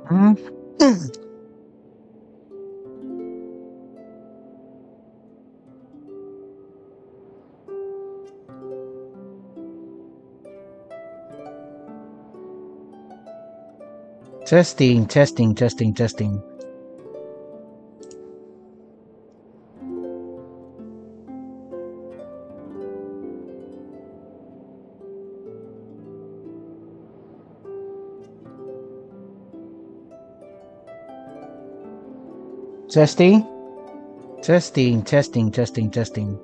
Hmm? Testing, testing, testing, testing. Testing, testing, testing, testing, testing.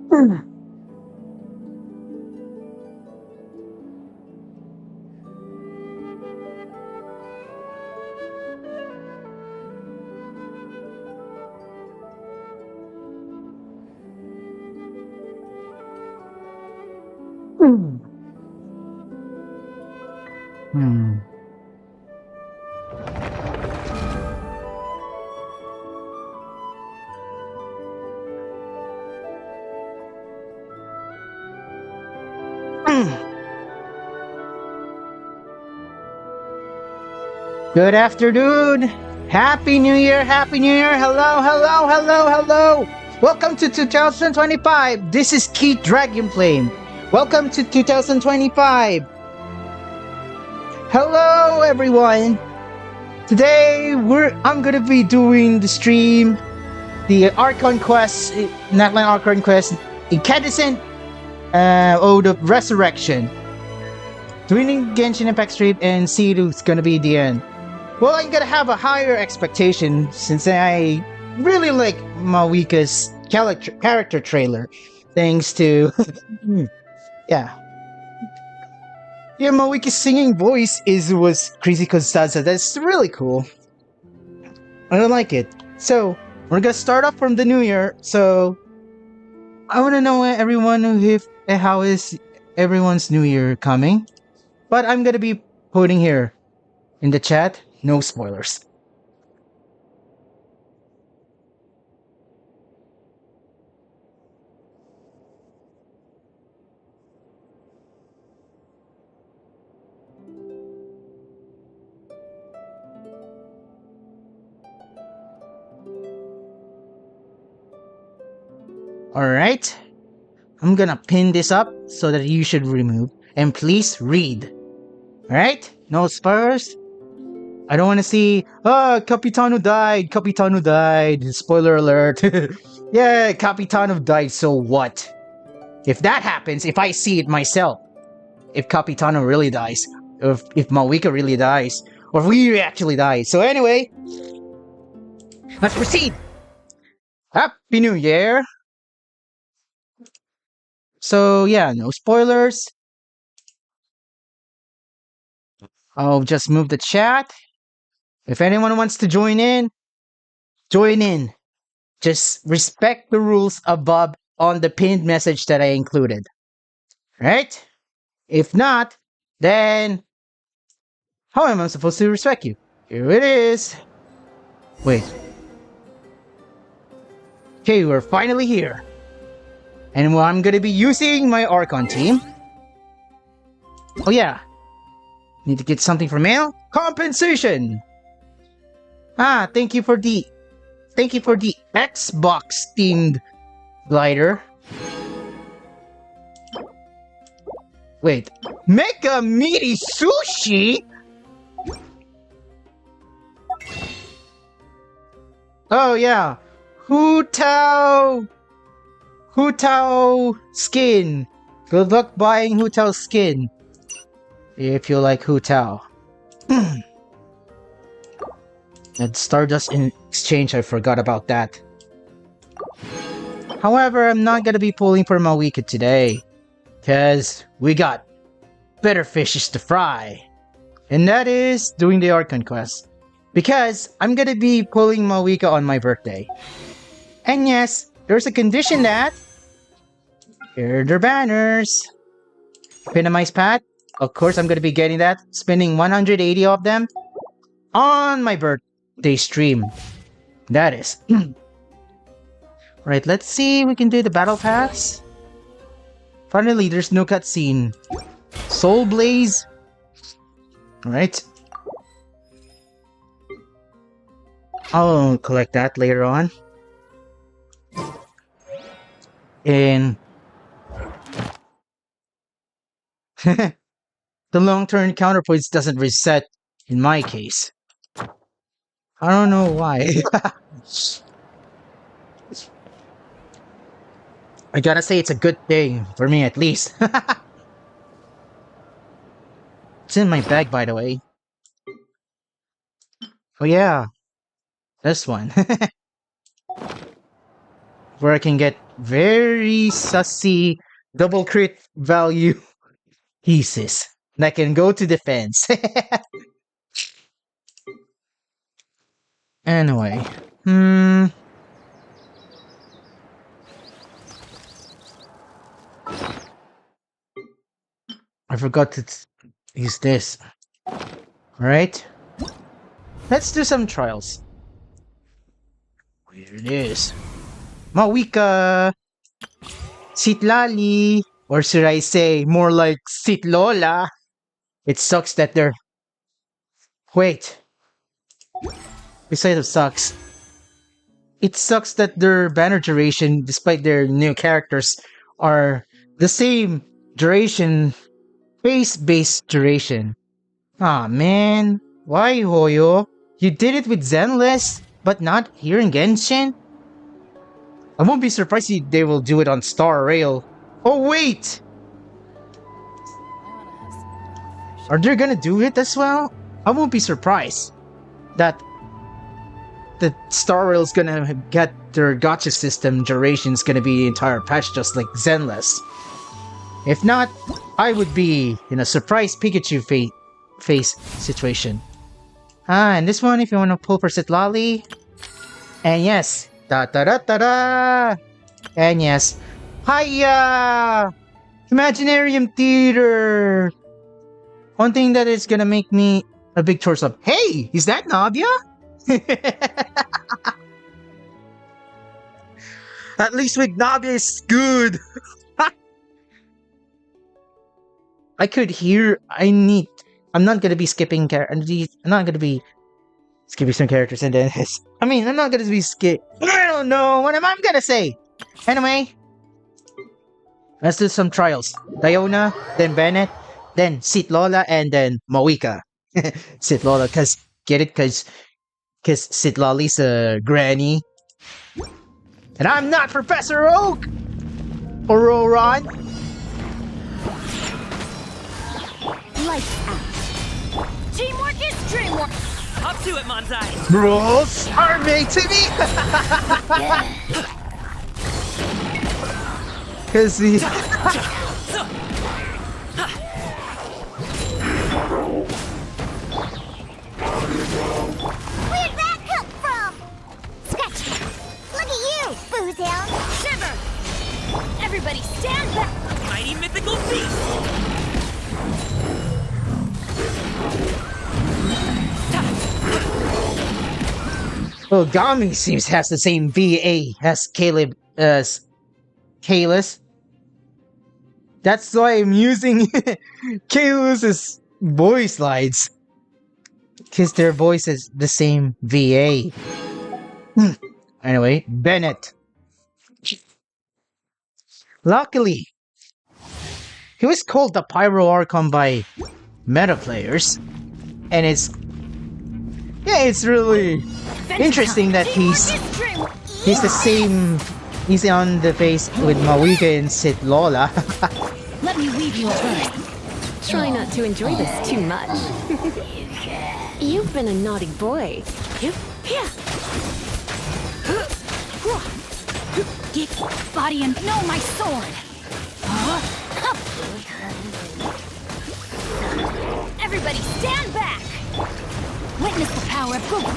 Hmm. Good afternoon. Happy New Year. Happy New Year. Hello, hello, hello, hello. Welcome to 2025. This is Kieth Dragonflame. Welcome to 2025. Hello, everyone. Today, I'm gonna be doing the stream, the Archon quest, Natlan Archon quest, Incadescent, the Resurrection. Doing Genshin Impact stream and see who's gonna be the end. Well, I'm gonna have a higher expectation since I really like Mawika's character trailer. Thanks to yeah. Yeah, Mawika's singing voice was crazy Constanza. That's really cool. I don't like it. So we're gonna start off from the new year. So I wanna know everyone how is everyone's new year coming. But I'm gonna be putting here in the chat, no spoilers. Alright. I'm gonna pin this up so that you should remove. And please read. Alright? No spoilers. I don't want to see, Capitano died, Capitano died. Spoiler alert. Yeah, Capitano died, so what? If that happens, if I see it myself, if Capitano really dies, if Mawika really dies, or if we actually die. So anyway, let's proceed. Happy New Year. So yeah, no spoilers. I'll just move the chat. If anyone wants to join in, join in. Just respect the rules above on the pinned message that I included. Right? If not, then how am I supposed to respect you? Here it is. Wait. Okay, we're finally here. And I'm gonna be using my Archon team. Oh yeah. Need to get something for mail? Compensation! Thank you for the Xbox themed glider. Wait, Mega Meaty Sushi? Oh yeah, Hu Tao! Hu Tao skin! Good luck buying Hu Tao skin. If you like Hu Tao. And Stardust in exchange, I forgot about that. However, I'm not gonna be pulling for Mawika today. Cause we got better fishes to fry. And that is doing the Archon quest. Because I'm gonna be pulling Mawika on my birthday. And yes, there's a condition that... Here are their banners. Pinamize Pat. Of course, I'm gonna be getting that. Spending 180 of them on my birthday stream. That is. Right, let's see. We can do the battle pass. Finally, there's no cutscene. Soul Blaze. Right. I'll collect that later on. And the long-term counterpoints doesn't reset in my case. I don't know why. I gotta say it's a good thing, for me at least. It's in my bag, by the way. Oh yeah, this one. Where I can get very sussy double crit value pieces that can go to defense. Anyway, I forgot to use this. Alright. Let's do some trials. Here it is. Mawika! Sitlali! Or should I say, more like Sitlola? It sucks that they're... Wait. Besides it sucks. It sucks that their banner duration, despite their new characters, are the same duration, face-based duration. Aw man, why Hoyo? You did it with Zenless, but not here in Genshin? I won't be surprised if they will do it on Star Rail. Oh wait! Are they gonna do it as well? I won't be surprised that the Star Rail's gonna get their gacha system duration's gonna be the entire patch just like Zenless. If not, I would be in a surprise Pikachu face situation. And this one, if you want to pull for Sitlali. And yes, da-da-da-da-da! And yes, hiya! Imaginarium Theater! One thing that is gonna make me a big choice of, hey, is that Navia? At least with Navia is good! I could hear, I'm not gonna be skipping I'm not gonna be skipping some characters and then I'm not gonna be I don't know what am I gonna say. Anyway, let's do some trials. Diona, then Bennett, then Sitlola, and then Mawika. Sitlola, get it? Cause Sitlali's a granny. And I'm not Professor Oak! Or Roran. Lights out. Teamwork is dreamwork. Up to it, Manzai. Rules are made to be. Cause the Where'd that come from? Scratch. Look at you, Boozhound. Shiver. Everybody stand back. Mighty mythical beast. well, Gami seems has the same VA as Caleb as Kalis. That's why I'm using Kalus's voice lines. Because their voice is the same VA. Anyway, Bennett. Luckily, he was called the Pyro Archon by meta players. And it's really interesting that he's He's the same. He's on the face with Mawika and Sit Lola. Let me weave you a verse. Try not to enjoy this too much. You've been a naughty boy. Get body and know my sword. Everybody stand back. Witness the power of Google.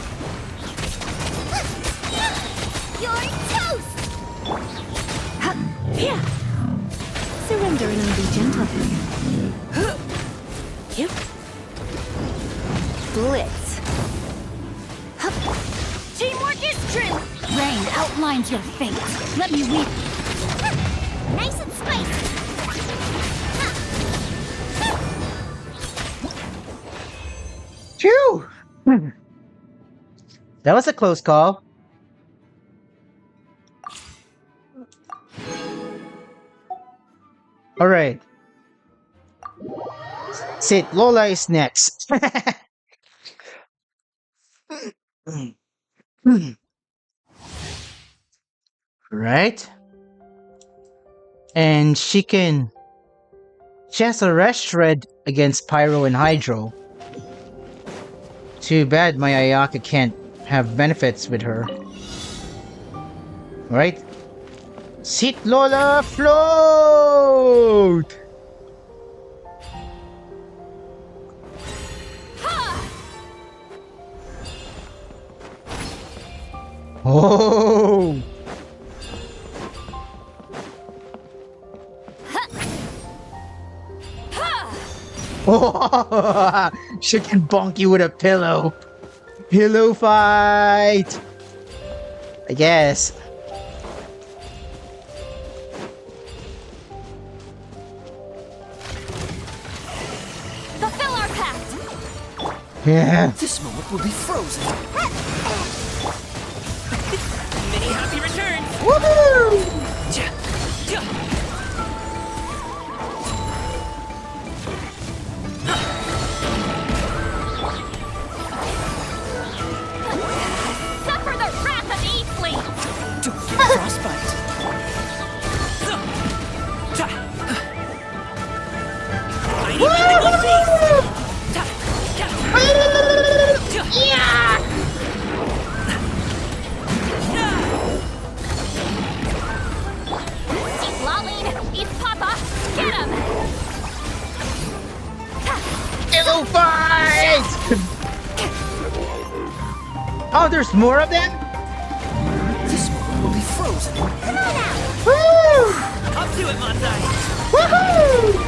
You're toast. Surrender and I'll be gentle. Blitz. Teamwork is true. Rain outlines your fate. Let me weave. Nice and spicy. Phew! That was a close call. Alright. Sit, Lola is next. Right? And she has a rest shred against Pyro and Hydro. Too bad my Ayaka can't have benefits with her. Right? Sit, Lola, float! Oh! Oh, she can bonk you with a pillow. Pillow fight! I guess. Fulfill our pact. Yeah. This moment will be frozen. Many happy returns. Woohoo! Suffer the wrath of Eastleigh. Don't get frostbite. I need mythical beast. He's lolling. He's Papa. Get him. Pillow fight! Oh, there's more of them? This moment will be frozen. Come on out. Woo! Up to it, Manzai. Woohoo!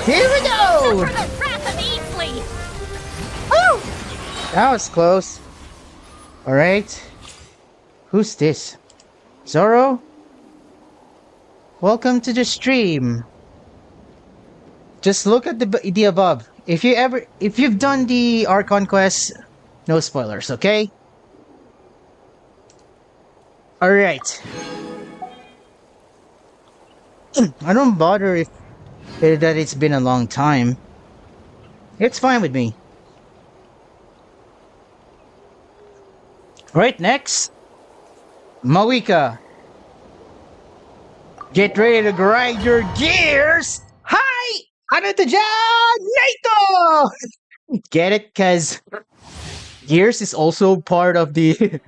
Here we go! Suffer the wrath of Eastleigh. Woo! That was close. Alright. Who's this? Zoro? Welcome to the stream. Just look at the above. If you've done the Archon quest, no spoilers, okay? Alright. I don't bother if that it's been a long time. It's fine with me. Right, next. Mawika. Get ready to grind your gears. Hi! Ano to dyan? Naito! Get it? Cause gears is also part of the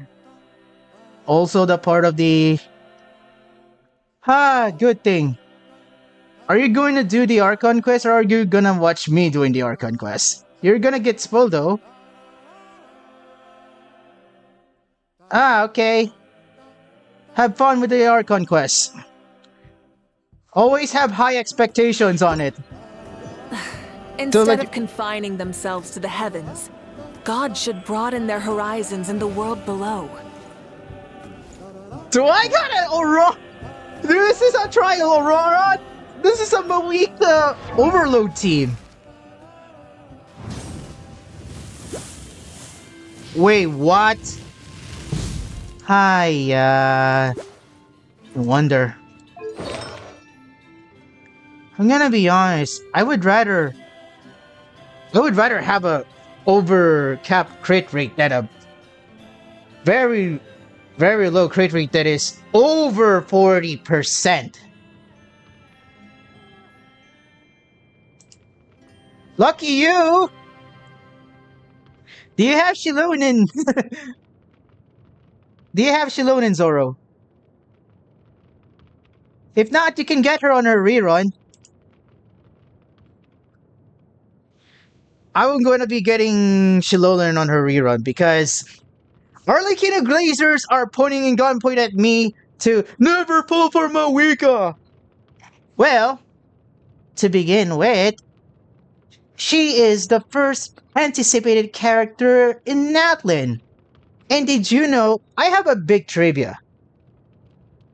good thing. Are you going to do the Archon quest or are you gonna watch me doing the Archon quest? You're gonna get spoiled though. Okay. Have fun with the Archon quest. Always have high expectations on it. Instead of confining themselves to the heavens, God should broaden their horizons in the world below. Do I got an Aurora? This is a trial Aurora? This is a Mawika overload team. Wait, what? Hi, no wonder. I'm gonna be honest, I would rather have a over cap crit rate than a very, very low crit rate that is over 40%. Lucky you! Do you have Shilonin? Do you have Shilonin, Zoro? If not, you can get her on her rerun. I'm going to be getting Shilonin on her rerun because Arlecchino Glazers are pointing in gunpoint at me to never pull for Mawika! Well, to begin with, she is the first anticipated character in Natlan. And did you know, I have a big trivia.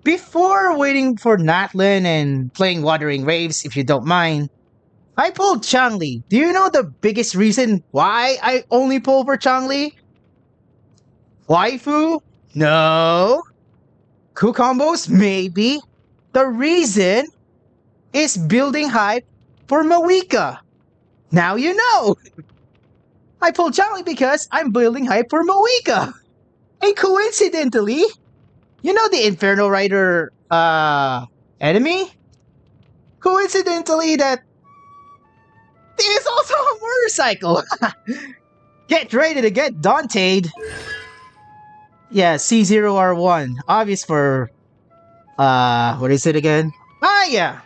Before waiting for Natlan and playing Wuthering Waves, if you don't mind, I pulled Changli. Do you know the biggest reason why I only pull for Changli? Waifu? No. Coup combos? Maybe. The reason is building hype for Mawika. Now you know! I pulled Changli because I'm building hype for Mawika! And coincidentally, you know the Inferno Rider, enemy? Coincidentally, that is also a motorcycle! Get ready to get Dante'd! Yeah, C0R1. Obvious for, what is it again? Ah, yeah!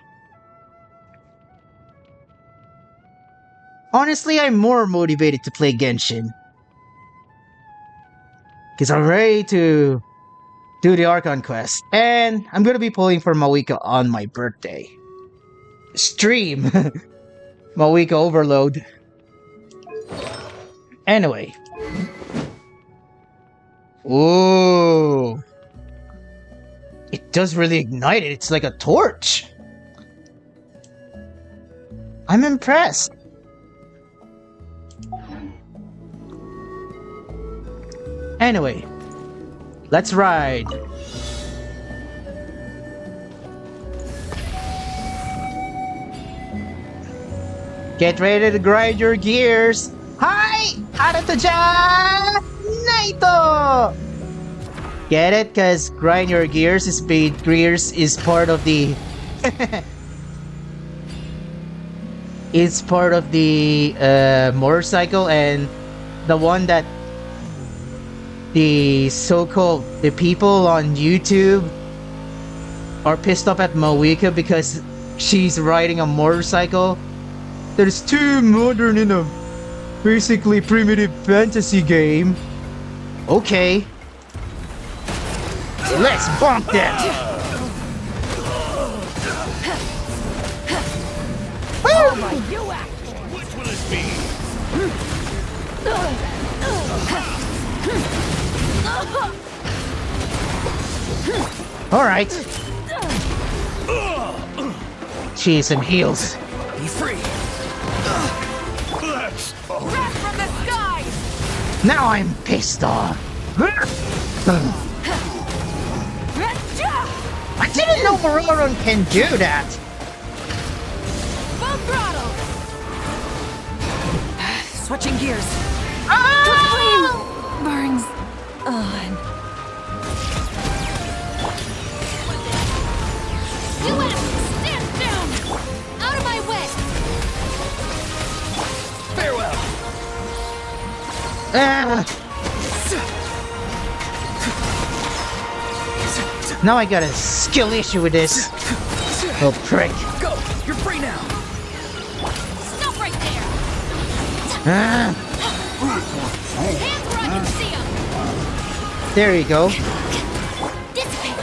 Honestly, I'm more motivated to play Genshin. Because I'm ready to do the Archon quest. And I'm gonna be pulling for Mawika on my birthday. Stream! Mawika overload. Anyway. Ooh. It does really ignite it. It's like a torch. I'm impressed. Anyway, let's ride. Get ready to grind your gears. Hi! Arataja! Naito! Get it? Cause grind your gears is part of the it's part of the motorcycle, and the one that the so-called people on YouTube are pissed off at Mawika because she's riding a motorcycle that is too modern in a basically primitive fantasy game. Okay. Let's bonk them! Oh my, you act! Which will it be? Alright. Cheese some heals. Be free. Let's Wrath from the sky! Now I'm pissed off. I didn't know Mororon can do that. Full throttle! Switching gears. Ah! Burns on. US, stand down! Out of my way! farewell. Ah! Now I got a skill issue with this. Oh, prick. Go. You're free now. Stop right there! Ah, Hands where I can see them! there you go. Dissipate!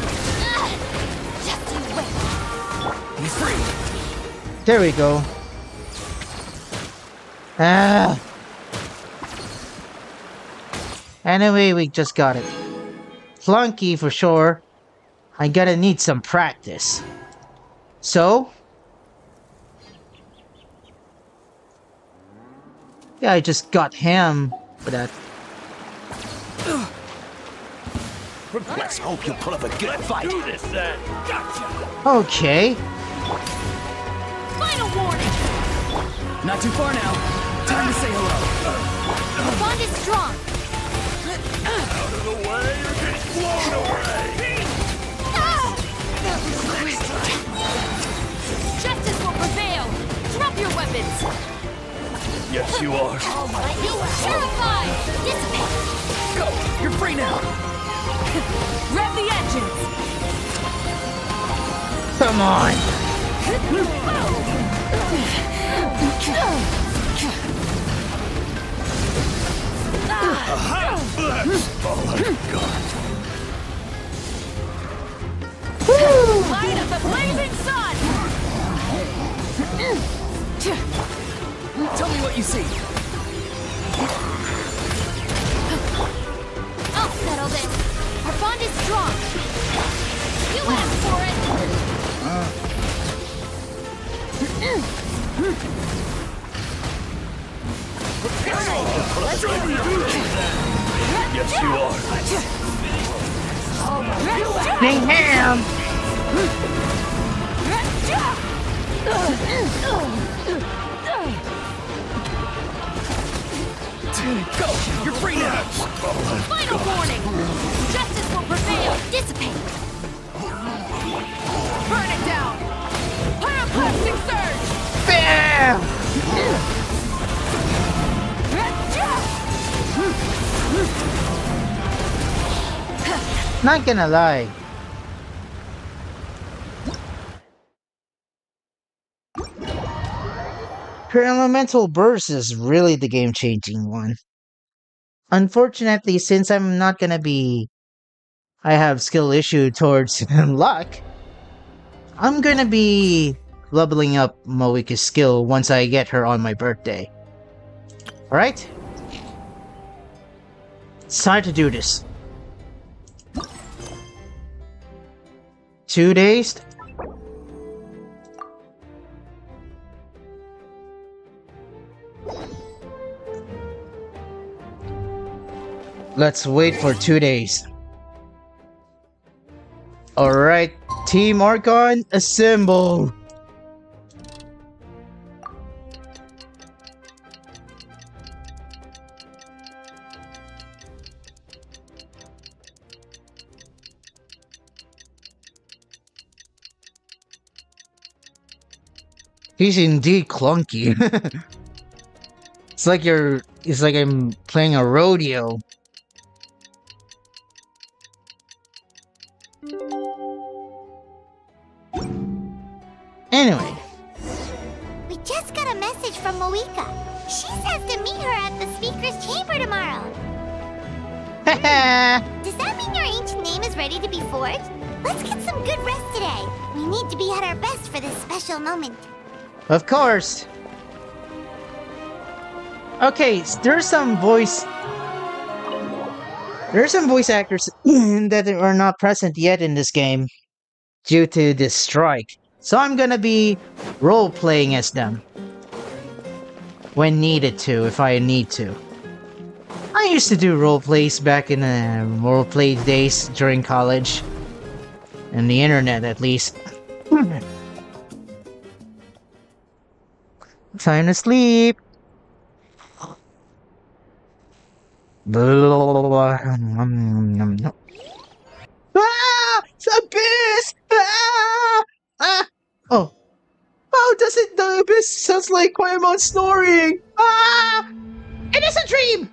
Just you wait! Be free. There we go. Ah. Anyway, we just got it. Flunky for sure. I gotta need some practice. So? Yeah, I just got ham for that. Let's hope you put up a good fight. Let's do this then. Gotcha. Okay. Final warning! Not too far now. Time to say hello. The bond is strong. Out of the way, you're getting blown away. Justice will prevail. Drop your weapons. Yes, you are. You are terrified. Dissipate. Go. You're free now. Rev the engines! Come on. Light of the blazing sun! Tell me what you see. I'll settle this. Our bond is strong. You asked for it. Let's go. Yes, you are. Ding ham. Go. You're free now. Final warning. Justice will prevail. Dissipate. Burn it down! Pyroclastic surge! Bam. Not gonna lie. Her elemental burst is really the game-changing one. Unfortunately, since I have skill issue towards luck, I'm gonna be leveling up Moika's skill once I get her on my birthday. Alright? It's time to do this. 2 days? Let's wait for 2 days. Alright, Team Archon, assemble! He's indeed clunky. It's like I'm playing a rodeo. Anyway. We just got a message from Moika. She says to meet her at the speaker's chamber tomorrow. Does that mean your ancient name is ready to be forged? Let's get some good rest today. We need to be at our best for this special moment. Of course. Okay, there's some voice actors that are not present yet in this game due to this strike. So I'm gonna be role-playing as them when needed to, if I need to. I used to do role-plays back in the role-play days during college. And the internet, at least. Time to sleep. Ah! Abyss! Ah! Ah! Oh. Oh, does it? The abyss sounds like Paimon snoring. Ah! It is a dream!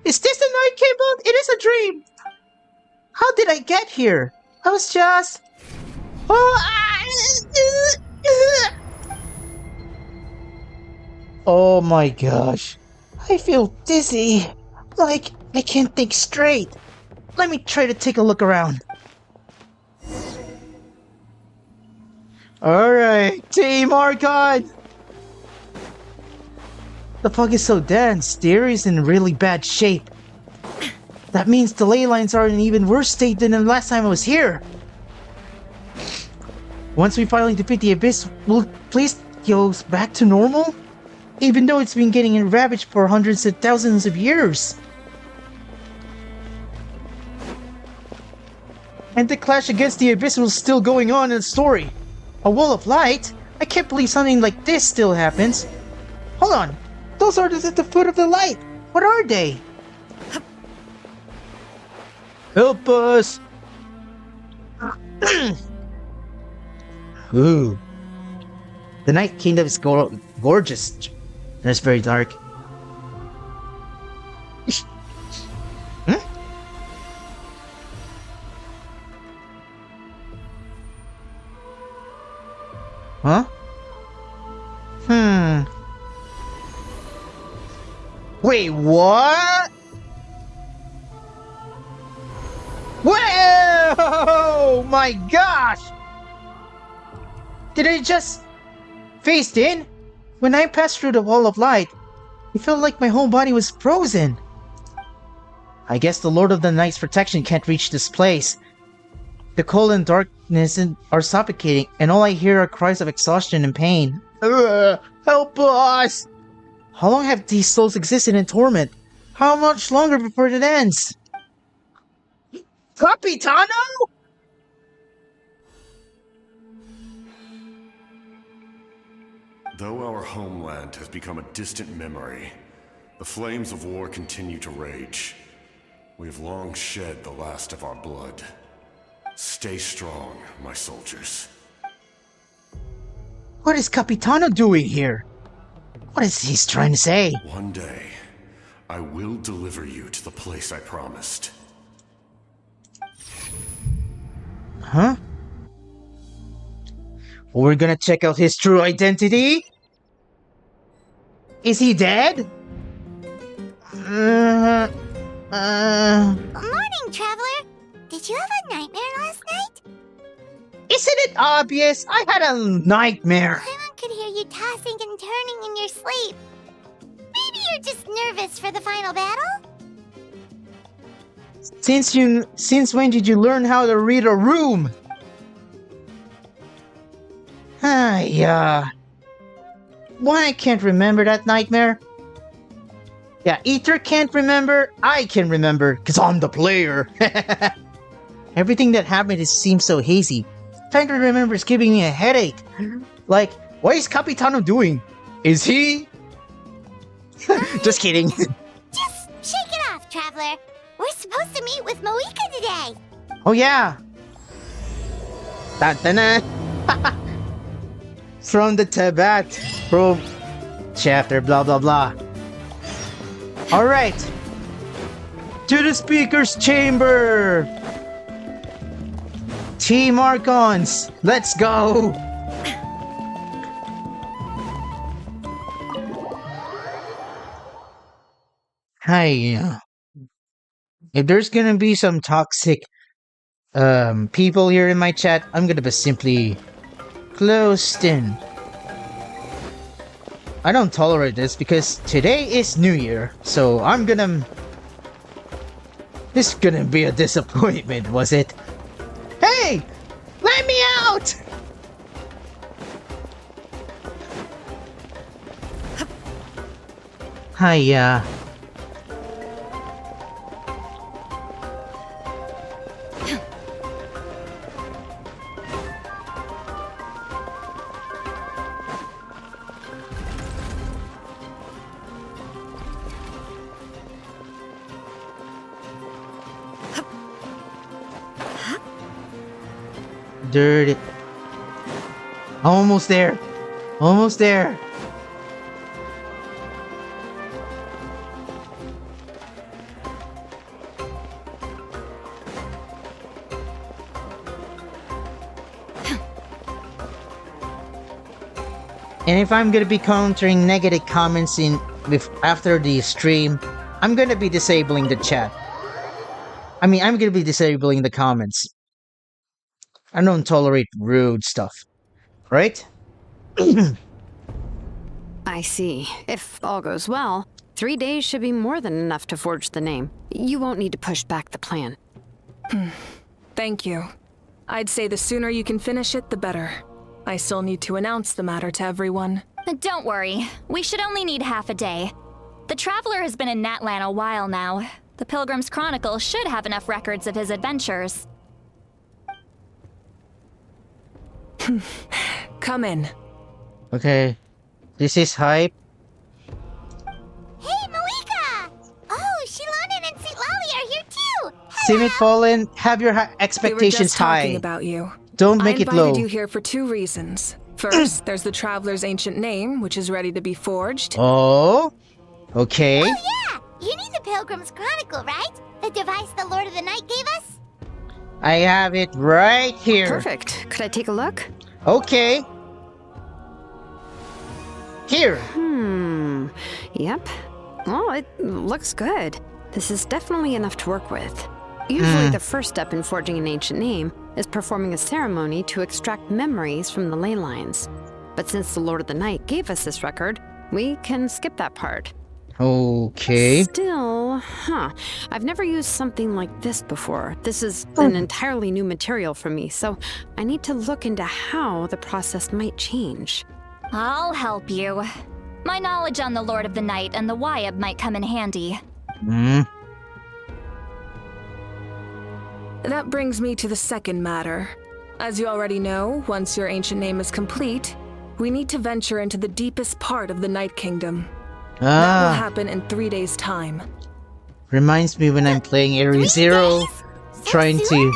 Is this the night cable? It is a dream! How did I get here? I was just... Oh my gosh. I feel dizzy. Like, I can't think straight. Let me try to take a look around. Alright, Team Archon! The fog is so dense, the area is in really bad shape. That means the ley lines are in an even worse state than the last time I was here. Once we finally defeat the abyss, will the place go back to normal? Even though it's been getting ravaged for hundreds of thousands of years. And the clash against the Abyss was still going on in the story. A wall of light? I can't believe something like this still happens. Hold on. Those are at the foot of the light. What are they? Help us! Ooh. The Night Kingdom is gorgeous. And it's very dark. Hmm? Huh? Wait, what? Whoa! My gosh! Did I just phased in? When I passed through the wall of light, it felt like my whole body was frozen. I guess the Lord of the Night's protection can't reach this place. The cold and darkness are suffocating, and all I hear are cries of exhaustion and pain. Help us! How long have these souls existed in torment? How much longer before it ends? Capitano? Though our homeland has become a distant memory, the flames of war continue to rage. We have long shed the last of our blood. Stay strong, my soldiers. What is Capitano doing here? What is he trying to say? One day, I will deliver you to the place I promised. Huh? We're gonna check out his true identity? Is he dead? Morning, Traveler. Did you have a nightmare last night? Isn't it obvious? I had a nightmare. Paimon could hear you tossing and turning in your sleep. Maybe you're just nervous for the final battle? Since when did you learn how to read a room? Why I can't remember that nightmare? Yeah, Ether can't remember, I can remember, cause I'm the player. Everything that happened seems so hazy. Trying to remember is giving me a headache. Like, what is Capitano doing? Is he? Just kidding. Just shake it off, Traveler. We're supposed to meet with Moika today. Oh yeah. Da-da-na. From the Tibet. From chapter blah blah blah. Alright. To the speaker's chamber. Team Archons, let's go. Hi. If there's gonna be some toxic people here in my chat, I'm gonna be simply closed in. I don't tolerate this because today is New Year, so this is gonna be a disappointment, was it? Hey! Let me out! Hiya. Dirty. Almost there. Almost there. And if I'm gonna be countering negative comments after the stream, I'm gonna be disabling the chat. I'm gonna be disabling the comments. I don't tolerate rude stuff. Right? I see. If all goes well, 3 days should be more than enough to forge the name. You won't need to push back the plan. Thank you. I'd say the sooner you can finish it, the better. I still need to announce the matter to everyone. Don't worry. We should only need half a day. The Traveler has been in Natlan a while now. The Pilgrim's Chronicle should have enough records of his adventures. Come in. Okay. This is hype. Hey, Malika! Oh, Shilonen and Sitlali are here too! Simit Fallen, have your We were expectations just talking high. about you. Don't make I it low. invited you here for 2 reasons. First, there's the Traveler's ancient name, which is ready to be forged. Oh? Okay. Oh yeah! You need the Pilgrim's Chronicle, right? The device the Lord of the Night gave us? I have it right here. Perfect. Could I take a look? Okay. Here. Yep. Well, it looks good. This is definitely enough to work with. Usually the first step in forging an ancient name is performing a ceremony to extract memories from the ley lines. But since the Lord of the Night gave us this record, we can skip that part. Okay. Still, I've never used something like this before. This is an entirely new material for me, so I need to look into how the process might change. I'll help you. My knowledge on the Lord of the Night and the Wyab might come in handy. That brings me to the second matter. As you already know, once your ancient name is complete, we need to venture into the deepest part of the Night Kingdom. That will happen in 3 days' time. Reminds me when I'm playing Area 3 Zero, days? So trying soon?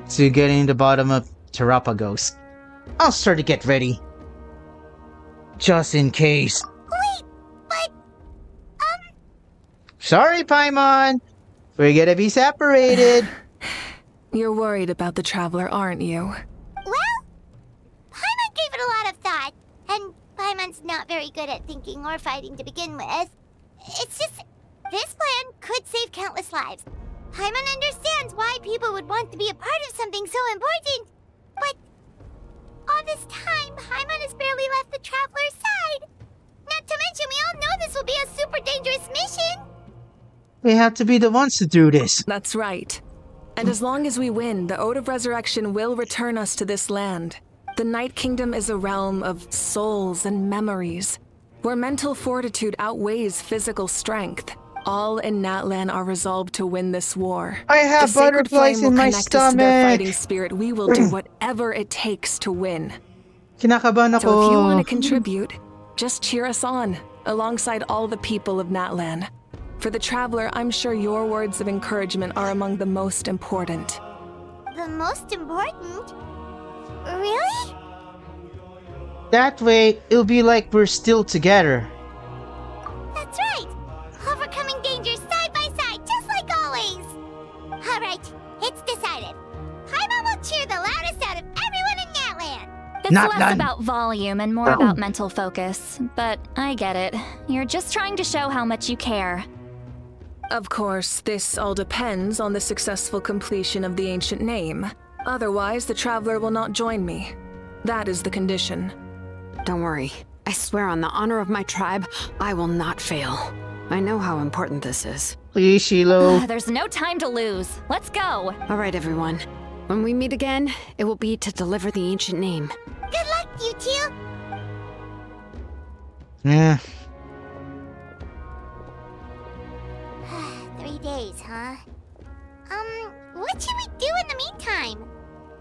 to get in the bottom of Terrapagos. I'll start to get ready. Just in case. Wait, but... Sorry, Paimon. We're gonna be separated. You're worried about the Traveler, aren't you? Well, Paimon gave it a lot of thought, and Paimon's not very good at thinking or fighting to begin with. It's just, this plan could save countless lives. Paimon understands why people would want to be a part of something so important, but all this time, Paimon has barely left the Traveler's side. Not to mention, we all know this will be a super dangerous mission. We have to be the ones to do this. That's right. And as long as we win, the Ode of Resurrection will return us to this land. The Night Kingdom is a realm of souls and memories, where mental fortitude outweighs physical strength. All in Natlan are resolved to win this war. I have the sacred butterflies flame in will my connect us to their stomach. fighting spirit. We will do whatever it takes to win. Kinakabahan ako. So if you want to contribute, just cheer us on, alongside all the people of Natlan. For the Traveler, I'm sure your words of encouragement are among the most important. The most important? Really? That way, it'll be like we're still together. That's right! Overcoming dangers side by side, just like always! Alright, it's decided. Paimon will cheer the loudest out of everyone in Natlan! It's Natlan. less about volume and more about mental focus, but I get it. You're just trying to show how much you care. Of course, this all depends on the successful completion of the ancient name. Otherwise, the Traveler will not join me. That is the condition. Don't worry. I swear on the honor of my tribe, I will not fail. I know how important this is. Please, Shiloh. There's no time to lose. Let's go! All right, everyone. When we meet again, it will be to deliver the ancient name. Good luck, you two! Yeah. 3 days, huh? What should we do in the meantime?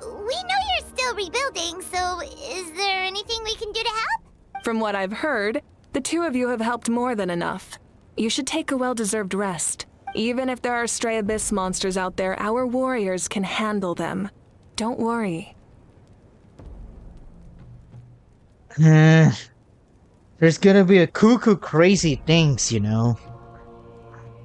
We know you're still rebuilding, so is there anything we can do to help? From what I've heard, the two of you have helped more than enough. You should take a well-deserved rest. Even if there are stray abyss monsters out there, our warriors can handle them. Don't worry. There's gonna be a cuckoo crazy things, you know.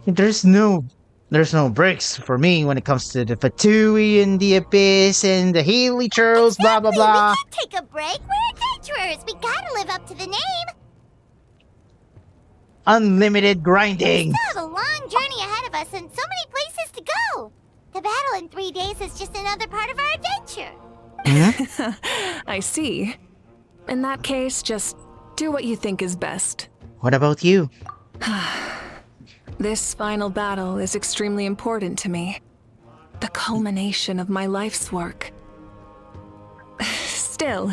There's no breaks for me when it comes to the Fatui and the Abyss and the Haley Churls, blah blah blah. We can't take a break. We're adventurers. We gotta live up to the name. Unlimited grinding. We still have a long journey ahead of us and so many places to go. The battle in 3 days is just another part of our adventure. I see. In that case, just do what you think is best. What about you? This final battle is extremely important to me. The culmination of my life's work. Still,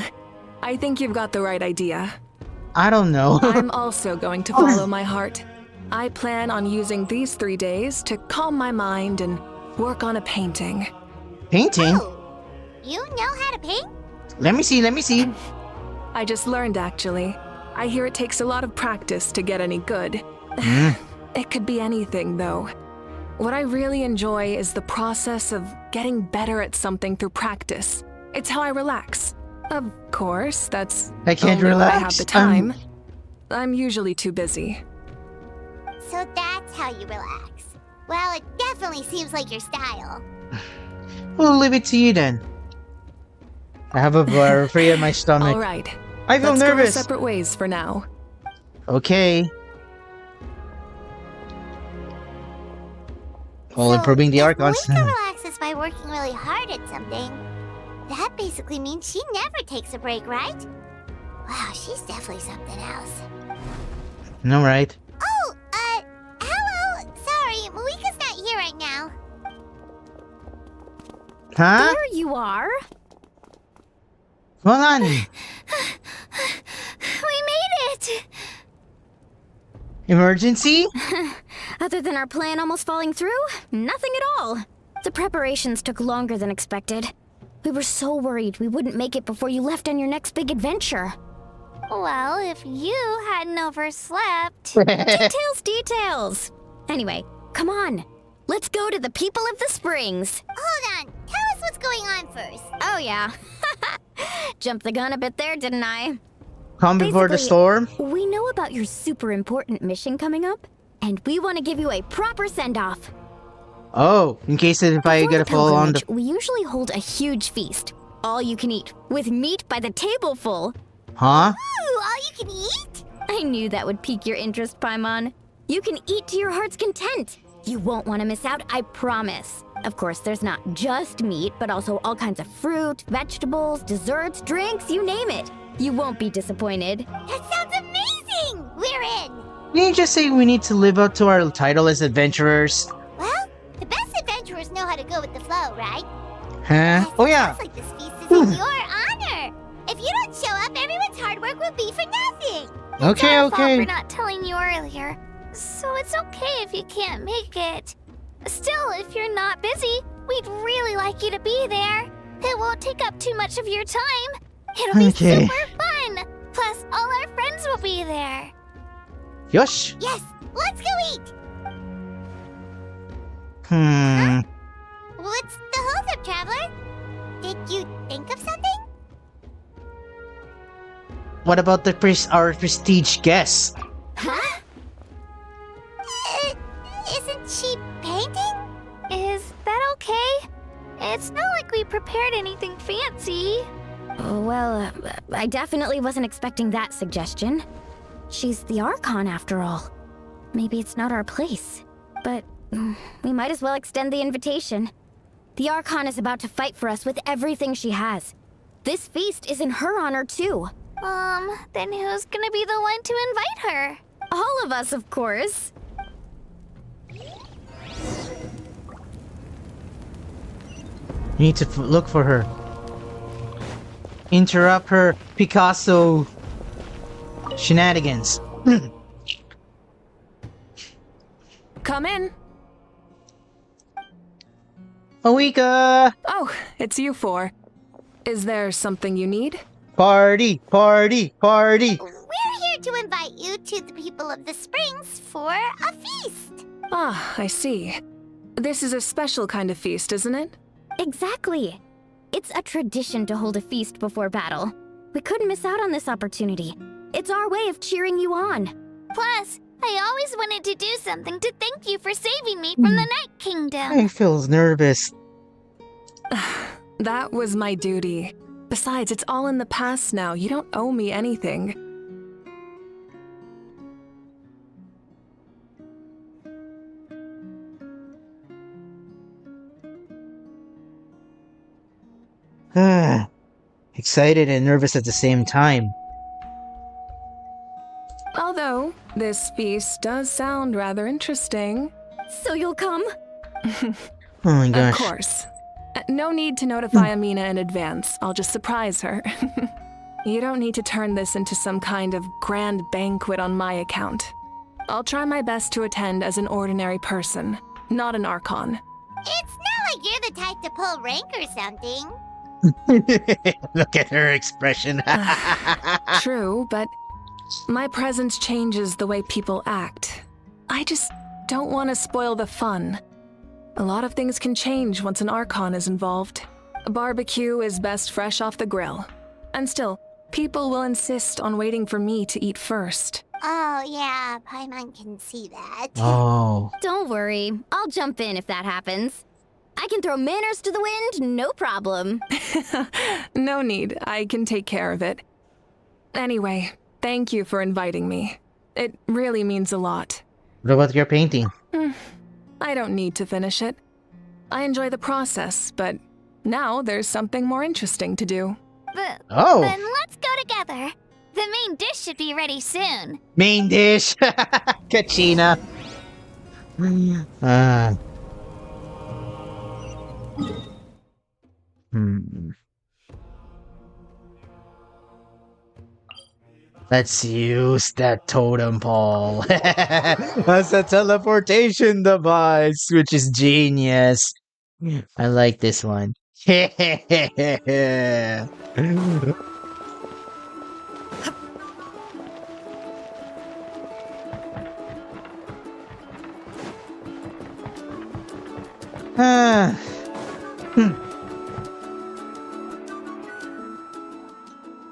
I think you've got the right idea. I don't know. I'm also going to follow my heart. I plan on using these 3 days to calm my mind and work on a painting. Painting? Oh, you know how to paint? Let me see, let me see. I just learned, actually. I hear it takes a lot of practice to get any good. It could be anything, though. What I really enjoy is the process of getting better at something through practice. It's how I relax. Of course, that's I can't only when I have relax. the time. I'm usually too busy. So that's how you relax. Well, it definitely seems like your style. We'll leave it to you then. I have a butterfree in my stomach. All right. I feel Let's go our nervous. separate ways for now. Okay. While So, improving the if Archons. Moika relaxes by working really hard at something, that basically means she never takes a break, right? Wow, she's definitely something else. No, right? Oh, hello. Sorry, Moika's not here right now. Huh? There you are. Hold on. We made it! Emergency? Other than our plan almost falling through, nothing at all. The preparations took longer than expected. We were so worried we wouldn't make it before you left on your next big adventure. Well, if you hadn't overslept... Details! Anyway, come on. Let's go to the people of the springs. Hold on, tell us what's going on first. Oh yeah. Jumped the gun a bit there, didn't I? Calm before the Basically, storm? We know about your super important mission coming up, and we want to give you a proper send-off. Oh, in case if I Before get a the fall on the... pilgrimage, we usually hold a huge feast. All you can eat, with meat by the table full. Huh? Ooh, all you can eat? I knew that would pique your interest, Paimon. You can eat to your heart's content. You won't want to miss out, I promise. Of course, there's not just meat, but also all kinds of fruit, vegetables, desserts, drinks, you name it. You won't be disappointed. That sounds amazing! We're in! Didn't you just say we need to live up to our title as adventurers? Well, the best adventurers know how to go with the flow, right? Huh? Oh yeah. Sounds like this feast is in your honor. If you don't show up, everyone's hard work will be for nothing. Okay, Our fault okay. for not telling you earlier, so it's okay if you can't make it. Still, if you're not busy, we'd really like you to be there. It won't take up too much of your time. It'll be Okay. super fun. Plus, all our friends will be there. Yosh. Yes, let's go eat. What's the holdup, traveler? Did you think of something? What about our prestige guest? Huh? Isn't she painting? Is that okay? It's not like we prepared anything fancy. Well, I definitely wasn't expecting that suggestion. She's the Archon, after all. Maybe it's not our place. But we might as well extend the invitation. The Archon is about to fight for us with everything she has. This feast is in her honor, too. Then who's gonna be the one to invite her? All of us, of course. We need to look for her. Interrupt her Picasso shenanigans. Come in. Awika! Oh, it's you four. Is there something you need? Party! Party! Party! We're here to invite you to the people of the springs for a feast. Ah, I see. This is a special kind of feast, isn't it? Exactly. It's a tradition to hold a feast before battle. We couldn't miss out on this opportunity. It's our way of cheering you on. Plus, I always wanted to do something to thank you for saving me from the Night Kingdom. I feel nervous. That was my duty. Besides, it's all in the past now. You don't owe me anything. Excited and nervous at the same time. Although, this feast does sound rather interesting. So you'll come? Oh my Of gosh. course. No need to notify Amina in advance. I'll just surprise her. You don't need to turn this into some kind of grand banquet on my account. I'll try my best to attend as an ordinary person, not an Archon. It's not like you're the type to pull rank or something. Look at her expression. True, but my presence changes the way people act. I just don't want to spoil the fun. A lot of things can change once an Archon is involved. A barbecue is best fresh off the grill. And still, people will insist on waiting for me to eat first. Oh, yeah, Paimon can see that. Oh. Don't worry, I'll jump in if that happens. I can throw manners to the wind, no problem. No need, I can take care of it. Anyway, thank you for inviting me. It really means a lot. What about your painting? I don't need to finish it. I enjoy the process, but now there's something more interesting to do. Oh. Then let's go together. The main dish should be ready soon. Main dish. Kachina. Let's use that totem pole as a teleportation device, which is genius. I like this one.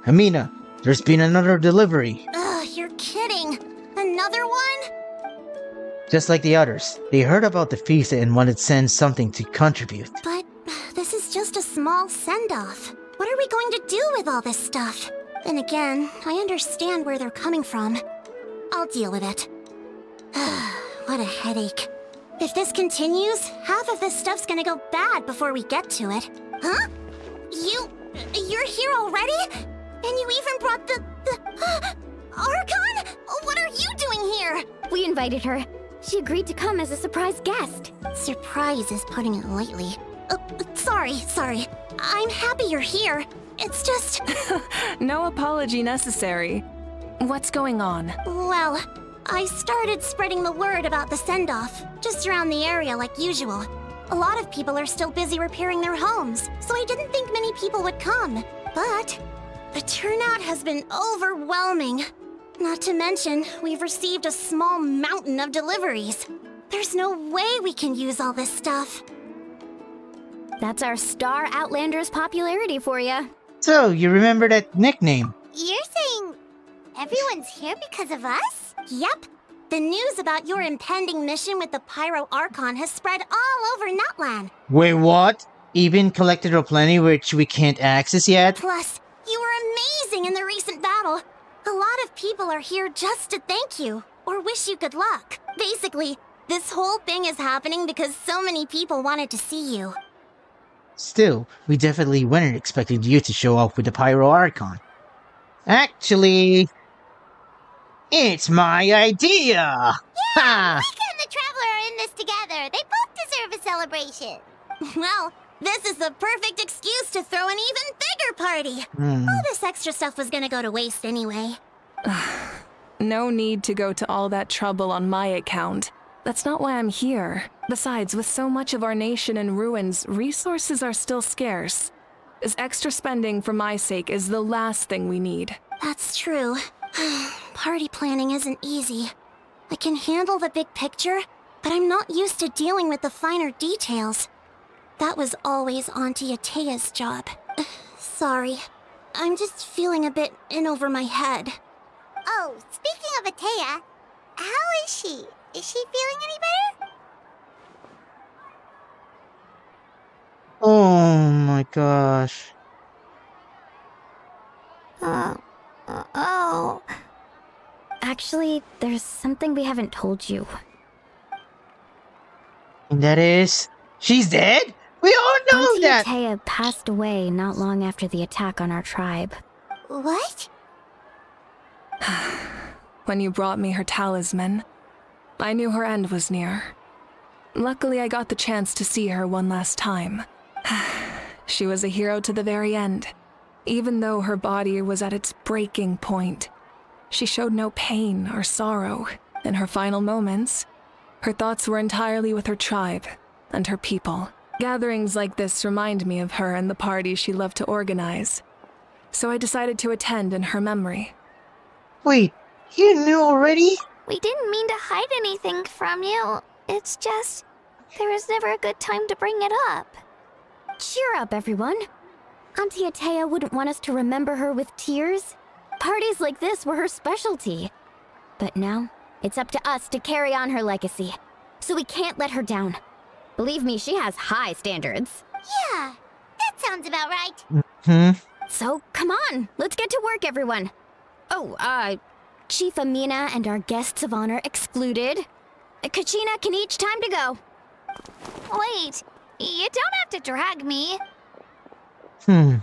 Amina, there's been another delivery. Ugh, you're kidding. Another one? Just like the others, they heard about the feast and wanted to send something to contribute. But this is just a small send-off. What are we going to do with all this stuff? Then again, I understand where they're coming from. I'll deal with it. What a headache. If this continues, half of this stuff's gonna go bad before we get to it. Huh? You're here already? And you even brought the Archon? What are you doing here? We invited her. She agreed to come as a surprise guest. Surprise is putting it lightly. Sorry. I'm happy you're here. It's just... No apology necessary. What's going on? Well, I started spreading the word about the send-off, just around the area like usual. A lot of people are still busy repairing their homes, so I didn't think many people would come. But the turnout has been overwhelming. Not to mention, we've received a small mountain of deliveries. There's no way we can use all this stuff. That's our Star Outlander's popularity for you. So, you remember that nickname? You're saying everyone's here because of us? Yep. The news about your impending mission with the Pyro Archon has spread all over Natlan. Wait, what? Even collected a plenty which we can't access yet? Plus, you were amazing in the recent battle. A lot of people are here just to thank you, or wish you good luck. Basically, this whole thing is happening because so many people wanted to see you. Still, we definitely weren't expecting you to show up with the Pyro Archon. Actually, it's my idea! Ha! Mika and the Traveler are in this together. They both deserve a celebration. Well, this is the perfect excuse to throw an even bigger party. All this extra stuff was gonna go to waste anyway. No need to go to all that trouble on my account. That's not why I'm here. Besides, with so much of our nation in ruins, resources are still scarce. This extra spending for my sake is the last thing we need. That's true. Party planning isn't easy. I can handle the big picture, but I'm not used to dealing with the finer details. That was always Auntie Atea's job. Sorry. I'm just feeling a bit in over my head. Oh, speaking of Atea, how is she? Is she feeling any better? Oh my gosh. Oh. Actually, there's something we haven't told you. And that is... She's dead? We all know Auntie that! Atea passed away not long after the attack on our tribe. What? When you brought me her talisman, I knew her end was near. Luckily, I got the chance to see her one last time. She was a hero to the very end. Even though her body was at its breaking point, she showed no pain or sorrow. In her final moments, her thoughts were entirely with her tribe and her people. Gatherings like this remind me of her and the parties she loved to organize. So I decided to attend in her memory. Wait, you knew already? We didn't mean to hide anything from you. It's just, there was never a good time to bring it up. Cheer up, everyone. Auntie Atea wouldn't want us to remember her with tears. Parties like this were her specialty. But now, it's up to us to carry on her legacy. So we can't let her down. Believe me, she has high standards. Yeah, that sounds about right. So, come on, let's get to work, everyone. Oh, Chief Amina and our guests of honor excluded. Kachina can each time to go. Wait, you don't have to drag me. And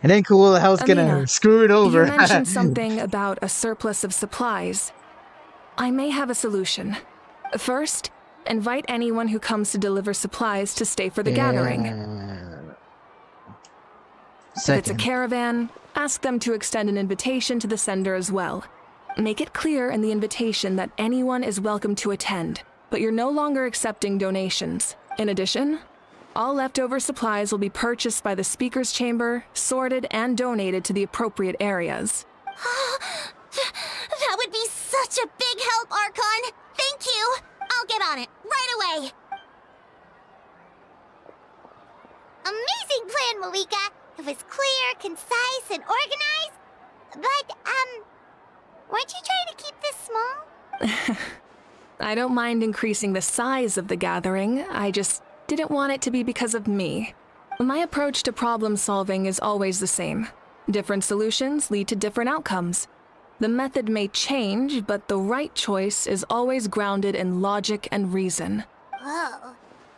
then Cool Hell's gonna Amina, screw it over. You mentioned something about a surplus of supplies. I may have a solution. First, invite anyone who comes to deliver supplies to stay for the gathering. If it's a caravan, ask them to extend an invitation to the sender as well. Make it clear in the invitation that anyone is welcome to attend, but you're no longer accepting donations. In addition, all leftover supplies will be purchased by the speaker's chamber, sorted, and donated to the appropriate areas. That would be such a big help, Archon. Thank you. I'll get on it right away. Amazing plan, Malika. It was clear, concise, and organized. But, weren't you trying to keep this small? I don't mind increasing the size of the gathering, I just didn't want it to be because of me. My approach to problem solving is always the same. Different solutions lead to different outcomes. The method may change, but the right choice is always grounded in logic and reason. Whoa.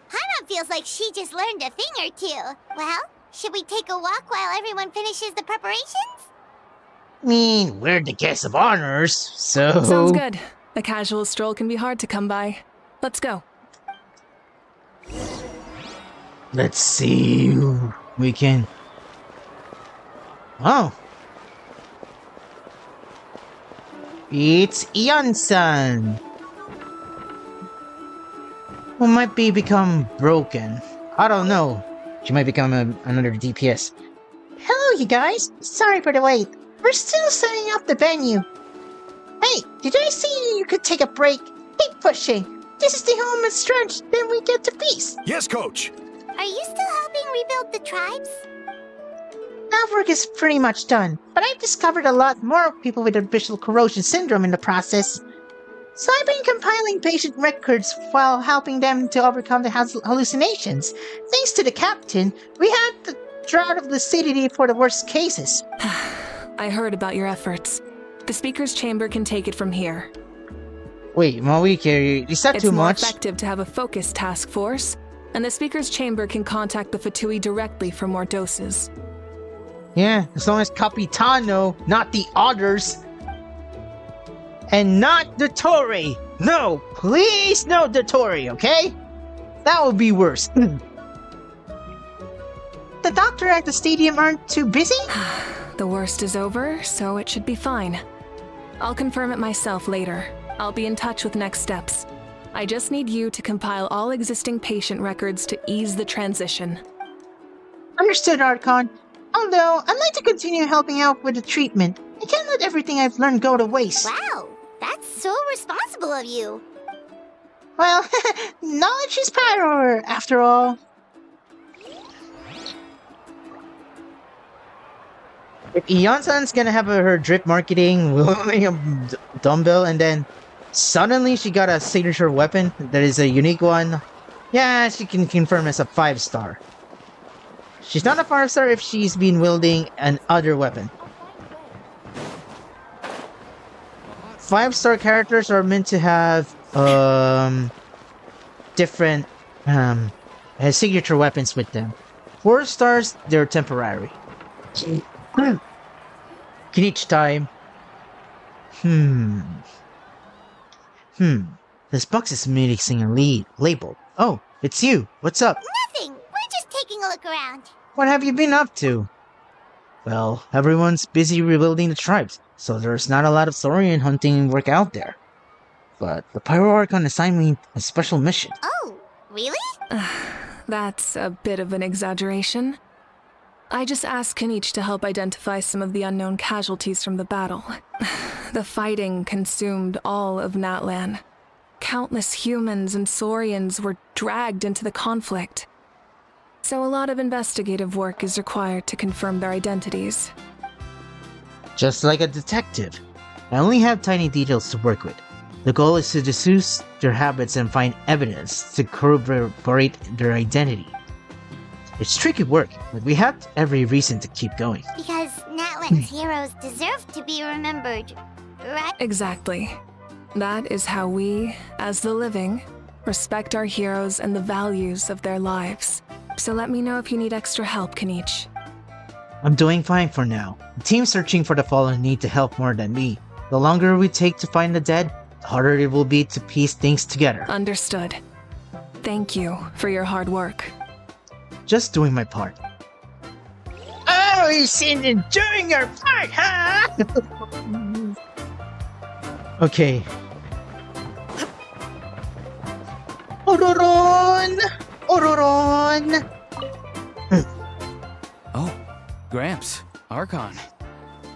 Hana feels like she just learned a thing or two. Well, should we take a walk while everyone finishes the preparations? I mean, we're the guests of honors, so... Sounds good. A casual stroll can be hard to come by. Let's go. Let's see who we can... Oh. It's Ian-san. Who might become broken. I don't know. She might become another DPS. Hello, you guys. Sorry for the wait. We're still setting up the venue. Hey, did I see you could take a break? Keep pushing. This is the home stretch, then we get to peace. Yes, Coach. Are you still helping rebuild the tribes? That work is pretty much done, but I've discovered a lot more people with visual corrosion syndrome in the process. So I've been compiling patient records while helping them to overcome the hallucinations. Thanks to the captain, we had the drought of lucidity for the worst cases. I heard about your efforts. The speaker's chamber can take it from here. Wait, Mawiki, is that It's too more much? effective to have a focused task force, and the speaker's chamber can contact the Fatui directly for more doses. Yeah, as long as Capitano, not the others. And not the Tory. No, please no the Tory, okay? That would be worse. The doctor at the stadium aren't too busy? The worst is over, so it should be fine. I'll confirm it myself later. I'll be in touch with next steps. I just need you to compile all existing patient records to ease the transition. Understood, Archon. Although, I'd like to continue helping out with the treatment. I can't let everything I've learned go to waste. Wow, that's so responsible of you. Well, knowledge is power, after all. If Eonsan's gonna have her drip marketing, wielding a dumbbell, and then suddenly she got a signature weapon that is a unique one, yeah, she can confirm as a 5-star. She's not a 5-star if she's been wielding an other weapon. 5-star characters are meant to have different signature weapons with them. 4 stars, they're temporary. Can each time. This box is missing a label. Oh, it's you. What's up? Nothing. We're just taking a look around. What have you been up to? Well, everyone's busy rebuilding the tribes, so there's not a lot of Saurian hunting work out there. but the Pyro Archon assigned me a special mission. Oh, really? That's a bit of an exaggeration. I just asked Kinich to help identify some of the unknown casualties from the battle. The fighting consumed all of Natlan. Countless humans and Saurians were dragged into the conflict. So a lot of investigative work is required to confirm their identities. Just like a detective, I only have tiny details to work with. The goal is to deduce their habits and find evidence to corroborate their identity. It's tricky work, but we have every reason to keep going. Because Natlan's heroes deserve to be remembered, right? Exactly. That is how we, as the living, respect our heroes and the values of their lives. So let me know if you need extra help, Kinich. I'm doing fine for now. The team searching for the fallen need to help more than me. The longer we take to find the dead, the harder it will be to piece things together. Understood. Thank you for your hard work. Just doing my part. Oh, you seem doing your part, huh? Okay. Ororon! Ororon! Oh, Gramps, Archon.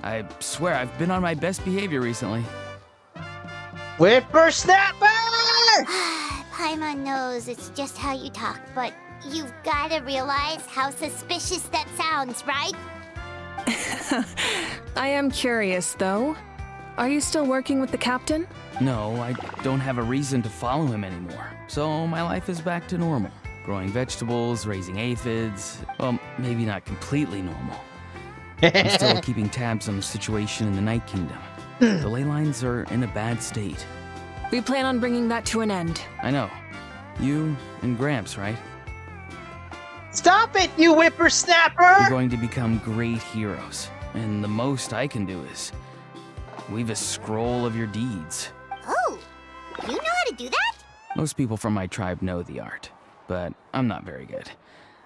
I swear I've been on my best behavior recently. Whippersnapper! Paimon knows it's just how you talk, but you've gotta realize how suspicious that sounds, right? I am curious, though. Are you still working with the captain? No, I don't have a reason to follow him anymore. So my life is back to normal. Growing vegetables, raising aphids. Well, maybe not completely normal. I'm still keeping tabs on the situation in the Night Kingdom. The ley lines are in a bad state. We plan on bringing that to an end. I know. You and Gramps, right? Stop it, you You're whippersnapper! going to become great heroes. And the most I can do is weave a scroll of your deeds. Oh, you know how to do that? Most people from my tribe know the art, but I'm not very good.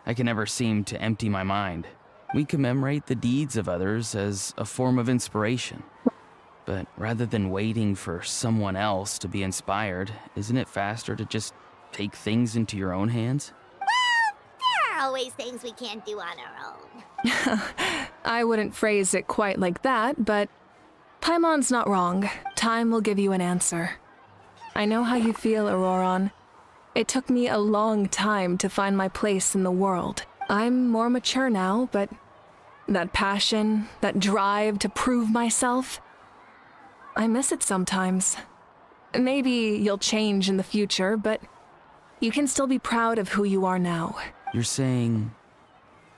I can never seem to empty my mind. We commemorate the deeds of others as a form of inspiration. But rather than waiting for someone else to be inspired, isn't it faster to just take things into your own hands? Well, there are always things we can't do on our own. I wouldn't phrase it quite like that, but Paimon's not wrong. Time will give you an answer. I know how you feel, Auroron. It took me a long time to find my place in the world. I'm more mature now, but that passion, that drive to prove myself, I miss it sometimes. Maybe you'll change in the future, but you can still be proud of who you are now. You're saying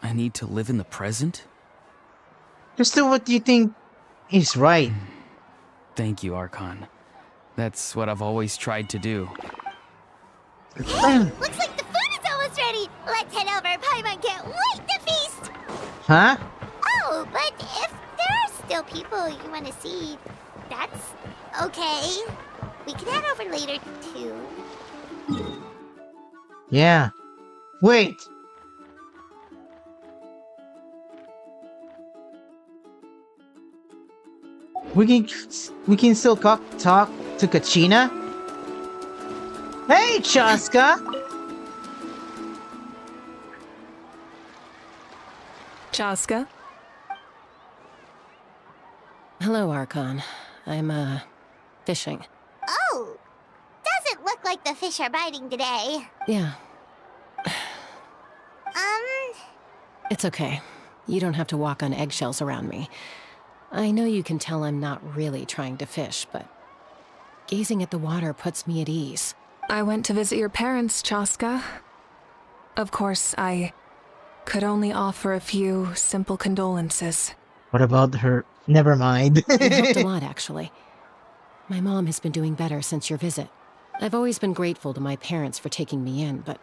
I need to live in the present? Just do what you think is right. Thank you, Archon. That's what I've always tried to do. Hey, looks like the food is almost ready. Let's head over. Paimon can't wait to feast. Huh? Oh, but if there are still people you want to see, that's okay. We can head over later, too. Yeah. Wait! We can still talk to Kachina? Hey, Chaska! Chaska? Hello, Archon. I'm, fishing. Oh, doesn't look like the fish are biting today. Yeah, Um, it's okay. You don't have to walk on eggshells around me. I know you can tell I'm not really trying to fish, but gazing at the water puts me at ease. I went to visit your parents, Chaska. Of course, I could only offer a few simple condolences. What about her? Never mind. It helped a lot, actually. My mom has been doing better since your visit. I've always been grateful to my parents for taking me in, but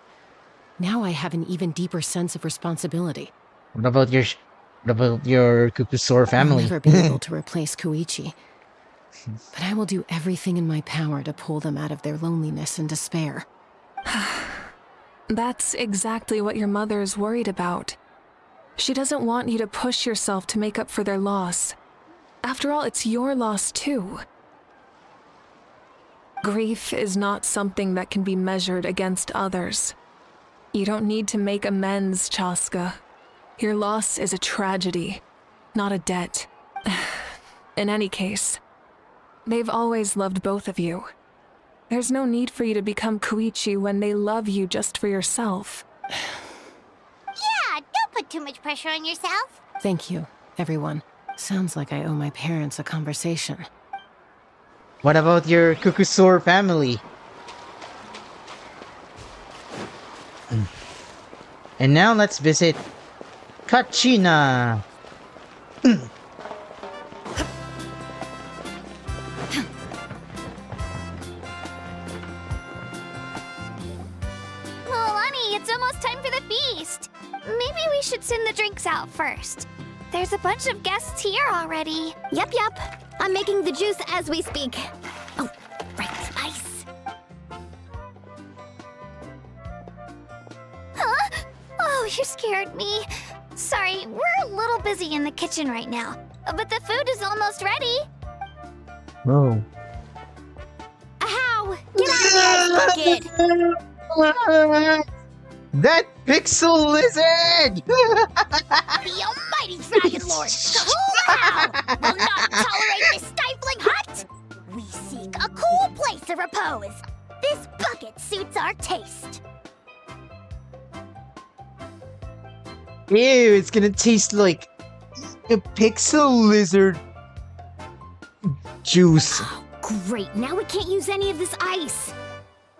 now I have an even deeper sense of responsibility. What about your Kukusor family? I'll never be able to replace Koichi. But I will do everything in my power to pull them out of their loneliness and despair. That's exactly what your mother is worried about. She doesn't want you to push yourself to make up for their loss. After all, it's your loss too. Grief is not something that can be measured against others. You don't need to make amends, Chaska. Your loss is a tragedy, not a debt. In any case, they've always loved both of you. There's no need for you to become Koichi when they love you just for yourself. Yeah, don't put too much pressure on yourself. Thank you, everyone. Sounds like I owe my parents a conversation. What about your Kukusor family? And now let's visit Kachina. Milani, it's almost time for the feast. Maybe we should send the drinks out first. There's a bunch of guests here already. Yep. I'm making the juice as we speak. Oh, right, ice. Huh? Oh, you scared me. Sorry, we're a little busy in the kitchen right now. But the food is almost ready. Oh. Ow! Get out of the ice bucket! That pixel lizard! The almighty Dragon Lord, Kahula will not tolerate this stifling hut! We seek a cool place of repose. This bucket suits our taste. Ew, it's gonna taste like a pixel lizard juice. Oh, great. Now we can't use any of this ice.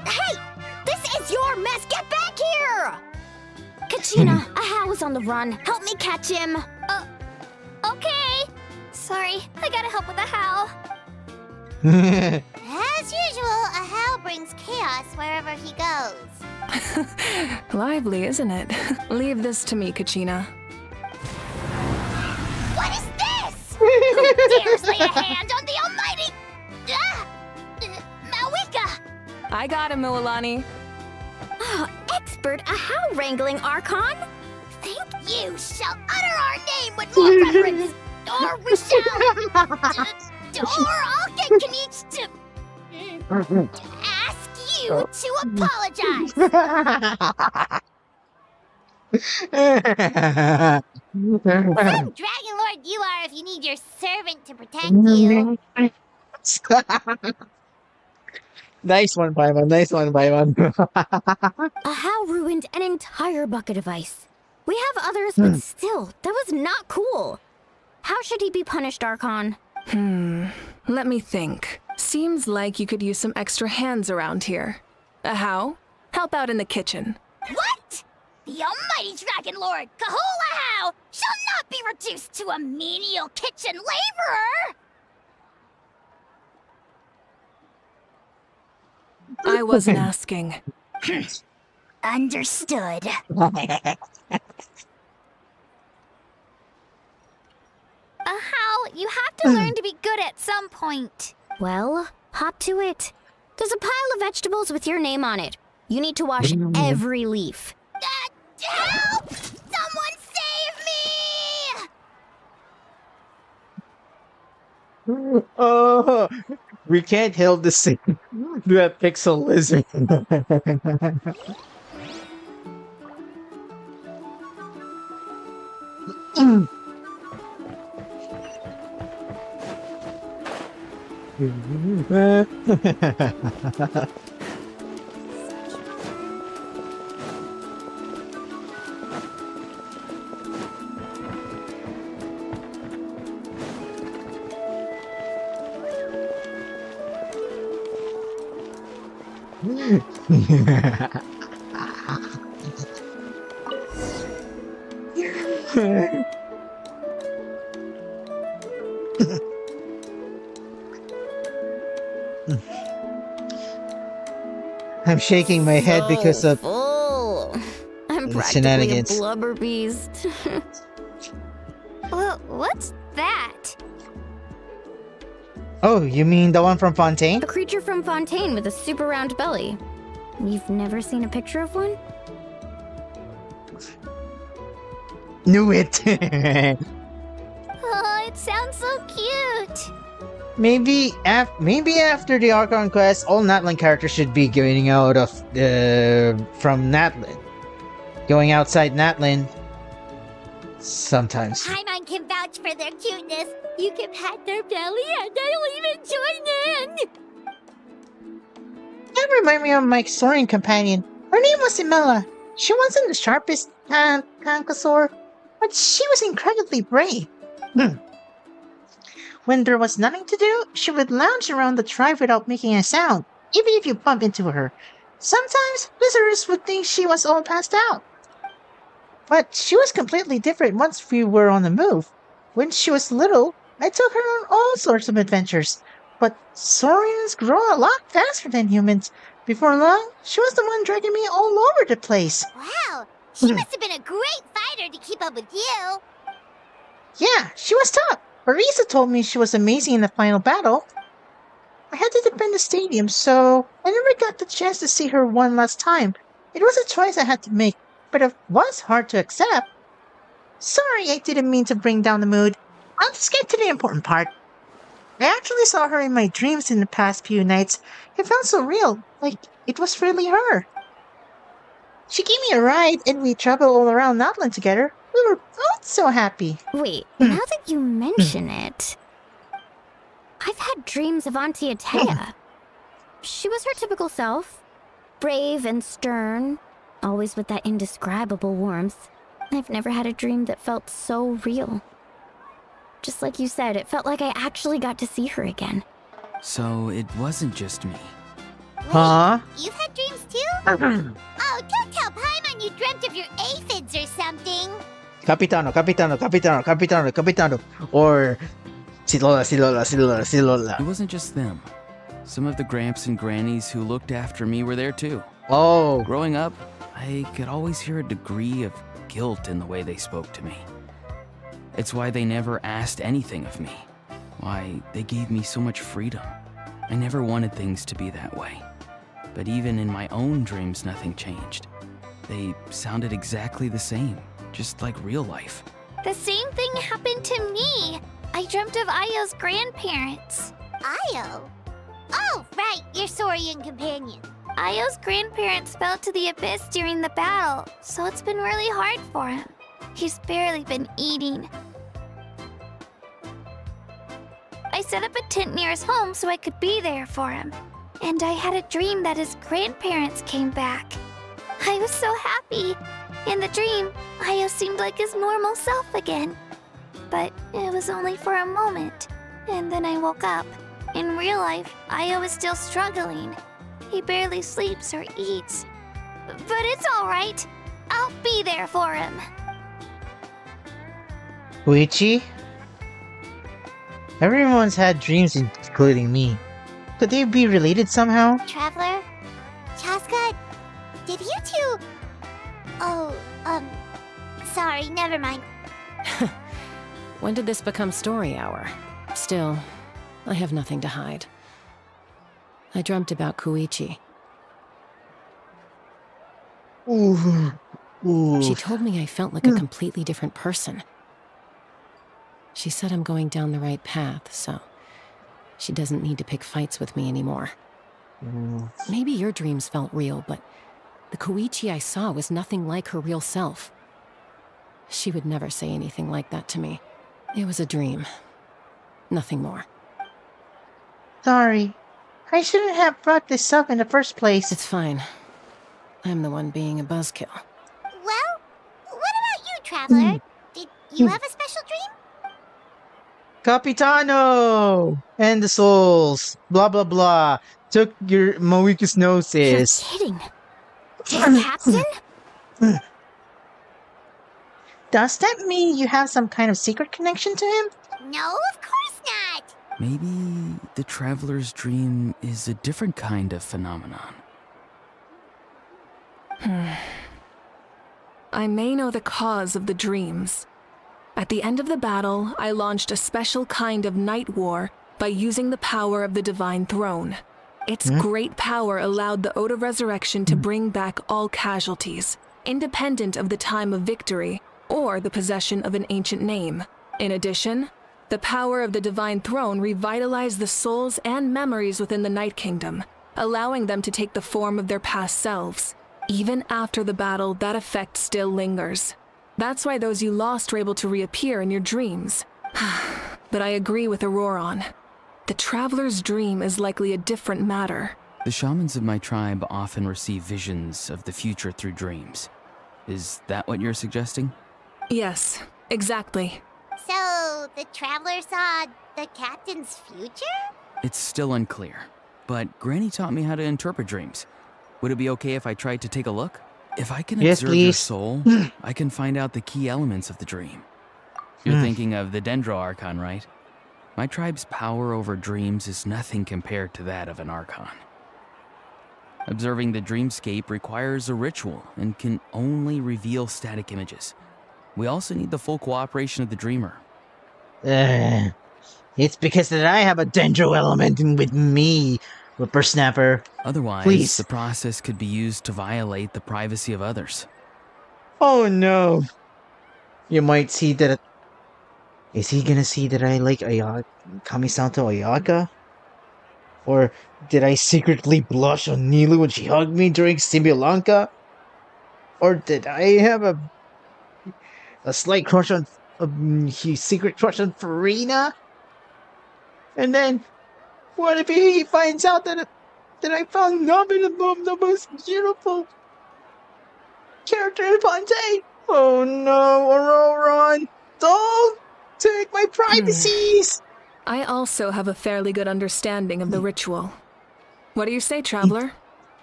Hey! This is your mess! Get back here! Kachina, Ahau is on the run. Help me catch him. Okay. Sorry, I gotta help with the how. As usual, Ahau brings chaos wherever he goes. Lively, isn't it? Leave this to me, Kachina. What is this? Who dares lay a hand on the almighty... Mawika? I got him, Milani. Oh, expert Ahau wrangling, Archon. Think you shall utter our name with more reverence, or we shall... or I'll get Kanich to... ask you to apologize. Some Dragon Lord you are if you need your servant to protect you. Nice one, Paimon. Nice one, Paimon. Ahau ruined an entire bucket of ice. We have others, but still, that was not cool. How should he be punished, Archon? Let me think. Seems like you could use some extra hands around here. Ahau, help out in the kitchen. What? The almighty Dragon Lord, Kahula shall not be reduced to a menial kitchen laborer! I wasn't asking. Understood. How? You have to learn to be good at some point. Well, hop to it. There's a pile of vegetables with your name on it. You need to wash every leaf. Help! Someone save me! Oh, we can't help the same. That pixel lizard. I'm shaking my head because of full. I'm the practically a shenanigans. blubber beast. Well, what's that? Oh, you mean the one from Fontaine? A creature from Fontaine with a super round belly. You've never seen a picture of one? Knew it. Oh, it sounds so cute. maybe after the Archon quest, all Natlan characters should be going out of from Natlan, going outside Natlan. Sometimes. Paimon can vouch for their cuteness. You can pat their belly and I'll even join in. That reminds me of my Saurian companion. Her name was Imela. She wasn't the sharpest conqueror, but she was incredibly brave. When there was nothing to do, she would lounge around the tribe without making a sound, even if you bump into her. Sometimes visitors would think she was all passed out. But she was completely different once we were on the move. When she was little, I took her on all sorts of adventures. But Saurians grow a lot faster than humans. Before long, she was the one dragging me all over the place. Wow, she must have been a great fighter to keep up with you. Yeah, she was tough. Arisa told me she was amazing in the final battle. I had to defend the stadium, so I never got the chance to see her one last time. It was a choice I had to make, but it was hard to accept. Sorry, I didn't mean to bring down the mood. I'll just get to the important part. I actually saw her in my dreams in the past few nights. It felt so real, like it was really her. She gave me a ride, and we traveled all around Natlan together. We were both so happy. Wait, now that you mention it, I've had dreams of Auntie Atea. She was her typical self, brave and stern, always with that indescribable warmth. I've never had a dream that felt so real. Just like you said, it felt like I actually got to see her again. So it wasn't just me. Huh? You've had dreams too? Oh, don't tell Paimon you dreamt of your aphids or something. Capitano, Capitano, Capitano, Capitano, Capitano. Or Silola, Silola, Silola, Silola. It wasn't just them. Some of the gramps and grannies who looked after me were there too. Oh. Growing up, I could always hear a degree of guilt in the way they spoke to me. It's why they never asked anything of me. Why they gave me so much freedom. I never wanted things to be that way. But even in my own dreams, nothing changed. They sounded exactly the same, just like real life. The same thing happened to me. I dreamt of Io's grandparents. Io? Oh, right, your Saurian companion. Io's grandparents fell to the abyss during the battle, so it's been really hard for him. He's barely been eating. I set up a tent near his home so I could be there for him. And I had a dream that his grandparents came back. I was so happy. In the dream, Io seemed like his normal self again. But it was only for a moment. And then I woke up. In real life, Io is still struggling. He barely sleeps or eats. But it's alright. I'll be there for him. Koichi? Everyone's had dreams, including me. Could they be related somehow? Traveler? Chaska? Did you two... Oh, sorry, never mind. When did this become story hour? Still, I have nothing to hide. I dreamt about Koichi. Ooh. She told me I felt like a completely different person. She said I'm going down the right path, so she doesn't need to pick fights with me anymore. Maybe your dreams felt real, but the Koichi I saw was nothing like her real self. She would never say anything like that to me. It was a dream. Nothing more. Sorry. I shouldn't have brought this up in the first place. It's fine. I'm the one being a buzzkill. Well, what about you, Traveler? Did you have a special dream? Capitano! And the souls. Blah blah blah. Took your Moiku's You're noses. kidding. Captain? Does that mean you have some kind of secret connection to him? No, of course not. Maybe the traveler's dream is a different kind of phenomenon. I may know the cause of the dreams. At the end of the battle, I launched a special kind of night war by using the power of the Divine Throne. Its great power allowed the Ode of Resurrection to bring back all casualties, independent of the time of victory or the possession of an ancient name. In addition, The power of the Divine Throne revitalized the souls and memories within the Night Kingdom, allowing them to take the form of their past selves. Even after the battle, that effect still lingers. That's why those you lost were able to reappear in your dreams. But I agree with Auroron. The Traveler's dream is likely a different matter. The shamans of my tribe often receive visions of the future through dreams. Is that what you're suggesting? Yes, exactly. So, the Traveler saw the captain's future? It's still unclear, but Granny taught me how to interpret dreams. Would it be okay if I tried to take a look? If I can Yes, observe your please. soul, I can find out the key elements of the dream. You're thinking of the Dendro Archon, right? My tribe's power over dreams is nothing compared to that of an Archon. Observing the dreamscape requires a ritual and can only reveal static images. We also need the full cooperation of the dreamer. It's because that I have a dendro element with me, Whippersnapper. Otherwise, Please. the process could be used to violate the privacy of others. Oh no. You might see that... Is he gonna see that I like Kamisato Ayaka? Or did I secretly blush on Nilu when she hugged me during Simbulanka? Or did I have a slight crush on... secret crush on Farina? And then, what if he finds out that I found Nobin among the most beautiful character in Fontaine? Oh no, Auroron! Don't take my privacies! I also have a fairly good understanding of the ritual. What do you say, Traveler?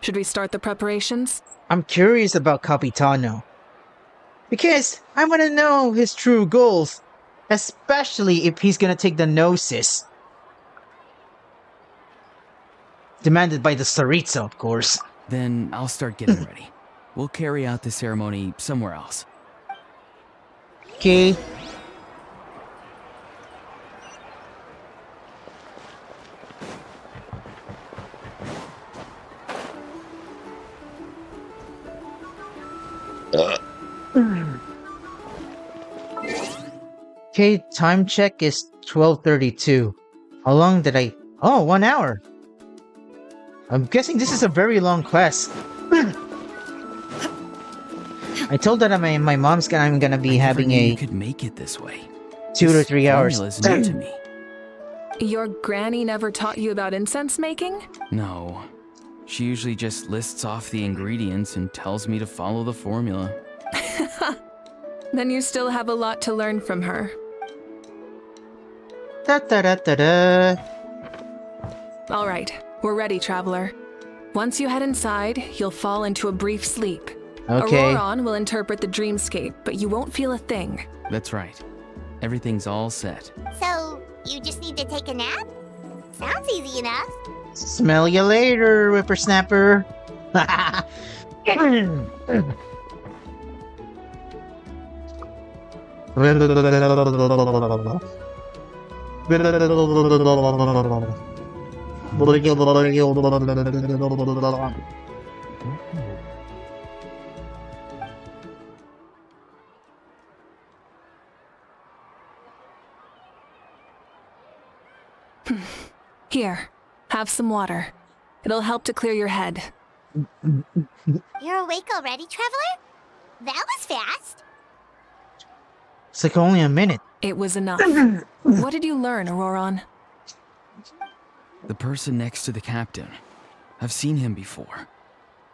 Should we start the preparations? I'm curious about Capitano. Because I want to know his true goals. Especially if he's gonna take the Gnosis. Demanded by the Saritsa, of course. Then I'll start getting ready. We'll carry out the ceremony somewhere else. Okay. Okay, time check is 12:32. How long did I... Oh, 1 hour. I'm guessing this is a very long quest. I told that my mom's I'm gonna be having You a could make it this way. 2 to 3 hours. Formula's new to me. Your granny never taught you about incense making? No. She usually just lists off the ingredients and tells me to follow the formula. Then you still have a lot to learn from her. Da da da da da. All right, we're ready, Traveler. Once you head inside, you'll fall into a brief sleep. Okay. Auroron will interpret the dreamscape, but you won't feel a thing. That's right. Everything's all set. So, you just need to take a nap? Sounds easy enough. Smell you later, whippersnapper. Here, have some water. It'll help to clear your head. You're awake already, Traveler? That was fast. It's like only a minute. It was enough. What did you learn, Auroron? The person next to the captain. I've seen him before.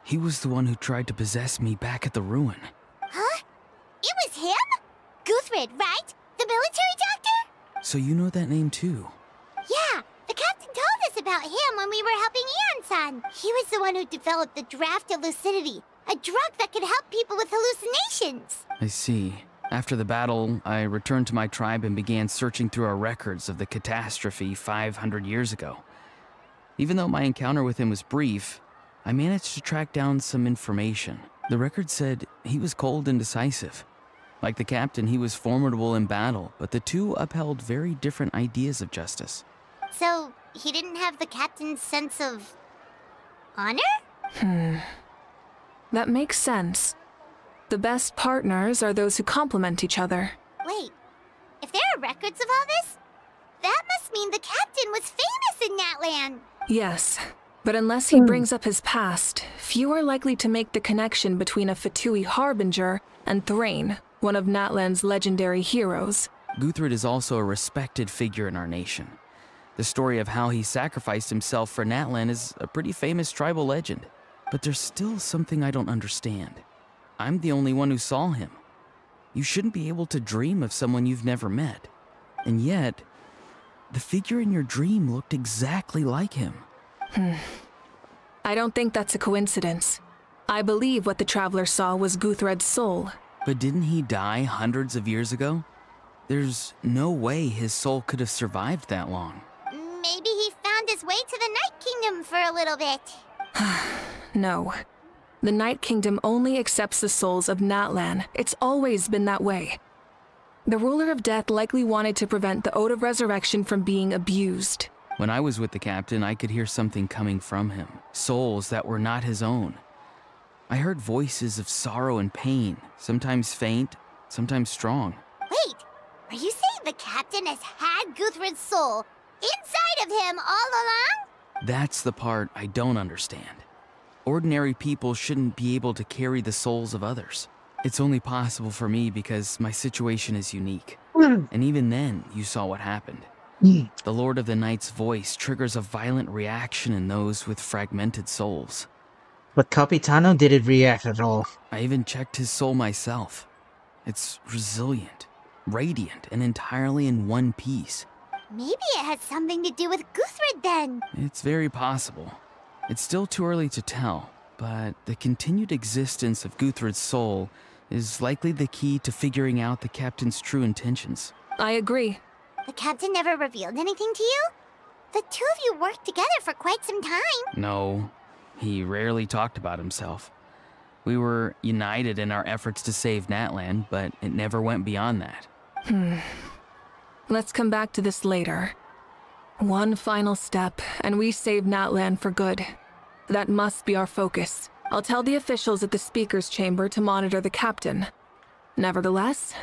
He was the one who tried to possess me back at the ruin. Huh? It was him? Guthrid, right? The military doctor? So you know that name too? Yeah, the captain told us about him when we were helping Ian-san. He was the one who developed the Draft of Lucidity, a drug that could help people with hallucinations. I see. After the battle, I returned to my tribe and began searching through our records of the catastrophe 500 years ago. Even though my encounter with him was brief, I managed to track down some information. The record said he was cold and decisive. Like the captain, he was formidable in battle, but the two upheld very different ideas of justice. So, he didn't have the captain's sense of... honor? That makes sense. The best partners are those who complement each other. Wait, if there are records of all this, mean the captain was famous in Natlan. Yes, but unless he brings up his past, few are likely to make the connection between a Fatui harbinger and Thrain, one of Natlan's legendary heroes. Guthred is also a respected figure in our nation. The story of how he sacrificed himself for Natlan is a pretty famous tribal legend. But there's still something I don't understand. I'm the only one who saw him. You shouldn't be able to dream of someone you've never met. And yet, the figure in your dream looked exactly like him. I don't think that's a coincidence. I believe what the traveler saw was Guthred's soul. But didn't he die hundreds of years ago? There's no way his soul could have survived that long. Maybe he found his way to the Night Kingdom for a little bit. No. The Night Kingdom only accepts the souls of Natlan. It's always been that way. The ruler of death likely wanted to prevent the Ode of Resurrection from being abused. When I was with the captain, I could hear something coming from him. Souls that were not his own. I heard voices of sorrow and pain, sometimes faint, sometimes strong. Wait, are you saying the captain has had Guthred's soul inside of him all along? That's the part I don't understand. Ordinary people shouldn't be able to carry the souls of others. It's only possible for me because my situation is unique. And even then, you saw what happened. The Lord of the Night's voice triggers a violent reaction in those with fragmented souls. But Capitano didn't react at all. I even checked his soul myself. It's resilient, radiant, and entirely in one piece. Maybe it has something to do with Guthred then. It's very possible. It's still too early to tell, but the continued existence of Guthred's soul is likely the key to figuring out the captain's true intentions. I agree. The captain never revealed anything to you? The two of you worked together for quite some time. No, he rarely talked about himself. We were united in our efforts to save Natlan, but it never went beyond that. Let's come back to this later. One final step, and we save Natlan for good. That must be our focus. I'll tell the officials at the speaker's chamber to monitor the captain. Nevertheless,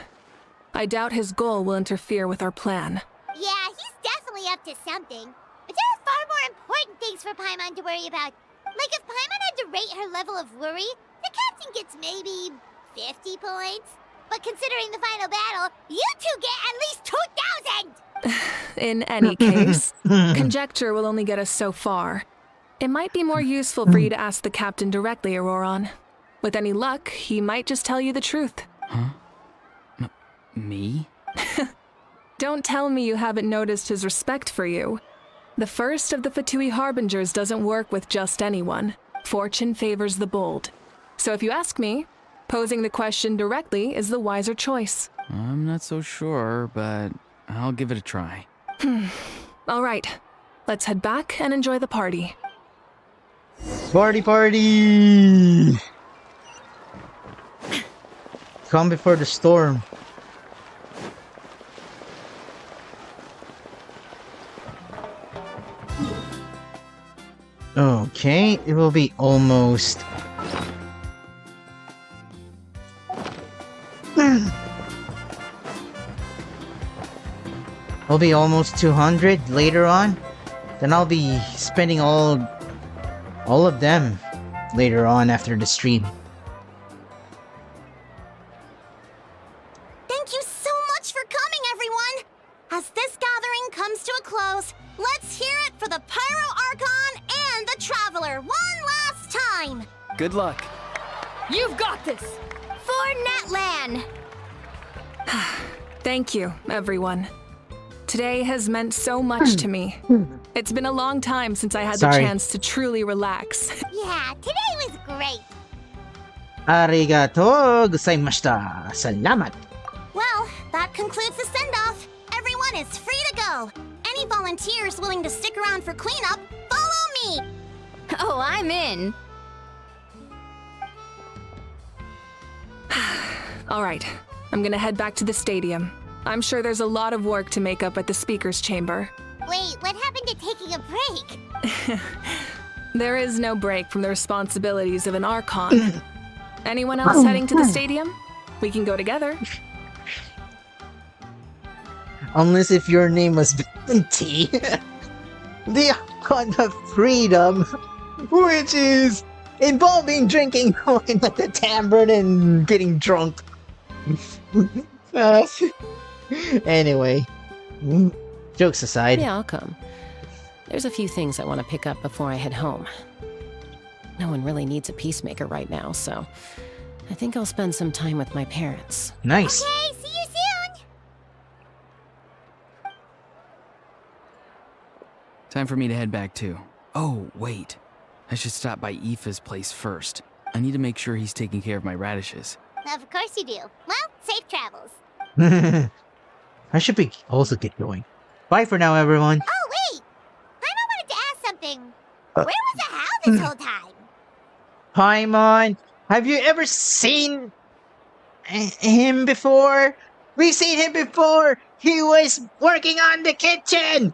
I doubt his goal will interfere with our plan. Yeah, he's definitely up to something. But there are far more important things for Paimon to worry about. Like if Paimon had to rate her level of worry, the captain gets maybe 50 points. But considering the final battle, you two get at least 2,000! In any case, conjecture will only get us so far. It might be more useful for you to ask the captain directly, Auroron. With any luck, he might just tell you the truth. Huh? Me? Don't tell me you haven't noticed his respect for you. The first of the Fatui Harbingers doesn't work with just anyone. Fortune favors the bold. So if you ask me, posing the question directly is the wiser choice. I'm not so sure, but I'll give it a try. All right, let's head back and enjoy the party. Party, party! Calm before the storm. Okay, it will be almost... It'll be almost 200 later on. Then I'll be spending all of them later on after the stream. Thank you so much for coming, everyone! As this gathering comes to a close, let's hear it for the Pyro Archon and the Traveler one last time! Good luck. You've got this! For Natlan! Thank you, everyone. Today has meant so much to me. It's been a long time since I had the chance to truly relax. Yeah, today was great. Arigato gozaimashita. Salamat. Well, that concludes the send-off. Everyone is free to go. Any volunteers willing to stick around for cleanup, follow me. Oh, I'm in. All right, I'm gonna head back to the stadium. I'm sure there's a lot of work to make up at the speaker's chamber. Wait, what happened to taking a break? There is no break from the responsibilities of an Archon. Anyone else heading to the stadium? We can go together. Unless if your name was Bounty. The Archon of Freedom, which is involving drinking wine at the tavern and getting drunk. Anyway, jokes aside. Yeah, I'll come. There's a few things I want to pick up before I head home. No one really needs a peacemaker right now, so I think I'll spend some time with my parents. Nice. Okay, see you soon! Time for me to head back too. Oh, wait. I should stop by Aoife's place first. I need to make sure he's taking care of my radishes. Of course you do. Well, safe travels. I should be also get going. Bye for now, everyone. Oh, wait! I wanted to ask something. Where was the Hal this whole time? Paimon, have you ever seen him before? We've seen him before. He was working on the kitchen.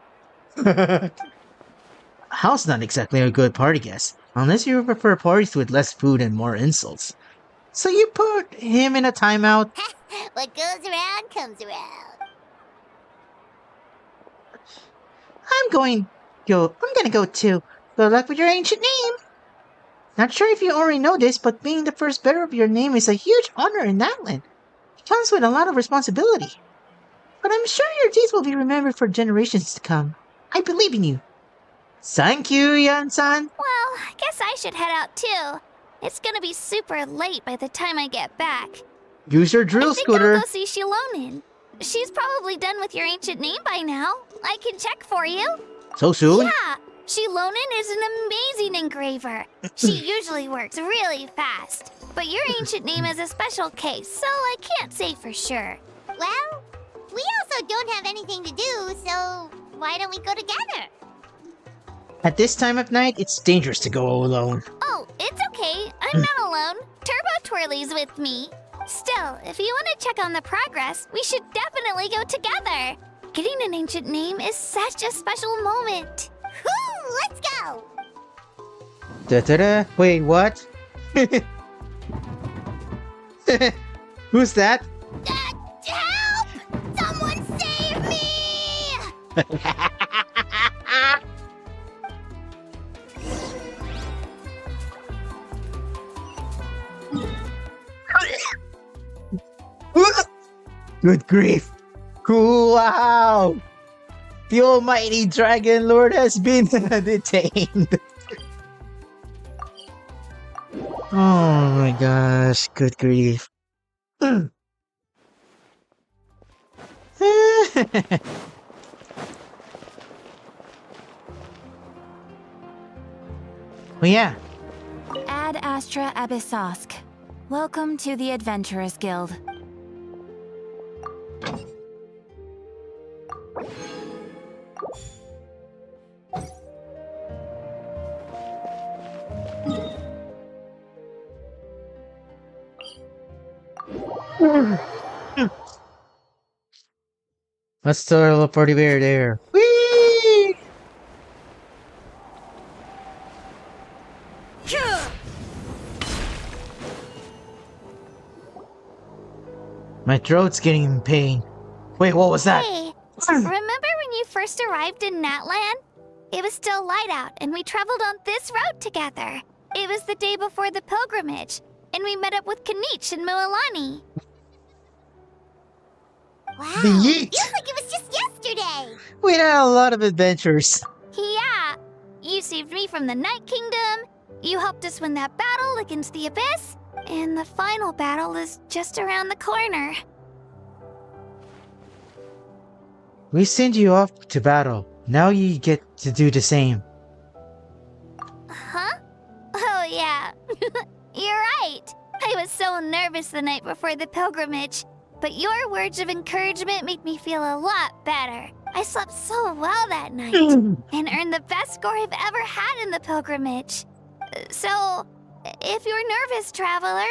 Hal's not exactly a good party guest, unless you prefer parties with less food and more insults. So you put him in a timeout. What goes around comes around. I'm gonna go too. Good luck with your ancient name. Not sure if you already know this, but being the first bearer of your name is a huge honor in Natlan. It comes with a lot of responsibility. But I'm sure your deeds will be remembered for generations to come. I believe in you. Thank you, Yan-san. Well, I guess I should head out too. It's gonna be super late by the time I get back. Use your drill I think scooter. I'll go see Shilonin. She's probably done with your ancient name by now. I can check for you. So soon? Yeah, Shilonin is an amazing engraver. She usually works really fast. But your ancient name is a special case, so I can't say for sure. Well, we also don't have anything to do, so why don't we go together? At this time of night, it's dangerous to go alone. Oh, it's okay. I'm not alone. Turbo Twirly's with me. Still, if you want to check on the progress, we should definitely go together. Getting an ancient name is such a special moment. Woo, let's go! Da-da-da. Wait, what? Who's that? Help! Someone save me! Good grief. Wow! The almighty Dragon Lord has been detained. Oh my gosh, good grief. Well, yeah. Ad Astra Abyssosk. Welcome to the Adventurers Guild. Let's throw a little party bear there. Whee! My throat's getting in pain. Wait, what was that? Hey, remember when you first arrived in Natlan? It was still light out, and we traveled on this road together. It was the day before the pilgrimage, and we met up with Kanich and Mualani. Wow, The yeet. feels like it was just yesterday. We had a lot of adventures. Yeah, you saved me from the Night Kingdom, you helped us win that battle against the Abyss, and the final battle is just around the corner. We send you off to battle. Now you get to do the same. Huh? Oh, yeah. You're right. I was so nervous the night before the pilgrimage. But your words of encouragement made me feel a lot better. I slept so well that night and earned the best score I've ever had in the pilgrimage. So, if you're nervous, traveler,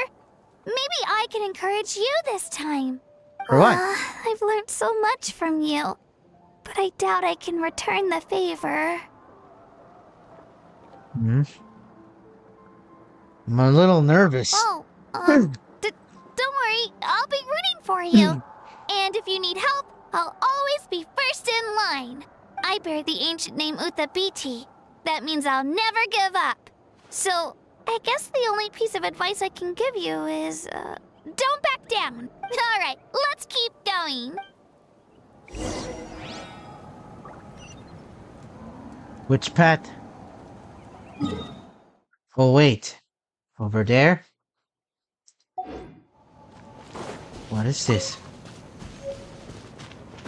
maybe I can encourage you this time. For what? I've learned so much from you, but I doubt I can return the favor. Hmm? I'm a little nervous. Oh, don't worry, I'll be rooting for you. And if you need help, I'll always be first in line. I bear the ancient name Utabiti. That means I'll never give up. So, I guess the only piece of advice I can give you is, don't back down. Alright, let's keep going. Which path? Oh, wait. Over there? What is this?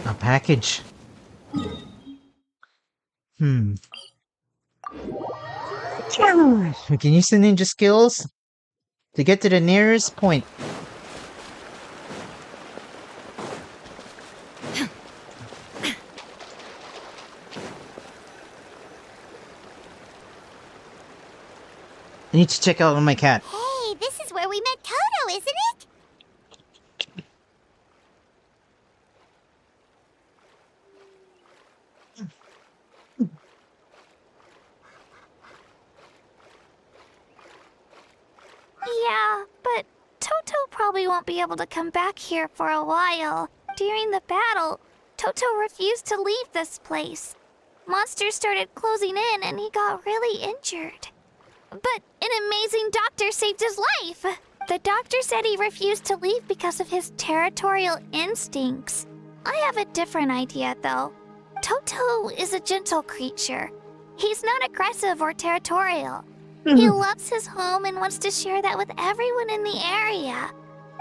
A package. We can use the ninja skills to get to the nearest point. I need to check out on my cat. Hey, this is where we met Toto, isn't it? Yeah, but Toto probably won't be able to come back here for a while. During the battle, Toto refused to leave this place. Monsters started closing in and he got really injured. But an amazing doctor saved his life. The doctor said he refused to leave because of his territorial instincts. I have a different idea, though. Toto is a gentle creature. He's not aggressive or territorial. He loves his home and wants to share that with everyone in the area.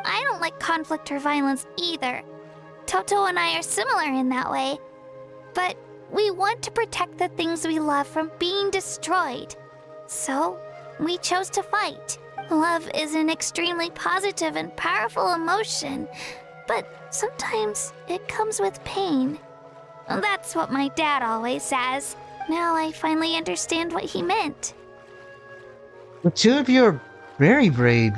I don't like conflict or violence either. Toto and I are similar in that way. But we want to protect the things we love from being destroyed. So, we chose to fight. Love is an extremely positive and powerful emotion, but sometimes it comes with pain. That's what my dad always says. Now I finally understand what he meant. The two of you are very brave.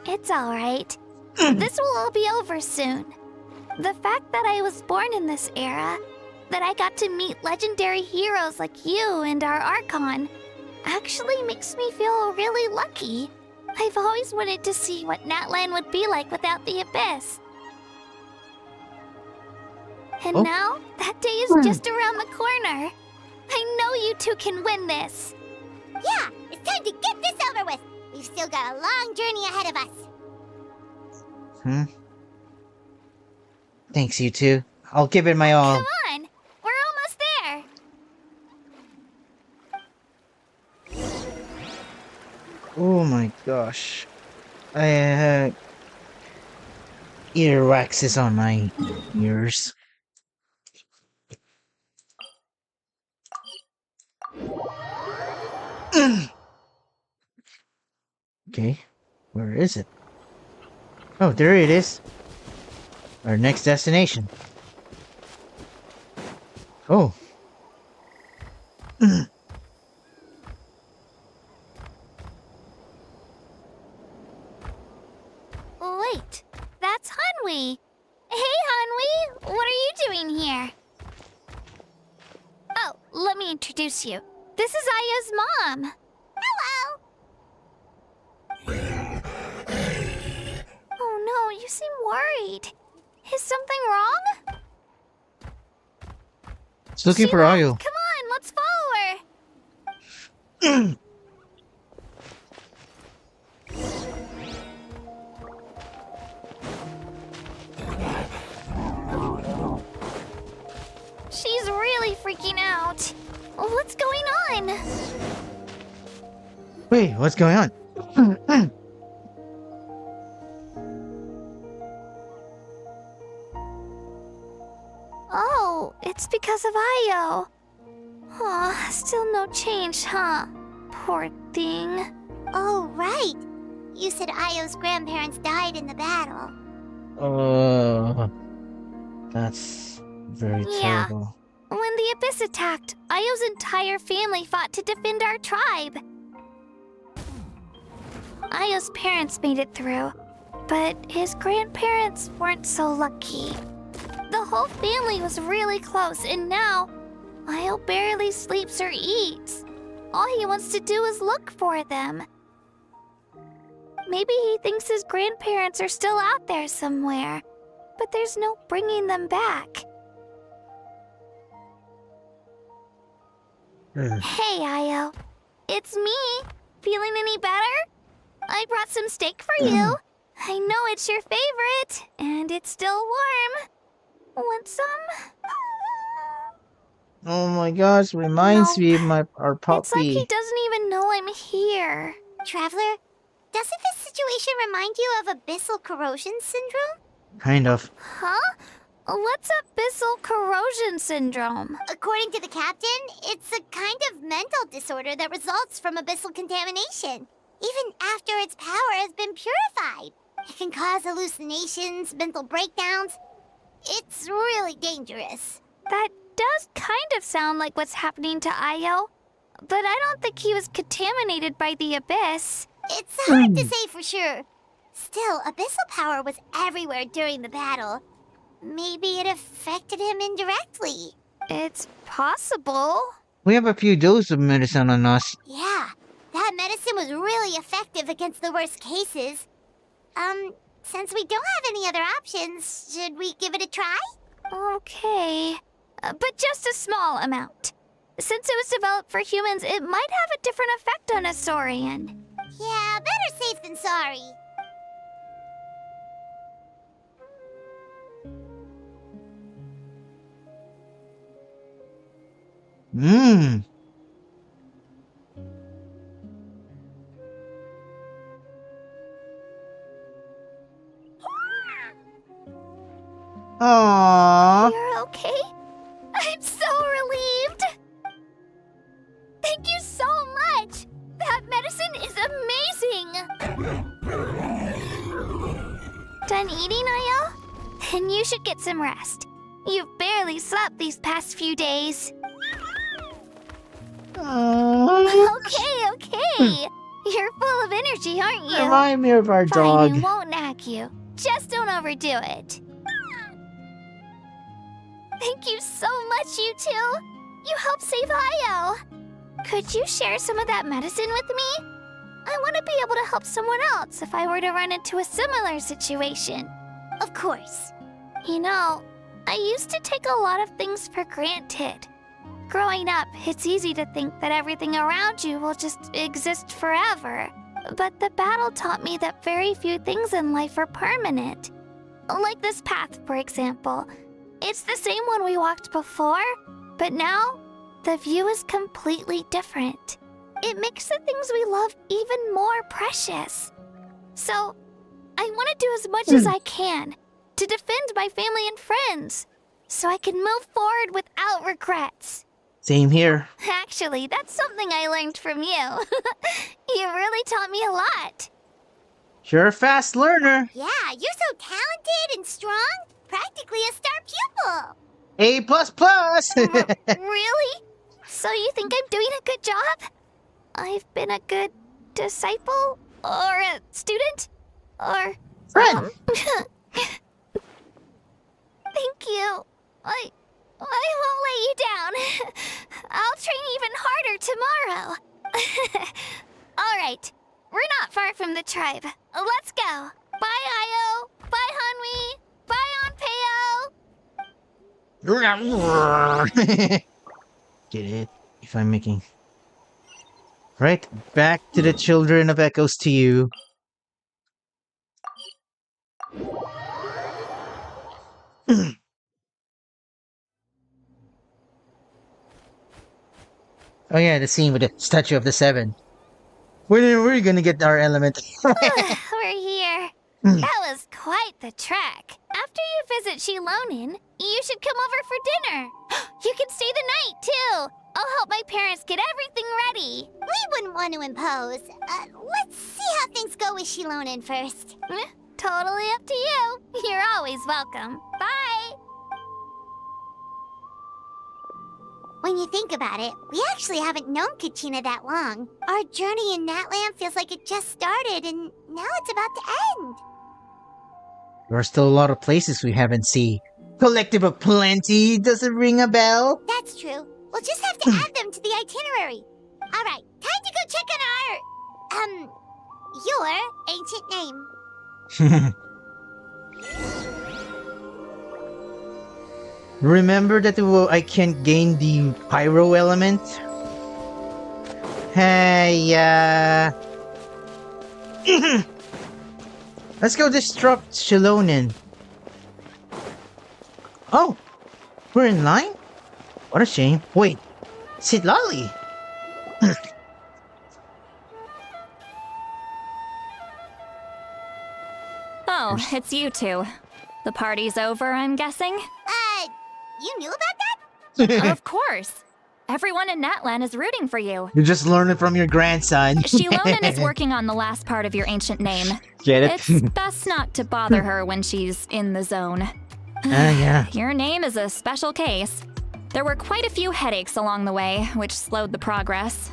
It's alright. This will all be over soon. The fact that I was born in this era, that I got to meet legendary heroes like you and our Archon, actually makes me feel really lucky. I've always wanted to see what Natlan would be like without the Abyss. And now, that day is just around the corner. I know you two can win this. Yeah, it's time to get this over with. We've still got a long journey ahead of us. Thanks, you two. I'll give it my all. Come on, we're almost there. Oh my gosh. I earwax is on my ears. Okay, where is it? Oh, there it is. Our next destination. Oh. Wait, that's Hanwi. Hey, Hanwi, what are you doing here? Oh, let me introduce you. This is Aya's mom. Hello. Oh no, you seem worried. Is something wrong? It's looking for Ayo. Come on, let's follow her. She's really freaking out. What's going on? Wait, what's going on? Oh, it's because of Ayo. Aw, still no change, huh? Poor thing. Oh, right. You said Ayo's grandparents died in the battle. That's very terrible. When the Abyss attacked, Ayo's entire family fought to defend our tribe. Ayo's parents made it through, but his grandparents weren't so lucky. The whole family was really close, and now Ayo barely sleeps or eats. All he wants to do is look for them. Maybe he thinks his grandparents are still out there somewhere. but there's no bringing them back. Hey, Io. It's me. Feeling any better? I brought some steak for you. I know it's your favorite, and it's still warm. Want some? Oh my gosh, reminds me of our puppy. It's like he doesn't even know I'm here. Traveler, doesn't this situation remind you of abyssal corrosion syndrome? Kind of. Huh? What's abyssal corrosion syndrome? According to the captain, it's a kind of mental disorder that results from abyssal contamination. Even after its power has been purified. It can cause hallucinations, mental breakdowns. It's really dangerous. That does kind of sound like what's happening to Io, but I don't think he was contaminated by the abyss. It's hard to say for sure. Still, abyssal power was everywhere during the battle. Maybe it affected him indirectly. It's possible. We have a few doses of medicine on us. Yeah, that medicine was really effective against the worst cases. Since we don't have any other options, should we give it a try? Okay, but just a small amount. Since it was developed for humans, it might have a different effect on a Saurian. Yeah, better safe than sorry. Mmm. Aww. You're okay? I'm so relieved! Thank you so much! That medicine is amazing! Done eating, Io? Then you should get some rest. You've barely slept these past few days. Okay. You're full of energy, aren't you? Remind me of our dog. Fine, I won't nag you. Just don't overdo it. Thank you so much, you two. You helped save Io. Could you share some of that medicine with me? I want to be able to help someone else if I were to run into a similar situation. Of course. You know, I used to take a lot of things for granted. Growing up, it's easy to think that everything around you will just exist forever. But the battle taught me that very few things in life are permanent. Like this path, for example. It's the same one we walked before, but now the view is completely different. It makes the things we love even more precious. So, I want to do as much as I can to defend my family and friends, so I can move forward without regrets. Same here. Actually, that's something I learned from you. You really taught me a lot. You're a fast learner. Yeah, you're so talented and strong. Practically a star pupil. A++. Really? So you think I'm doing a good job? I've been a good disciple? Or a student? Or... Friend. Thank you. I won't let you down. I'll train even harder tomorrow. All right. We're not far from the tribe. Let's go. Bye, Io. Bye, Hanwi. Bye, Onpeo. Get it? If I'm making... Right, back to the children of Echoes to you. Oh yeah, the scene with the Statue of the Seven. We're gonna get our element. We're here. That was quite the trek. After you visit Shilonin, you should come over for dinner. You can stay the night, too. I'll help my parents get everything ready. We wouldn't want to impose. Let's see how things go with Shilonin first. Totally up to you. You're always welcome. Bye. When you think about it, we actually haven't known Kachina that long. Our journey in Natlan feels like it just started, and now it's about to end. There are still a lot of places we haven't seen. Collective of Plenty doesn't ring a bell. That's true. We'll just have to add them to the itinerary. All right, time to go check on your ancient name. Remember that I can't gain the pyro element? Hey, let's go disrupt Shilonen. Oh, we're in line? What a shame. Wait, Sitlali. Oh, it's you two. The party's over, I'm guessing? You knew about that? Of course. Everyone in Natlan is rooting for you. You just learned it from your grandson. Shilonen is working on the last part of your ancient name. Get it? It's best not to bother her when she's in the zone. Yeah. Your name is a special case. There were quite a few headaches along the way, which slowed the progress.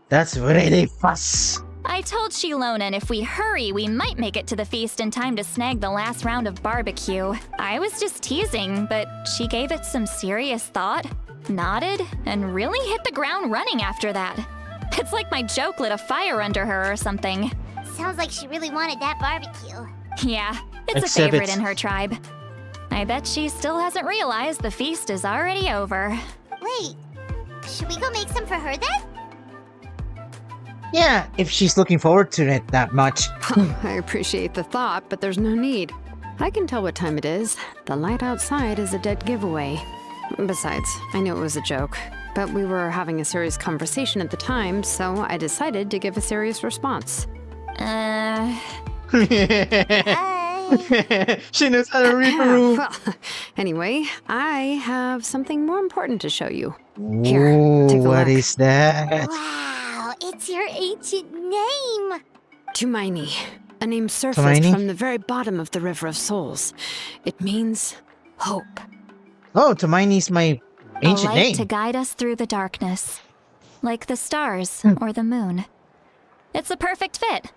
That's really fuss. I told Shilonen if we hurry, we might make it to the feast in time to snag the last round of barbecue. I was just teasing, but she gave it some serious thought, nodded, and really hit the ground running after that. It's like my joke lit a fire under her or something. Sounds like she really wanted that barbecue. Yeah, it's a favorite in her tribe. I bet she still hasn't realized the feast is already over. Wait, should we go make some for her then? Yeah, if she's looking forward to it that much. I appreciate the thought, but there's no need. I can tell what time it is. The light outside is a dead giveaway. Besides, I knew it was a joke, but we were having a serious conversation at the time, so I decided to give a serious response. She knows how to read the room. Well, anyway, I have something more important to show you. Here, take a What look. is that? Wow, it's your ancient name. Tumaini, a name surfaced Tumaini? from the very bottom of the River of Souls. It means hope. Oh, Tumaini's my ancient a light name. to guide us through the darkness, like the stars or the moon. It's a perfect fit.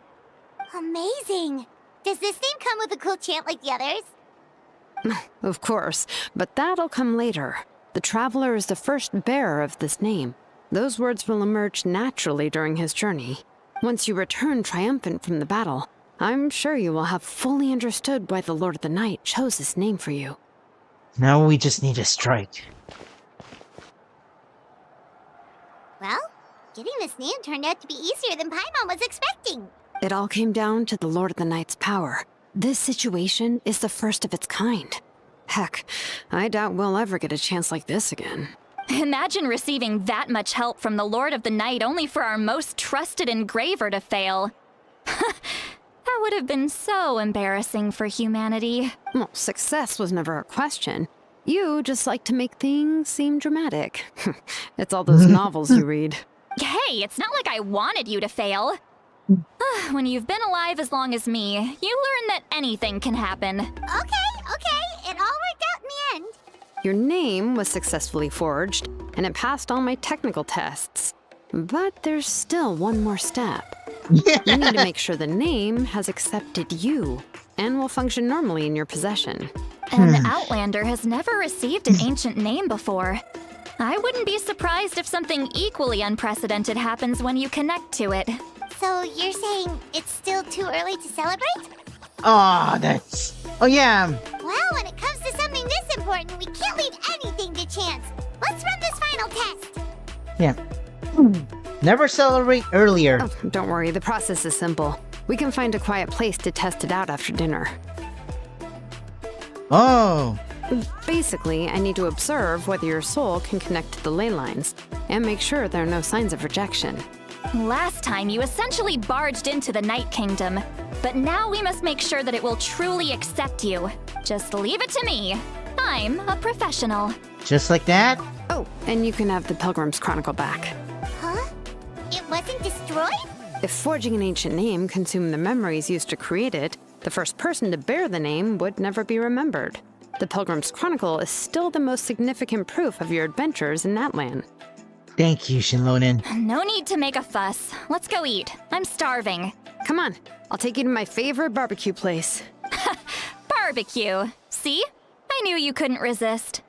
Amazing. Does this name come with a cool chant like the others? Of course, but that'll come later. The Traveler is the first bearer of this name. Those words will emerge naturally during his journey. Once you return triumphant from the battle, I'm sure you will have fully understood why the Lord of the Night chose this name for you. Now we just need a strike. Well, getting this name turned out to be easier than Paimon was expecting. It all came down to the Lord of the Night's power. This situation is the first of its kind. Heck, I doubt we'll ever get a chance like this again. Imagine receiving that much help from the Lord of the Night only for our most trusted engraver to fail. That would have been so embarrassing for humanity. Well, success was never a question. You just like to make things seem dramatic. It's all those novels you read. Hey, it's not like I wanted you to fail. When you've been alive as long as me, you learn that anything can happen. Okay, it all worked out in the end. Your name was successfully forged, and it passed all my technical tests. But there's still one more step. You need to make sure the name has accepted you, and will function normally in your possession. An Outlander has never received an ancient name before. I wouldn't be surprised if something equally unprecedented happens when you connect to it. So you're saying it's still too early to celebrate? Oh, that's... Oh, yeah. Well, when it comes to something this important, we can't leave anything to chance. Let's run this final test. Yeah. Never celebrate earlier. Oh, don't worry, the process is simple. We can find a quiet place to test it out after dinner. Oh. Basically, I need to observe whether your soul can connect to the ley lines, and make sure there are no signs of rejection. Last time, you essentially barged into the Night Kingdom, but now we must make sure that it will truly accept you. Just leave it to me. I'm a professional. Just like that? Oh, and you can have the Pilgrim's Chronicle back. Huh? It wasn't destroyed? If forging an ancient name consumed the memories used to create it, the first person to bear the name would never be remembered. The Pilgrim's Chronicle is still the most significant proof of your adventures in Natlan. Thank you, Shinlonen. No need to make a fuss. Let's go eat. I'm starving. Come on, I'll take you to my favorite barbecue place. Barbecue. See? I knew you couldn't resist.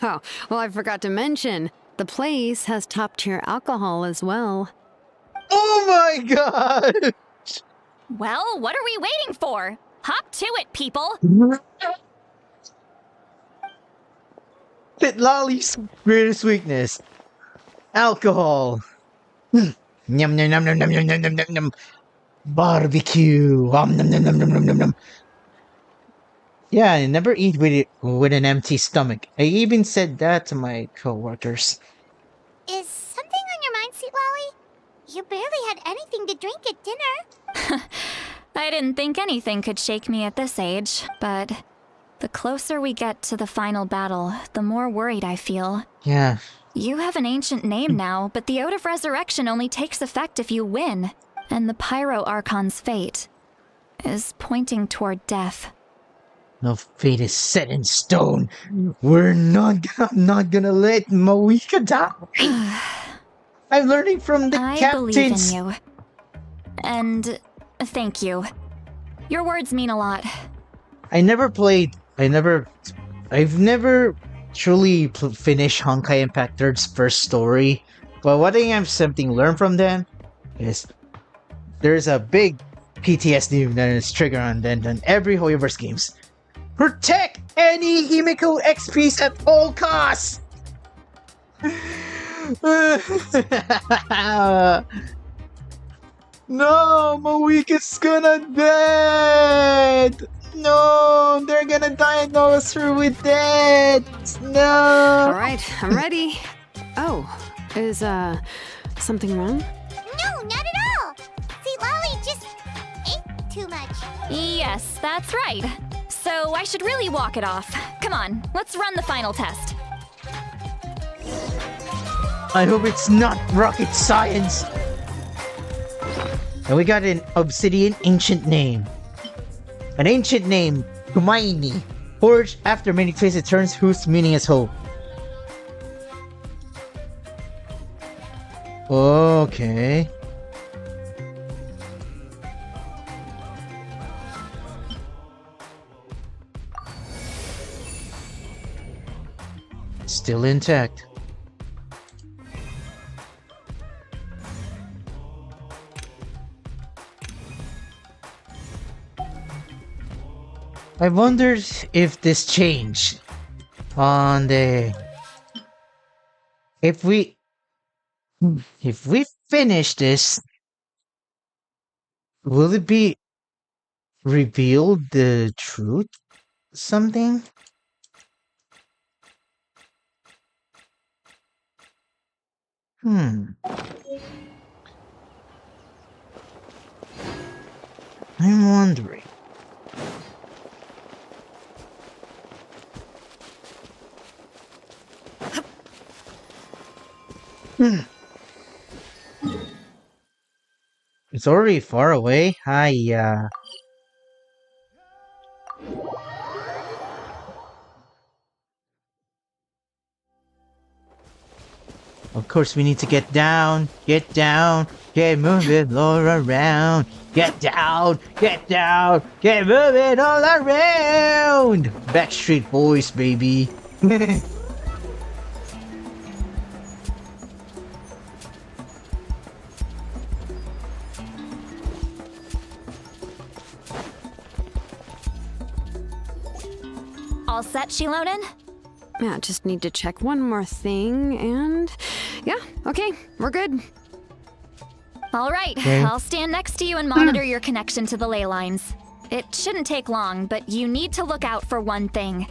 Oh, well, I forgot to mention, the place has top-tier alcohol as well. Oh my god! Well, what are we waiting for? Hop to it, people! Lolly's greatest weakness: alcohol. Yum yum yum yum yum yum yum yum yum. Barbecue. Nom nom nom nom nom nom nom. Yeah, I never eat with an empty stomach. I even said that to my coworkers. Is something on your mind, Sweet Lolly? You barely had anything to drink at dinner. I didn't think anything could shake me at this age, but the closer we get to the final battle, the more worried I feel. Yeah. You have an ancient name now, but the Oath of Resurrection only takes effect if you win, and the Pyro Archon's fate is pointing toward death. No fate is set in stone. I'm not gonna let Moika die. I'm learning from the I captains. believe in you. And thank you. Your words mean a lot. I've never truly finished Honkai Impact 3's first story. But what I have something learned from them is there's a big PTSD that is triggered on them on every Hoyoverse games. Protect any Himiko XPs at all costs! No, Moika's gonna dead! No, they're gonna diagnose her with death! No! Alright, I'm ready. Oh, is, something wrong? No, not at all. Sweet Lolly just ate too much. Yes, that's right. So I should really walk it off. Come on, let's run the final test. I hope it's not rocket science! And we got an obsidian ancient name. An ancient name, Kumaini, forged after many twists and turns whose meaning is hope. Okay. Still intact. I wondered if this changed on the... If we finish this, will it be revealed the truth? Something? I'm wondering. It's already far away. Of course, we need to get down, get moving all around. Get down, get moving all around. Backstreet Boys, baby. All set, Shilonen? Yeah, just need to check one more thing, and... Yeah, okay, we're good. All right, Okay. I'll stand next to you and monitor your connection to the ley lines. It shouldn't take long, but you need to look out for one thing.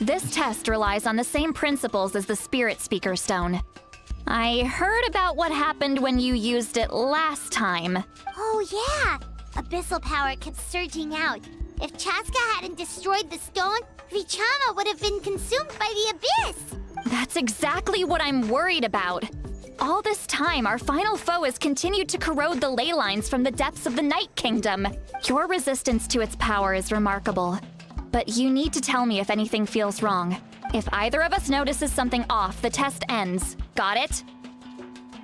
This test relies on the same principles as the Spirit Speaker Stone. I heard about what happened when you used it last time. Oh yeah! Abyssal power kept surging out. If Chaska hadn't destroyed the stone, Vichama would have been consumed by the abyss! That's exactly what I'm worried about. All this time, our final foe has continued to corrode the ley lines from the depths of the Night Kingdom. Your resistance to its power is remarkable. But you need to tell me if anything feels wrong. If either of us notices something off, the test ends. Got it?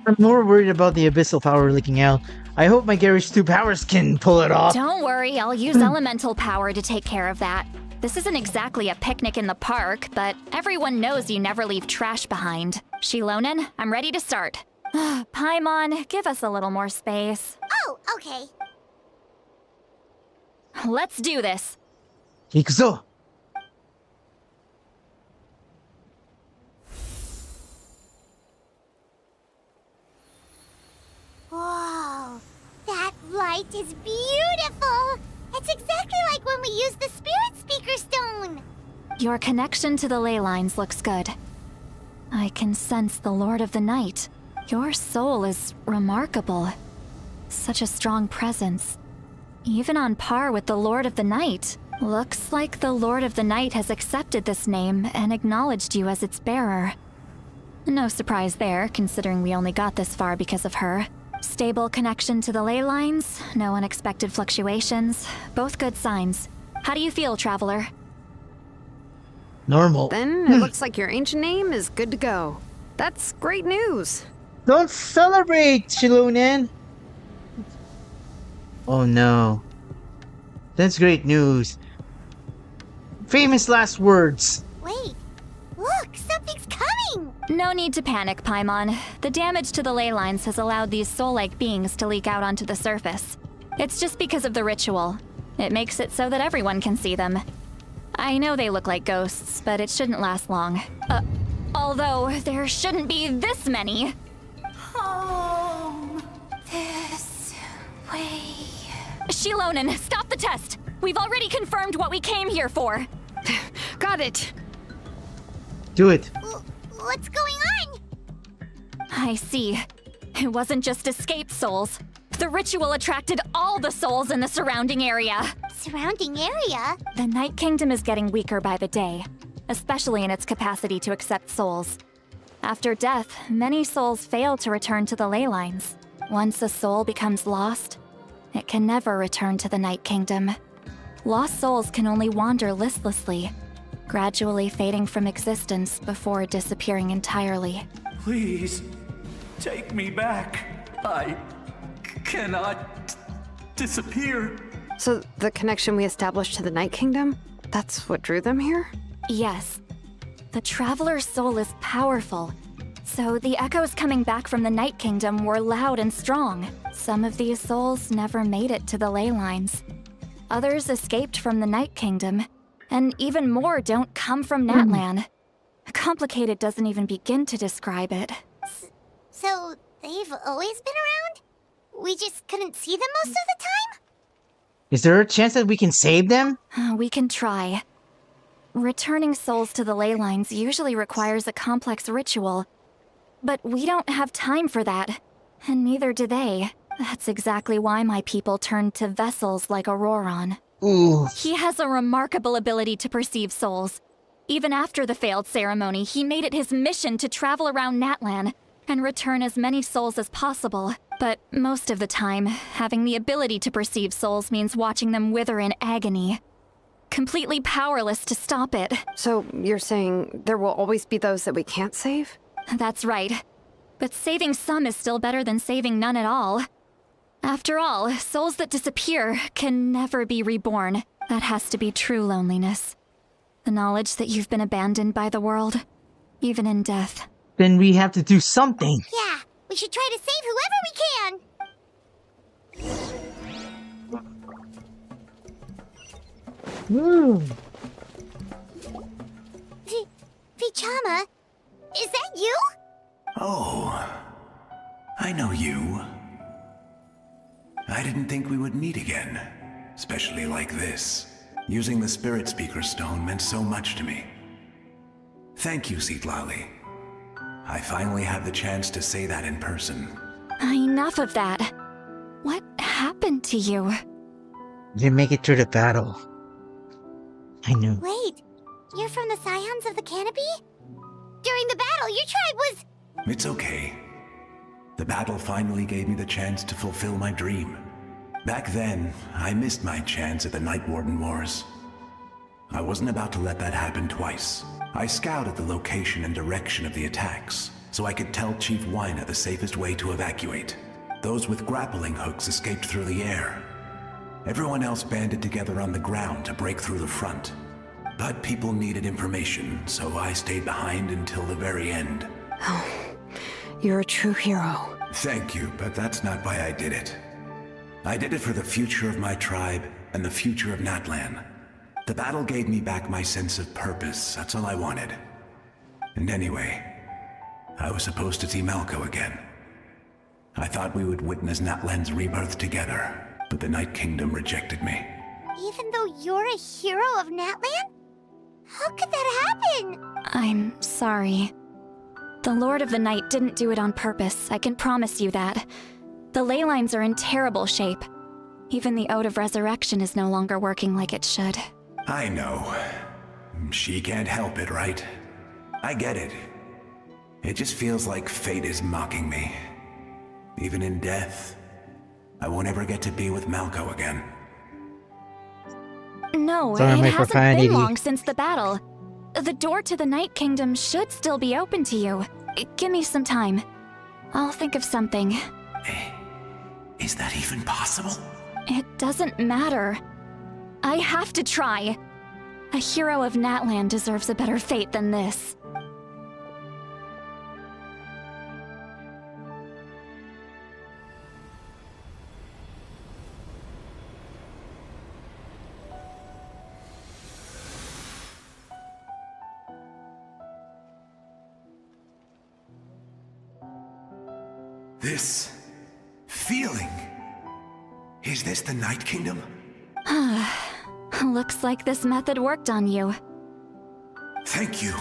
I'm more worried about the abyssal power leaking out. I hope my Garage 2 powers can pull it off. Don't worry, I'll use elemental power to take care of that. This isn't exactly a picnic in the park, but everyone knows you never leave trash behind. Shilonen, I'm ready to start. Paimon, give us a little more space. Oh, okay. Let's do this. Ikuzo! Your connection to the ley lines looks good. I can sense the Lord of the Night. Your soul is remarkable. Such a strong presence. Even on par with the Lord of the Night. Looks like the Lord of the Night has accepted this name and acknowledged you as its bearer. No surprise there, considering we only got this far because of her. Stable connection to the ley lines, no unexpected fluctuations, both good signs. How do you feel, Traveler? Normal. Then it looks like your ancient name is good to go. That's great news. Don't celebrate, Shilonen! Oh no. That's great news. Famous last words. Wait, look, something's coming! No need to panic, Paimon. The damage to the ley lines has allowed these soul-like beings to leak out onto the surface. It's just because of the ritual. It makes it so that everyone can see them. I know they look like ghosts, but it shouldn't last long. Although there shouldn't be this many. Home. This way. Shilonen, stop the test! We've already confirmed what we came here for. Got it. Do it. What's going on? I see. It wasn't just escaped souls. The ritual attracted all the souls in the surrounding area. Surrounding area? The Night Kingdom is getting weaker by the day, especially in its capacity to accept souls. After death, many souls fail to return to the ley lines. Once a soul becomes lost, it can never return to the Night Kingdom. Lost souls can only wander listlessly, gradually fading from existence before disappearing entirely. Please, take me back. I cannot disappear. So the connection we established to the Night Kingdom, that's what drew them here? Yes. The Traveler's soul is powerful, so the echoes coming back from the Night Kingdom were loud and strong. Some of these souls never made it to the ley lines. Others escaped from the Night Kingdom, and even more don't come from Natlan. Complicated doesn't even begin to describe it. So, they've always been around? We just couldn't see them most of the time? Is there a chance that we can save them? We can try. Returning souls to the ley lines usually requires a complex ritual, but we don't have time for that, and neither do they. That's exactly why my people turned to vessels like Auroron. Ooh. He has a remarkable ability to perceive souls. Even after the failed ceremony, he made it his mission to travel around Natlan and return as many souls as possible. But most of the time, having the ability to perceive souls means watching them wither in agony. Completely powerless to stop it. So you're saying there will always be those that we can't save? That's right. But saving some is still better than saving none at all. After all, souls that disappear can never be reborn. That has to be true loneliness. The knowledge that you've been abandoned by the world, even in death. Then we have to do something. Yeah, we should try to save whoever we can. Vichama, is that you? Oh, I know you. I didn't think we would meet again, especially like this. Using the Spirit Speaker Stone meant so much to me. Thank you, Zitlali. I finally have the chance to say that in person. Enough of that. What happened to you? Didn't make it through the battle. I knew. Wait, you're from the Scions of the Canopy? During the battle, your tribe was... It's okay. The battle finally gave me the chance to fulfill my dream. Back then, I missed my chance at the Night Warden Wars. I wasn't about to let that happen twice. I scouted the location and direction of the attacks, so I could tell Chief Wyna the safest way to evacuate. Those with grappling hooks escaped through the air. Everyone else banded together on the ground to break through the front. But people needed information, so I stayed behind until the very end. Oh, you're a true hero. Thank you, but that's not why I did it. I did it for the future of my tribe and the future of Natlan. The battle gave me back my sense of purpose, that's all I wanted. And anyway, I was supposed to see Malco again. I thought we would witness Natlan's rebirth together, but the Night Kingdom rejected me. Even though you're a hero of Natlan? How could that happen? I'm sorry. The Lord of the Night didn't do it on purpose, I can promise you that. The ley lines are in terrible shape. Even the Ode of Resurrection is no longer working like it should. I know. She can't help it, right? I get it. It just feels like fate is mocking me. Even in death, I won't ever get to be with Malco again. No, Sorry, it my hasn't profanity. been long since the battle. The door to the Night Kingdom should still be open to you. Give me some time. I'll think of something. Is that even possible? It doesn't matter. I have to try. A hero of Natlan deserves a better fate than this. This feeling. Is this the Night Kingdom? Looks like this method worked on you. Thank you.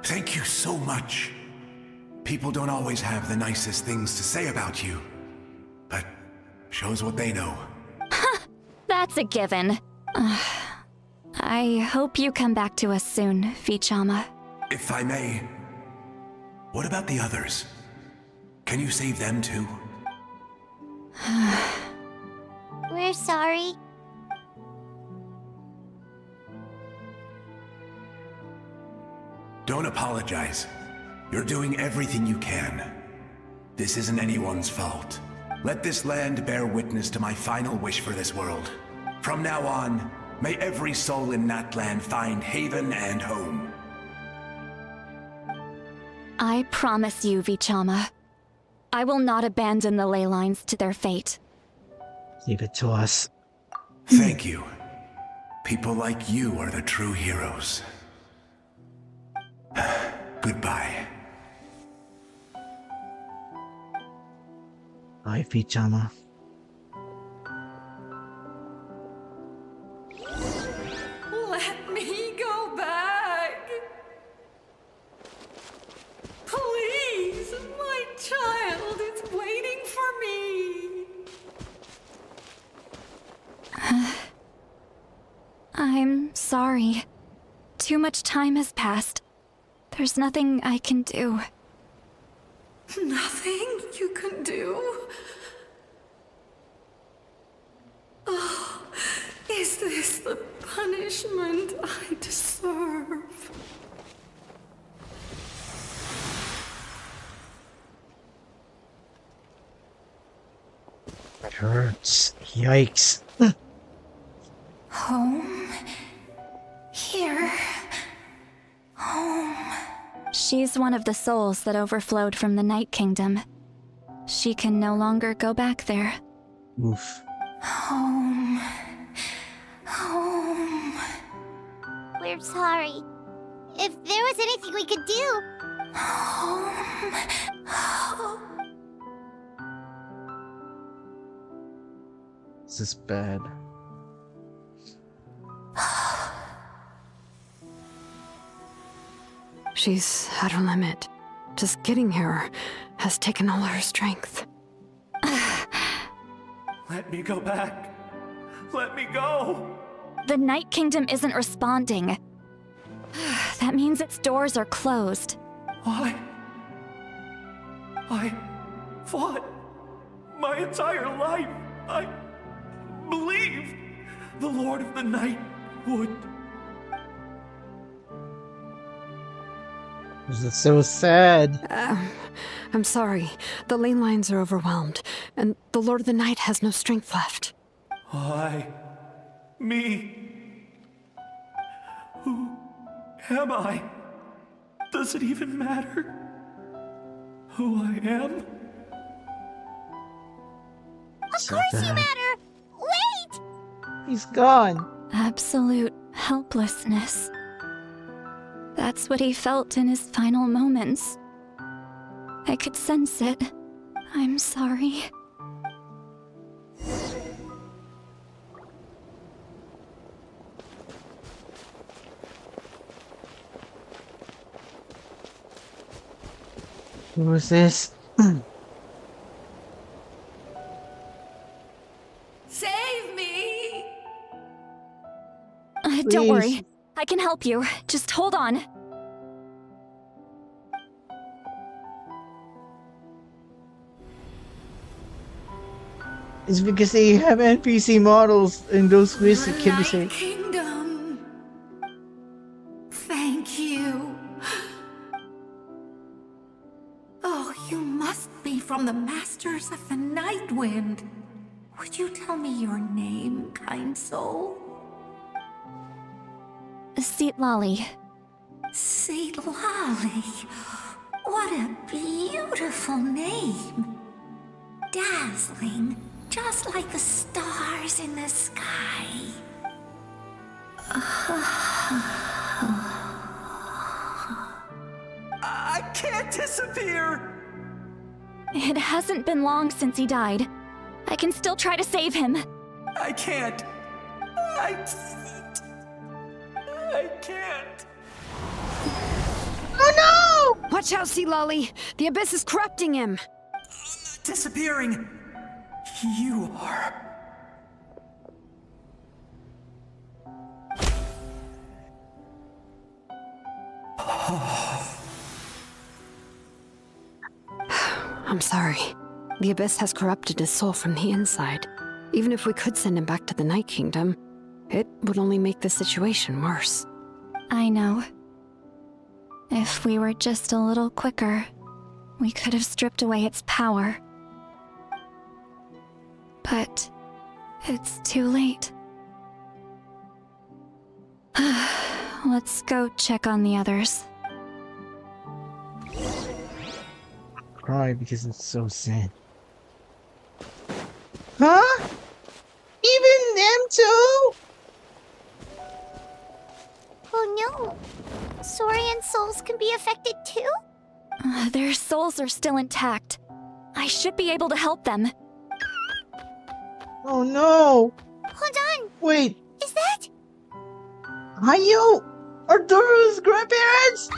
Thank you so much. People don't always have the nicest things to say about you, but shows what they know. That's a given. I hope you come back to us soon, Vichama. If I may, what about the others? Can you save them too? We're sorry. Don't apologize. You're doing everything you can. This isn't anyone's fault. Let this land bear witness to my final wish for this world. From now on, may every soul in Natlan find haven and home. I promise you, Vichama. I will not abandon the ley lines to their fate. Leave it to us. Thank you. People like you are the true heroes. Goodbye. Bye, Vichama. Let me go back. Please, my child is waiting for me. I'm sorry. Too much time has passed. There's nothing I can do. Nothing you can do? Oh, is this the punishment I deserve? It hurts. Yikes. Home? Here? Home? She's one of the souls that overflowed from the Night Kingdom. She can no longer go back there. Oof. Home? Home? We're sorry. If there was anything we could do. Home? Home? This is bad. She's at her limit. Just getting here has taken all her strength. Let me go back. Let me go. The Night Kingdom isn't responding. That means its doors are closed. I fought my entire life. I believed the Lord of the Night would. This is so sad. I'm sorry. The ley lines are overwhelmed, and the Lord of the Night has no strength left. Me. Who am I? Does it even matter who I am? Of course you matter! Wait! He's gone. Absolute helplessness. That's what he felt in his final moments. I could sense it. I'm sorry. What was this? Save me! Don't worry. Please. I can help you. Just hold on. It's because they have NPC models in those quests that can be saved. Kingdom. Thank you. Oh, you must be from the Masters of the Night Wind. Would you tell me your name, kind soul? Seat Lolly. Lolly. What a beautiful name. Dazzling, just like the stars in the sky. I can't disappear! It hasn't been long since he died. I can still try to save him. I can't. I can't. Oh no! Watch out, Sea Lolly! The Abyss is corrupting him! Disappearing. You are. I'm sorry. The Abyss has corrupted his soul from the inside. Even if we could send him back to the Night Kingdom, it would only make the situation worse. I know. If we were just a little quicker, we could have stripped away its power. But it's too late. Let's go check on the others. Cry because it's so sad. Huh? Even them too? Oh no! Saurian souls can be affected too? Their souls are still intact. I should be able to help them. Oh no! Hold on! Wait, Is that? Hayo! Arturo's grandparents?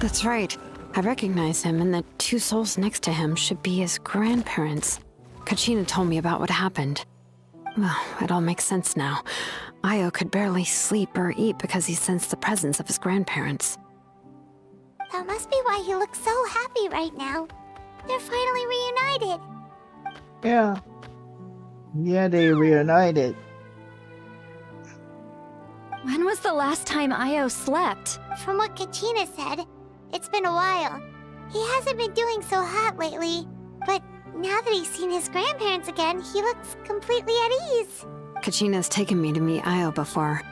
That's right. I recognize him, and the two souls next to him should be his grandparents. Kachina told me about what happened. Well, it all makes sense now. Io could barely sleep or eat because he sensed the presence of his grandparents. That must be why he looks so happy right now. They're finally reunited. Yeah. Yeah, they reunited. When was the last time Io slept? From what Kachina said, it's been a while. He hasn't been doing so hot lately, but now that he's seen his grandparents again, he looks completely at ease. Kachina's taken me to meet Io before.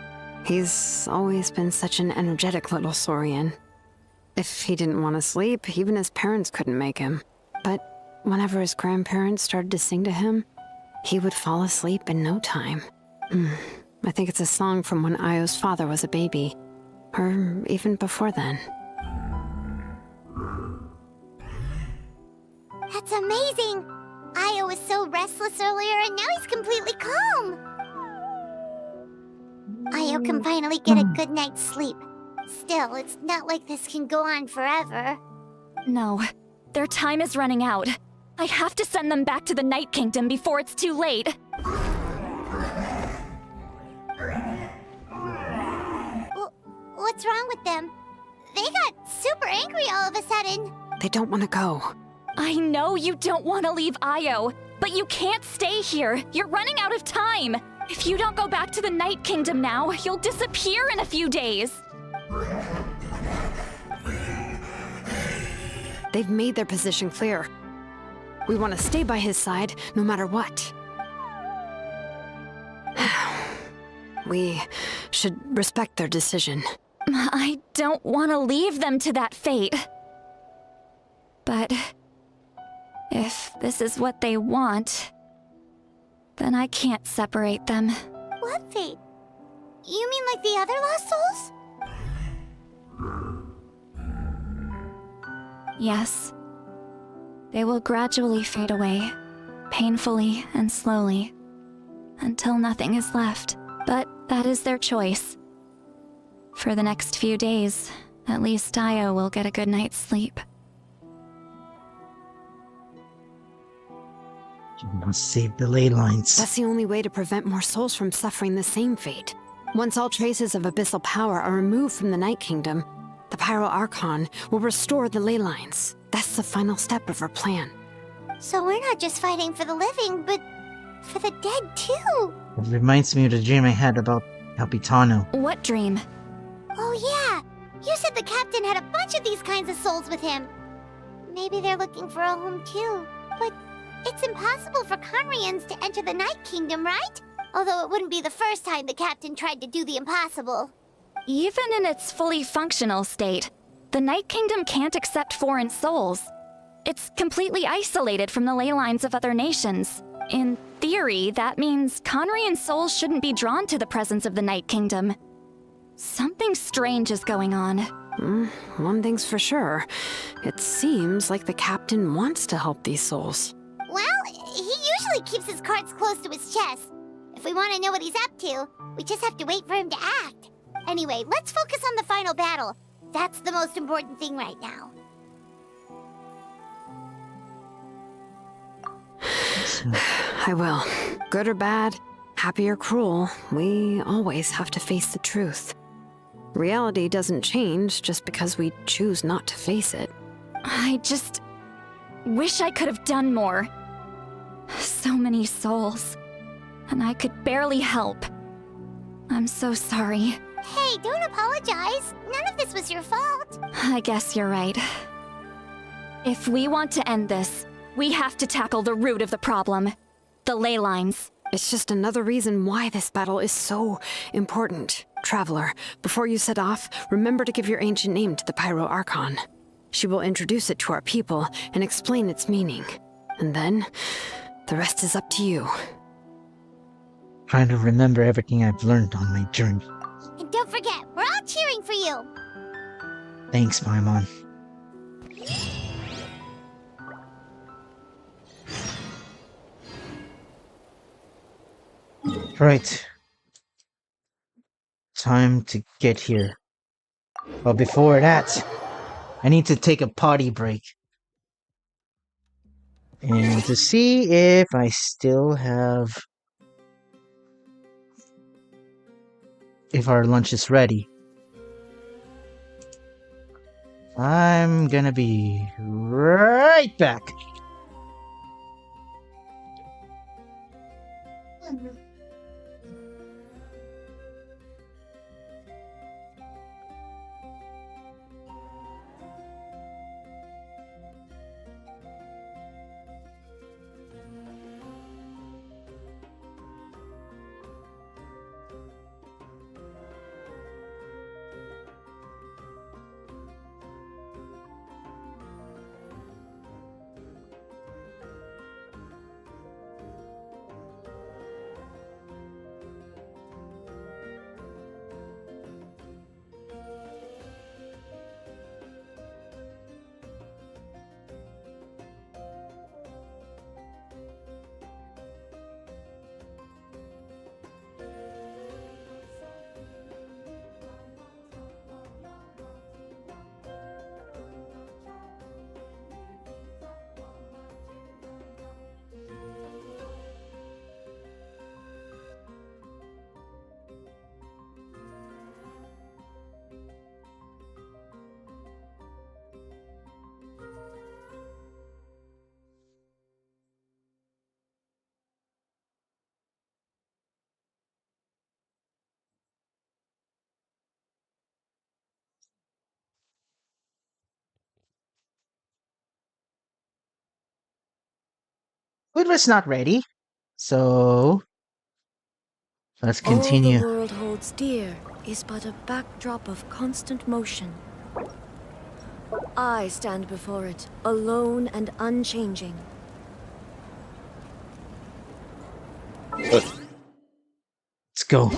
He's always been such an energetic little Saurian. If he didn't want to sleep, even his parents couldn't make him. But whenever his grandparents started to sing to him, he would fall asleep in no time. I think it's a song from when Io's father was a baby, or even before then. That's amazing! Io was so restless earlier and now he's completely calm. Io can finally get a good night's sleep. Still, it's not like this can go on forever. No, their time is running out. I have to send them back to the Night Kingdom before it's too late. What's wrong with them? They got super angry all of a sudden. They don't want to go. I know you don't want to leave Io, but you can't stay here. You're running out of time. If you don't go back to the Night Kingdom now, you'll disappear in a few days. They've made their position clear. We want to stay by his side, no matter what. We should respect their decision. I don't want to leave them to that fate. But if this is what they want, then I can't separate them. What fate? You mean like the other lost souls? Yes. They will gradually fade away, painfully and slowly, until nothing is left. But that is their choice. For the next few days, at least Io will get a good night's sleep. You must save the ley lines. That's the only way to prevent more souls from suffering the same fate. Once all traces of abyssal power are removed from the Night Kingdom, the Pyro Archon will restore the ley lines. That's the final step of our plan. So we're not just fighting for the living, but for the dead too. It reminds me of the dream I had about Capitano. What dream? Oh yeah, you said the captain had a bunch of these kinds of souls with him. Maybe they're looking for a home too. But it's impossible for Conrians to enter the Night Kingdom, right? Although it wouldn't be the first time the captain tried to do the impossible. Even in its fully functional state, the Night Kingdom can't accept foreign souls. It's completely isolated from the ley lines of other nations. In theory, that means Conrian souls shouldn't be drawn to the presence of the Night Kingdom. Something strange is going on. One thing's for sure. It seems like the captain wants to help these souls. Well, he usually keeps his cards close to his chest. If we want to know what he's up to, we just have to wait for him to act. Anyway, let's focus on the final battle. That's the most important thing right now. I will. Good or bad, happy or cruel, we always have to face the truth. Reality doesn't change just because we choose not to face it. I just wish I could have done more. So many souls, and I could barely help. I'm so sorry. Hey, don't apologize. None of this was your fault. I guess you're right. If we want to end this, we have to tackle the root of the problem. The ley lines. It's just another reason why this battle is so important. Traveler, before you set off, remember to give your ancient name to the Pyro Archon. She will introduce it to our people and explain its meaning. And then, the rest is up to you. Trying to remember everything I've learned on my journey. And don't forget, we're all cheering for you. Thanks, Paimon. Right. Time to get here. But before that, I need to take a potty break. And to see if I still have... if our lunch is ready. I'm gonna be right back. Food was not ready, so let's continue. All the world holds dear is but a backdrop of constant motion. I stand before it, alone and unchanging. Let's go.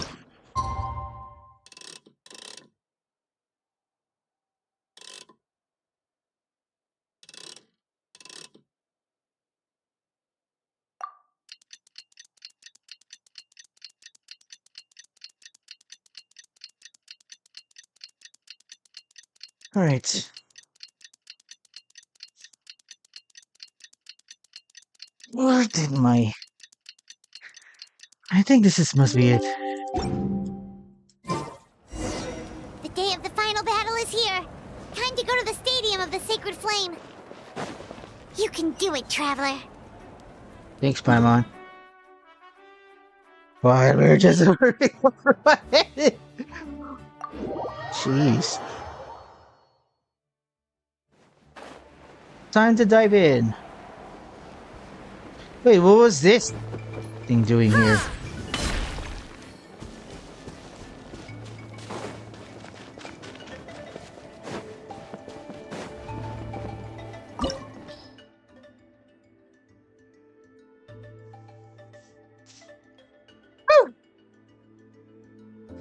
Alright. Where did my... I think must be it. The day of the final battle is here. Time to go to the Stadium of the Sacred Flame. You can do it, Traveler. Thanks, Paimon. Why, we're just Jeez. Time to dive in. Wait, what was this thing doing here?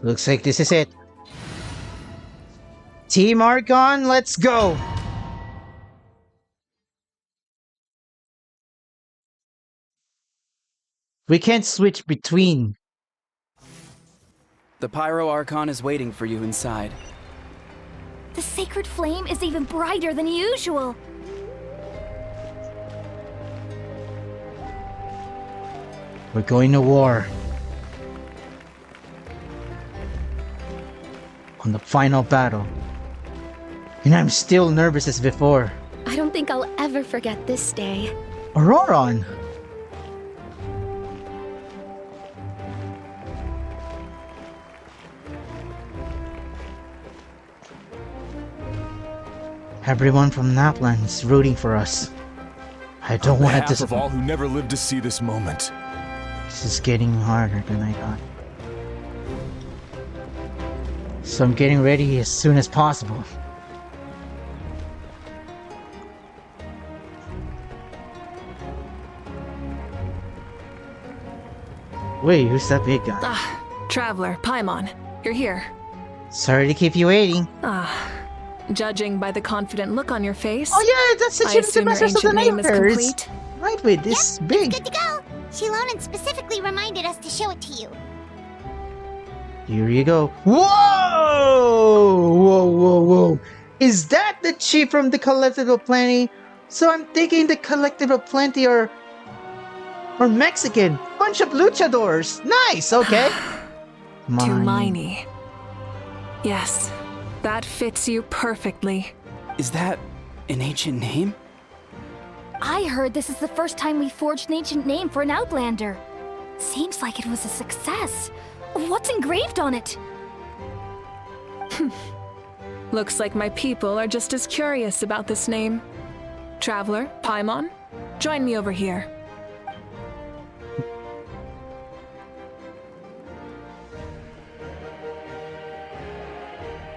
Looks like this is it. Team Archon, let's go! We can't switch between. The Pyro Archon is waiting for you inside. The sacred flame is even brighter than usual. We're going to war. On the final battle. And I'm still nervous as before. I don't think I'll ever forget this day. Auroron! Everyone from Natlan is rooting for us. I don't want to disappoint. Of all who never lived to see this moment. This is getting harder than I thought. So I'm getting ready as soon as possible. Wait, who's that big guy? Traveler, Paimon, you're here. Sorry to keep you waiting. Judging by the confident look on your face. Oh yeah, that's the assume your ancient name is complete. Right, wait, this is big. Good to go. Shilonan specifically reminded us to show it to you. Here you go. Whoa! Whoa, whoa, whoa. Is that the chief from the Collective of Plenty? So I'm thinking the Collective of Plenty are Mexican. Bunch of luchadors. Nice, okay. Tumaini. Yes, that fits you perfectly. Is that an ancient name? I heard this is the first time we forged an ancient name for an Outlander. Seems like it was a success. What's engraved on it? Looks like my people are just as curious about this name. Traveler, Paimon, join me over here.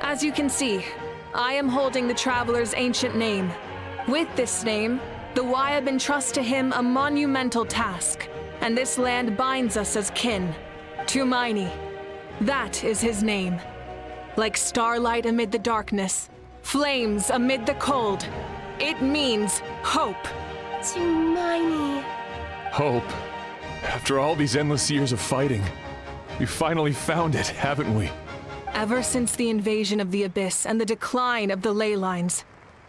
As you can see, I am holding the Traveler's ancient name. With this name, the Wayab entrust to him a monumental task, and this land binds us as kin. Tumaini. That is his name. Like starlight amid the darkness, flames amid the cold, it means hope. Tumaini. Hope. After all these endless years of fighting, we finally found it, haven't we? Ever since the invasion of the Abyss and the decline of the ley lines,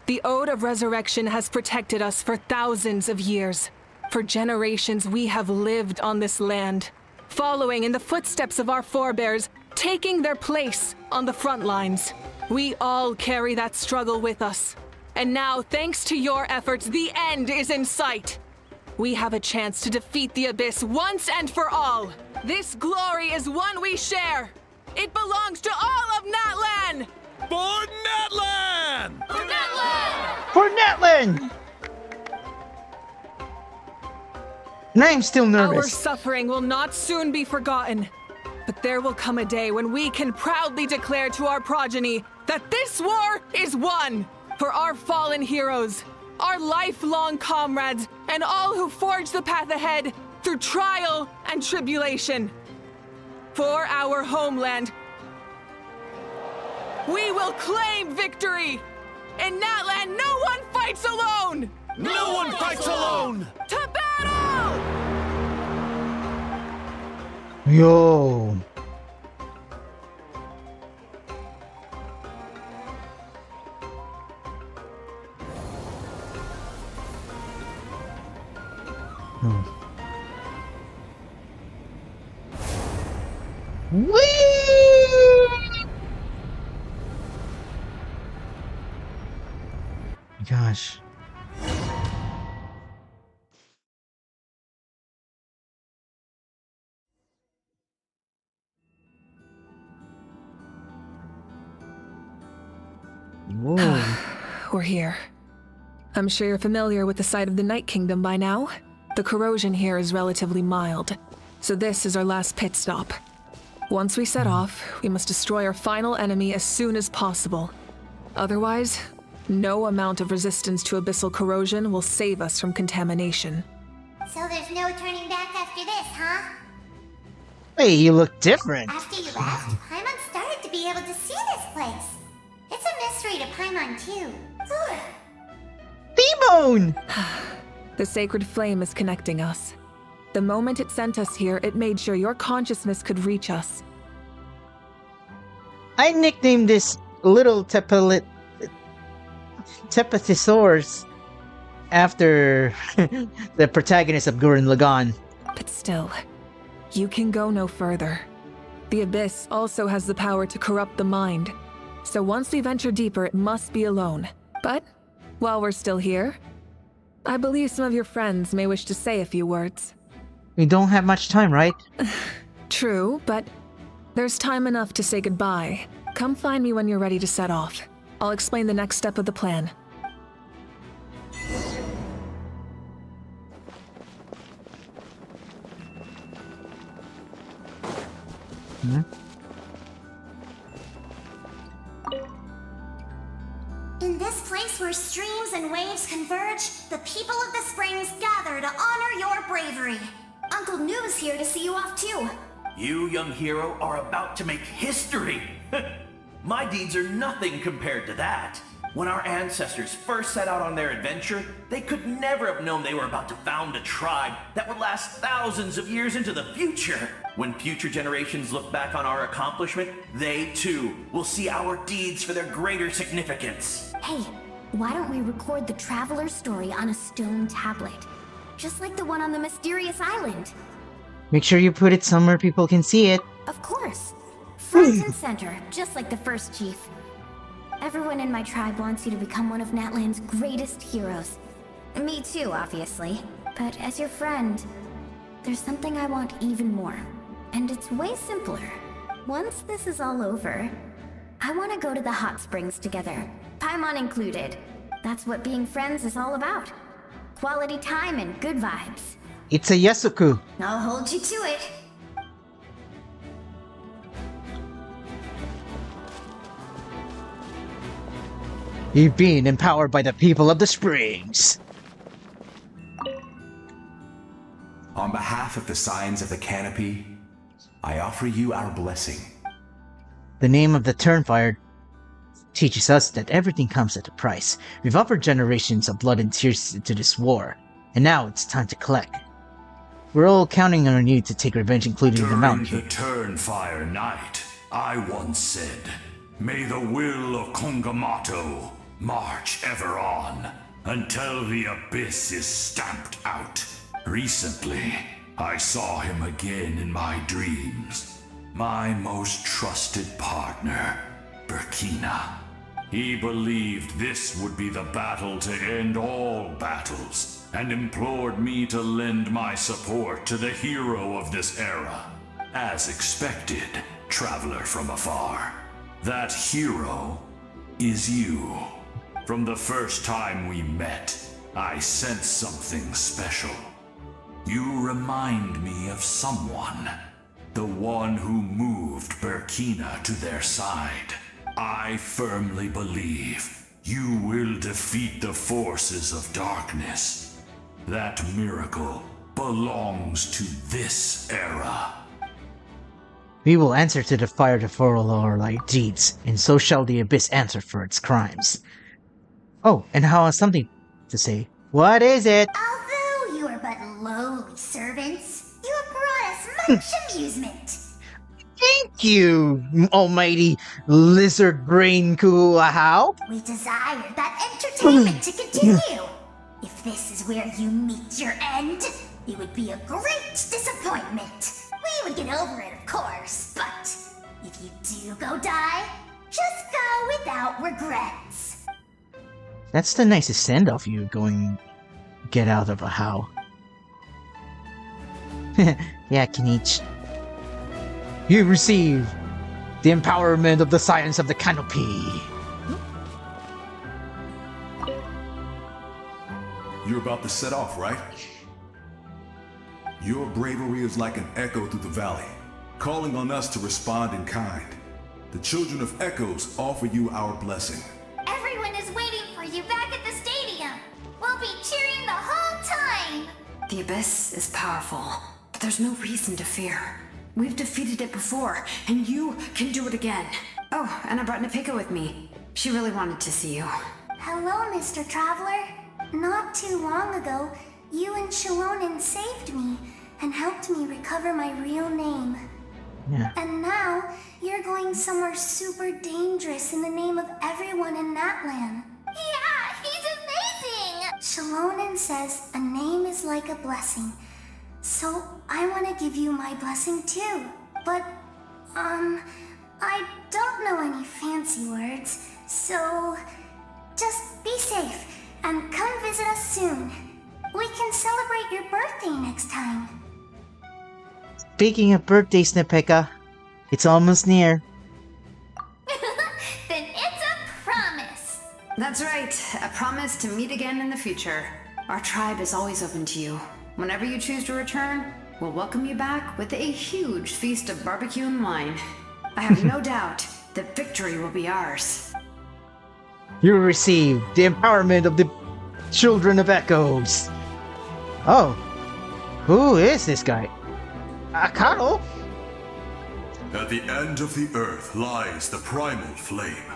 the Ode of Resurrection has protected us for thousands of years. For generations we have lived on this land, following in the footsteps of our forebears, taking their place on the front lines. We all carry that struggle with us. And now, thanks to your efforts, the end is in sight. We have a chance to defeat the Abyss once and for all. This glory is one we share. It belongs to all of Natlan! For Natlan! For Natlan! For Natlan! And I am still nervous. Our suffering will not soon be forgotten. But there will come a day when we can proudly declare to our progeny that this war is won for our fallen heroes, our lifelong comrades, and all who forge the path ahead through trial and tribulation. For our homeland, we will claim victory! In Natlan, no one fights alone! No one fights alone! To battle! Yo. Whee! Gosh. Whoa. We're here. I'm sure you're familiar with the site of the Night Kingdom by now. The corrosion here is relatively mild, so this is our last pit stop. Once we set off, we must destroy our final enemy as soon as possible. Otherwise, no amount of resistance to abyssal corrosion will save us from contamination. So there's no turning back after this, huh? Hey, you look different. After you left, Paimon started to be able to see this place. It's a mystery to Paimon, too. Demon! The sacred flame is connecting us. The moment it sent us here, it made sure your consciousness could reach us. I nicknamed this little Tepathisaurus after the protagonist of Gurren Lagann. But still, you can go no further. The Abyss also has the power to corrupt the mind. So once we venture deeper, it must be alone. But while we're still here, I believe some of your friends may wish to say a few words. We don't have much time, right? True, but there's time enough to say goodbye. Come find me when you're ready to set off. I'll explain the next step of the plan. In this place where streams and waves converge, the people of the springs gather to honor your bravery. Uncle Noo's here to see you off too. You, young hero, are about to make history. My deeds are nothing compared to that. When our ancestors first set out on their adventure, they could never have known they were about to found a tribe that would last thousands of years into the future. When future generations look back on our accomplishment, they too will see our deeds for their greater significance. Hey, why don't we record the traveler's story on a stone tablet? Just like the one on the mysterious island. Make sure you put it somewhere people can see it. Of course. Front and center, just like the first chief. Everyone in my tribe wants you to become one of Natlan's greatest heroes. Me too, obviously. But as your friend, there's something I want even more. And it's way simpler. Once this is all over, I want to go to the hot springs together. Paimon included. That's what being friends is all about. Quality time and good vibes. It's a Yasuku. I'll hold you to it. You've been empowered by the people of the springs. On behalf of the Signs of the Canopy, I offer you our blessing. The name of the Turnfire teaches us that everything comes at a price. We've offered generations of blood and tears to this war, and now it's time to collect. We're all counting on you to take revenge, including the Mountain King. During the Turnfire night, I once said, "May the will of Kongamato march ever on, until the abyss is stamped out." Recently, I saw him again in my dreams. My most trusted partner, Burkina. He believed this would be the battle to end all battles, and implored me to lend my support to the hero of this era. As expected, traveler from afar. That hero is you. From the first time we met, I sensed something special. You remind me of someone. The one who moved Burkina to their side. I firmly believe you will defeat the forces of darkness. That miracle belongs to this era. We will answer to the fire to follow our light deeds, and so shall the abyss answer for its crimes. Oh, and how has something to say. What is it? Although you are but lowly servants, you have brought us much amusement. Thank you, almighty lizard brain Kuahau. We desire that entertainment to continue. If this is where you meet your end, it would be a great disappointment. We would get over it, of course, but if you do go die, just go without regrets. That's the nicest send-off you going get out of a how. Yeah, Kinich. You receive the empowerment of the science of the canopy. You're about to set off, right? Your bravery is like an echo through the valley, calling on us to respond in kind. The Children of Echoes offer you our blessing. Everyone is waiting for you back at the stadium. We'll be cheering the whole time. The Abyss is powerful, but there's no reason to fear. We've defeated it before, and you can do it again. Oh, and I brought Napika with me. She really wanted to see you. Hello, Mr. Traveler. Not too long ago, you and Shalonen saved me and helped me recover my real name. Yeah. And now, you're going somewhere super dangerous in the name of everyone in Natlan. Yeah, he's amazing! Shalonen says a name is like a blessing. So, I want to give you my blessing too. But, I don't know any fancy words, so just be safe and come visit us soon. We can celebrate your birthday next time. Speaking of birthdays, Napika, it's almost near. Then it's a promise. That's right. A promise to meet again in the future. Our tribe is always open to you. Whenever you choose to return, we'll welcome you back with a huge feast of barbecue and wine. I have no doubt that victory will be ours. You receive the empowerment of the Children of Echoes. Oh, who is this guy? Akano? At the end of the earth lies the primal flame.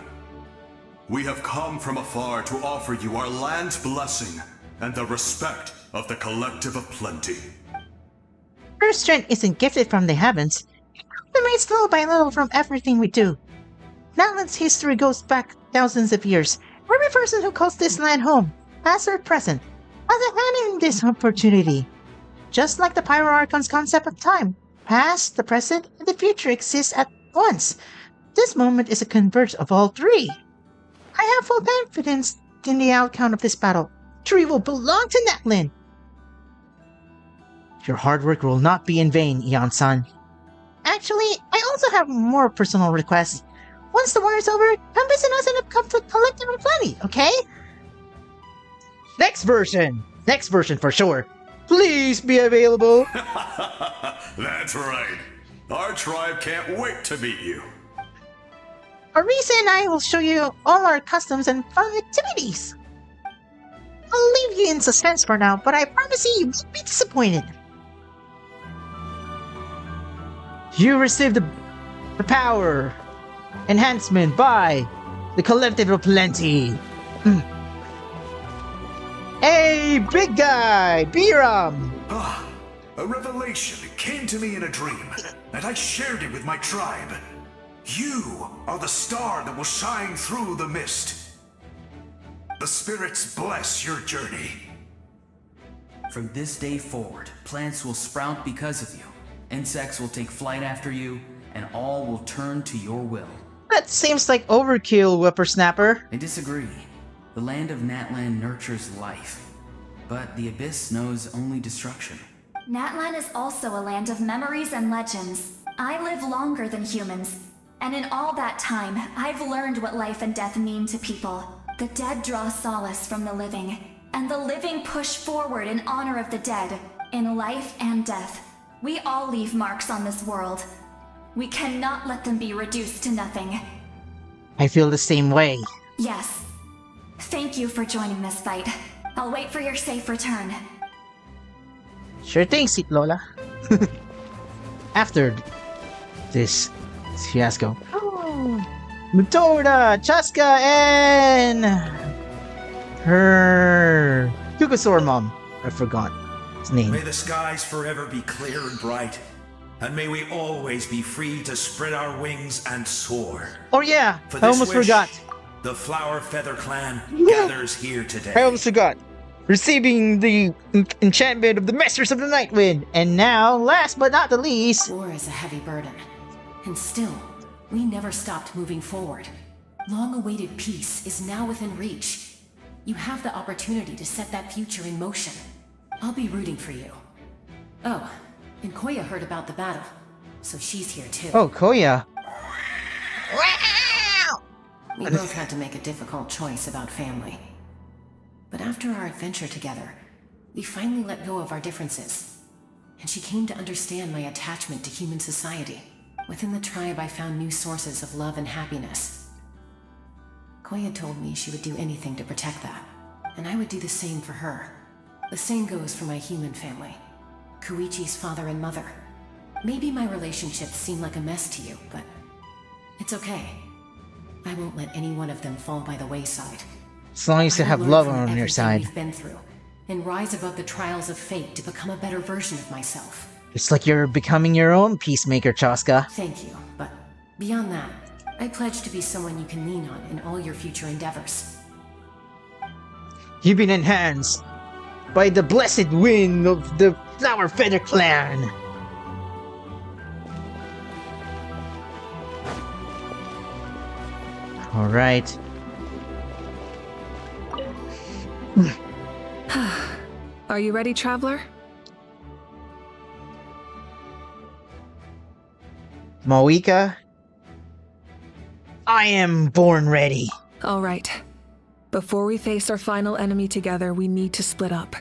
We have come from afar to offer you our land's blessing and the respect of the Collective of Plenty. Our strength isn't gifted from the heavens. It accumulates little by little from everything we do. Natlan's history goes back thousands of years. Every person who calls this land home, past or present, has a hand in this opportunity. Just like the Pyro Archon's concept of time, past, the present, and the future exist at once. This moment is a converge of all three. I have full confidence in the outcome of this battle. Victory will belong to Natlan. Your hard work will not be in vain, Eon-san. Actually, I also have more personal requests. Once the war is over, come visit us in the Collective of Plenty, okay? Next version for sure. Please be available. That's right. Our tribe can't wait to meet you. Arisa and I will show you all our customs and fun activities. I'll leave you in suspense for now, but I promise you won't be disappointed. You received the power enhancement by the Collective of Plenty. Hey, big guy, Biram! Ah, a revelation came to me in a dream, and I shared it with my tribe. You are the star that will shine through the mist. The spirits bless your journey. From this day forward, plants will sprout because of you. Insects will take flight after you, and all will turn to your will. That seems like overkill, whippersnapper. I disagree. The land of Natlan nurtures life, but the Abyss knows only destruction. Natlan is also a land of memories and legends. I live longer than humans, and in all that time, I've learned what life and death mean to people. The dead draw solace from the living, and the living push forward in honor of the dead. In life and death, we all leave marks on this world. We cannot let them be reduced to nothing. I feel the same way. Yes. Thank you for joining this fight. I'll wait for your safe return. Sure thing, Sweet Lola. After this fiasco. Matoda, Chaska, and her Yugosaur mom. I forgot his name. May the skies forever be clear and bright, and may we always be free to spread our wings and soar. Oh yeah, For I this almost wish, forgot. The Flower Feather Clan gathers here today. I almost forgot. Receiving the enchantment of the Masters of the Nightwind. And now, last but not the least... War is a heavy burden. And still, We never stopped moving forward. Long-awaited peace is now within reach. You have the opportunity to set that future in motion. I'll be rooting for you. Oh, and Koya heard about the battle, so she's here too. Oh, Koya. We both had to make a difficult choice about family. But after our adventure together, we finally let go of our differences. And she came to understand my attachment to human society. Within the tribe, I found new sources of love and happiness. Koya told me she would do anything to protect that, and I would do the same for her. The same goes for my human family, Koichi's father and mother. Maybe my relationships seem like a mess to you, but it's okay. I won't let any one of them fall by the wayside. As long as you have love on your side. We've been through, and rise above the trials of fate to become a better version of myself. It's like you're becoming your own peacemaker, Chaska. Thank you, but beyond that, I pledge to be someone you can lean on in all your future endeavors. You've been enhanced by the blessed wind of the Flower Feather Clan. Alright. Are you ready, traveler? Moika? I am born ready. All right. Before we face our final enemy together, we need to split up.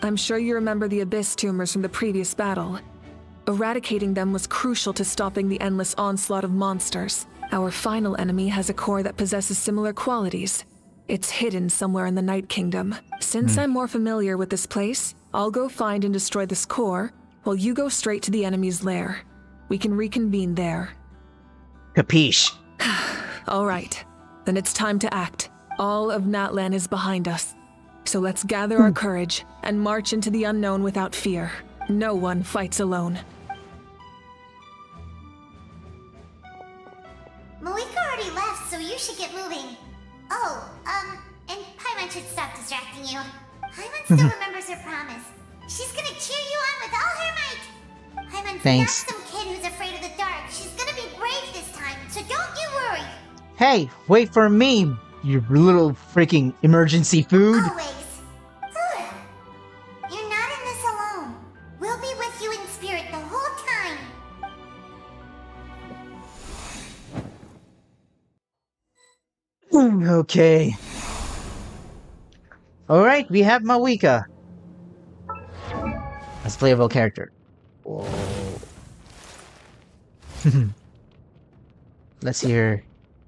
I'm sure you remember the Abyss tumors from the previous battle. Eradicating them was crucial to stopping the endless onslaught of monsters. Our final enemy has a core that possesses similar qualities. It's hidden somewhere in the Night Kingdom. Since I'm more familiar with this place, I'll go find and destroy this core, while you go straight to the enemy's lair. We can reconvene there. Capiche. All right. Then it's time to act. All of Natlan is behind us. So let's gather our courage and march into the unknown without fear. No one fights alone. Moika already left, so you should get moving. Oh, and Paimon should stop distracting you. Paimon still remembers her promise. She's gonna cheer you on with all her might. Paimon's Thanks. not some kid who's afraid of the dark. She's gonna be brave this time, so don't you worry. Hey, wait for me, you little freaking emergency food. Always. You're not in this alone. We'll be with you in spirit the whole time. Okay. Alright, we have Moika as playable character. Whoa. Let's see her.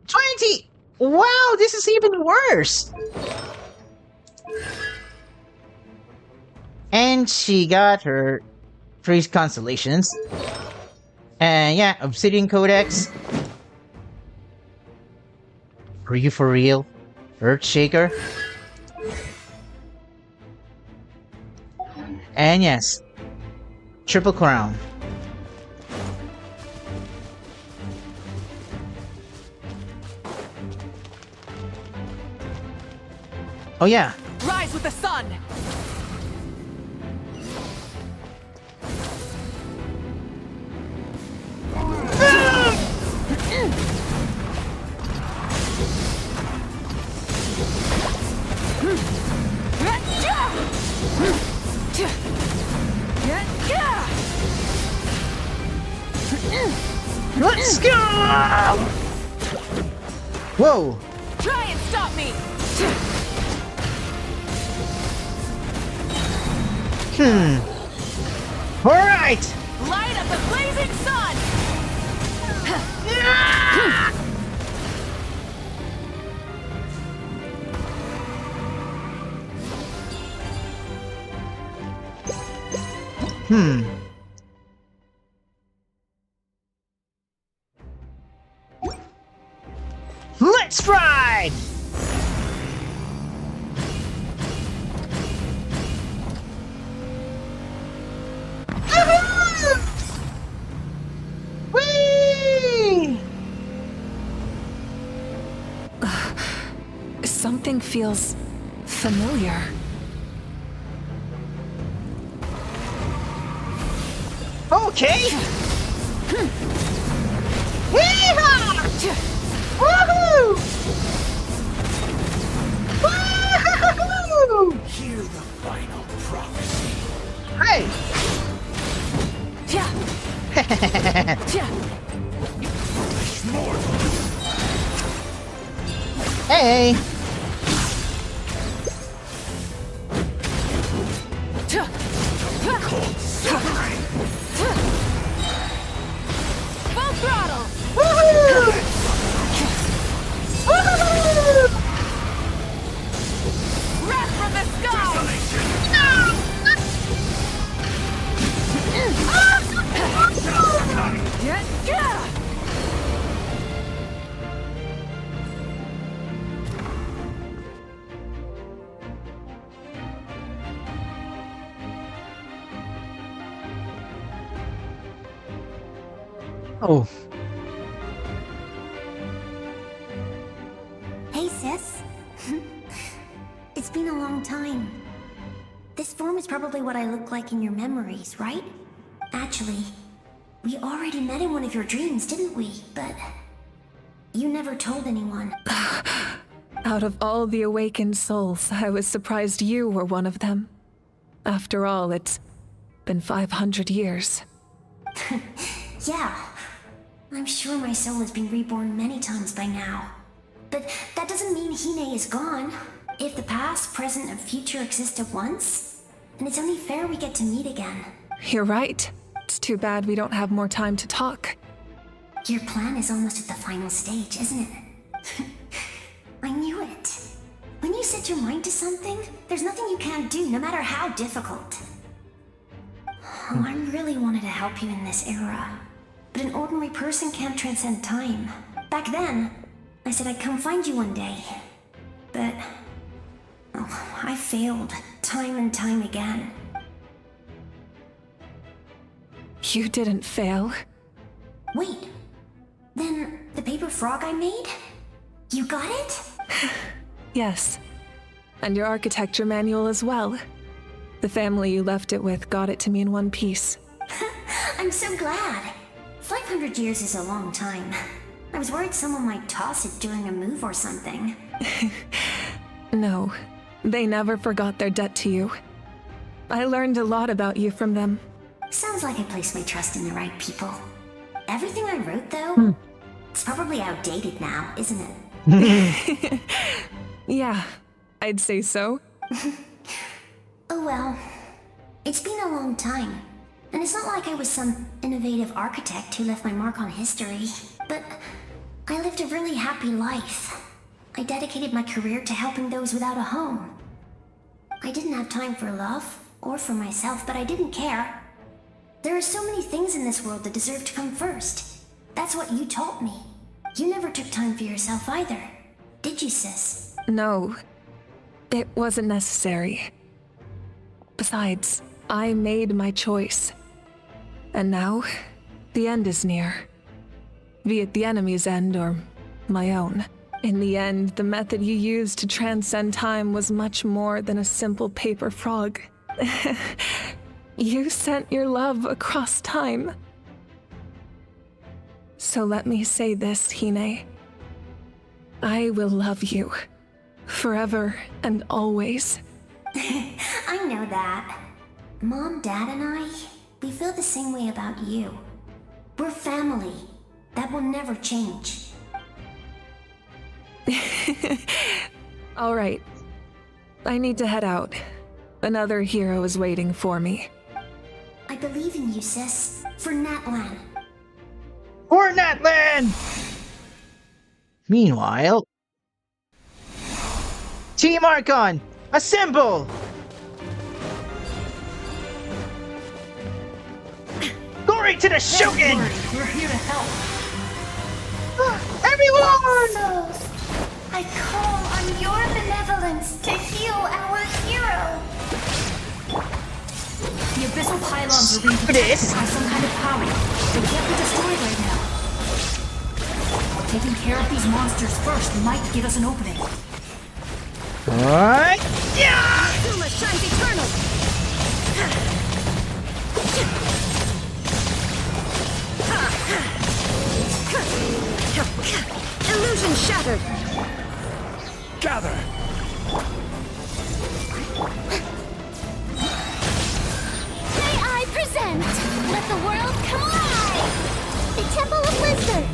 20! Wow, this is even worse! And she got her 3 constellations. And yeah, Obsidian Codex. Are you for real? Earthshaker? And yes, Triple Crown. Oh yeah. Rise with the sun! Let's go! Whoa! Try and stop me! Alright! Light up the blazing sun! Let's ride! Whee! Something feels familiar. Okay! Weehaw! Hey! Full throttle! Woohoo! Woohoo! Wrath from the sky! Oh. Hey, sis. It's been a long time. This form is probably what I look like in your memories, right? Actually, we already met in one of your dreams, didn't we? But you never told anyone. Out of all the awakened souls, I was surprised you were one of them. After all, it's been 500 years. Yeah. I'm sure my soul has been reborn many times by now. But that doesn't mean Hine is gone. If the past, present, and future exist at once, then it's only fair we get to meet again. You're right. It's too bad we don't have more time to talk. Your plan is almost at the final stage, isn't it? I knew it. When you set your mind to something, there's nothing you can't do, no matter how difficult. Oh, I really wanted to help you in this era. But an ordinary person can't transcend time. Back then, I said I'd come find you one day. But... oh, I failed, time and time again. You didn't fail. Wait, then the paper frog I made? You got it? Yes. And your architecture manual as well. The family you left it with got it to me in one piece. I'm so glad. 500 years is a long time. I was worried someone might toss it during a move or something. No, they never forgot their debt to you. I learned a lot about you from them. Sounds like I placed my trust in the right people. Everything I wrote, though, it's probably outdated now, isn't it? Yeah, I'd say so. Oh well. It's been a long time. And it's not like I was some innovative architect who left my mark on history. But I lived a really happy life. I dedicated my career to helping those without a home. I didn't have time for love, or for myself, but I didn't care. There are so many things in this world that deserve to come first. That's what you taught me. You never took time for yourself either. Did you, sis? No, it wasn't necessary. Besides, I made my choice. And now, the end is near. Be it the enemy's end or my own. In the end, the method you used to transcend time was much more than a simple paper frog. You sent your love across time. So let me say this, Hine. I will love you. Forever and always. I know that. Mom, Dad, and I, we feel the same way about you. We're family. That will never change. All right. I need to head out. Another hero is waiting for me. I believe in you, sis. For Natlan. For Natlan! Meanwhile... Team Archon, assemble! Glory to the Shogun! We're here to help. Everyone! Souls, I call on your benevolence to heal our hero. The abyssal pylons are being protected by some kind of power. They can't be destroyed right now. Taking care of these monsters first might give us an opening. What? Yeah! Zuma shines eternal! Illusion shattered! Gather! May I present? Let the world come alive! The Temple of Wisdom!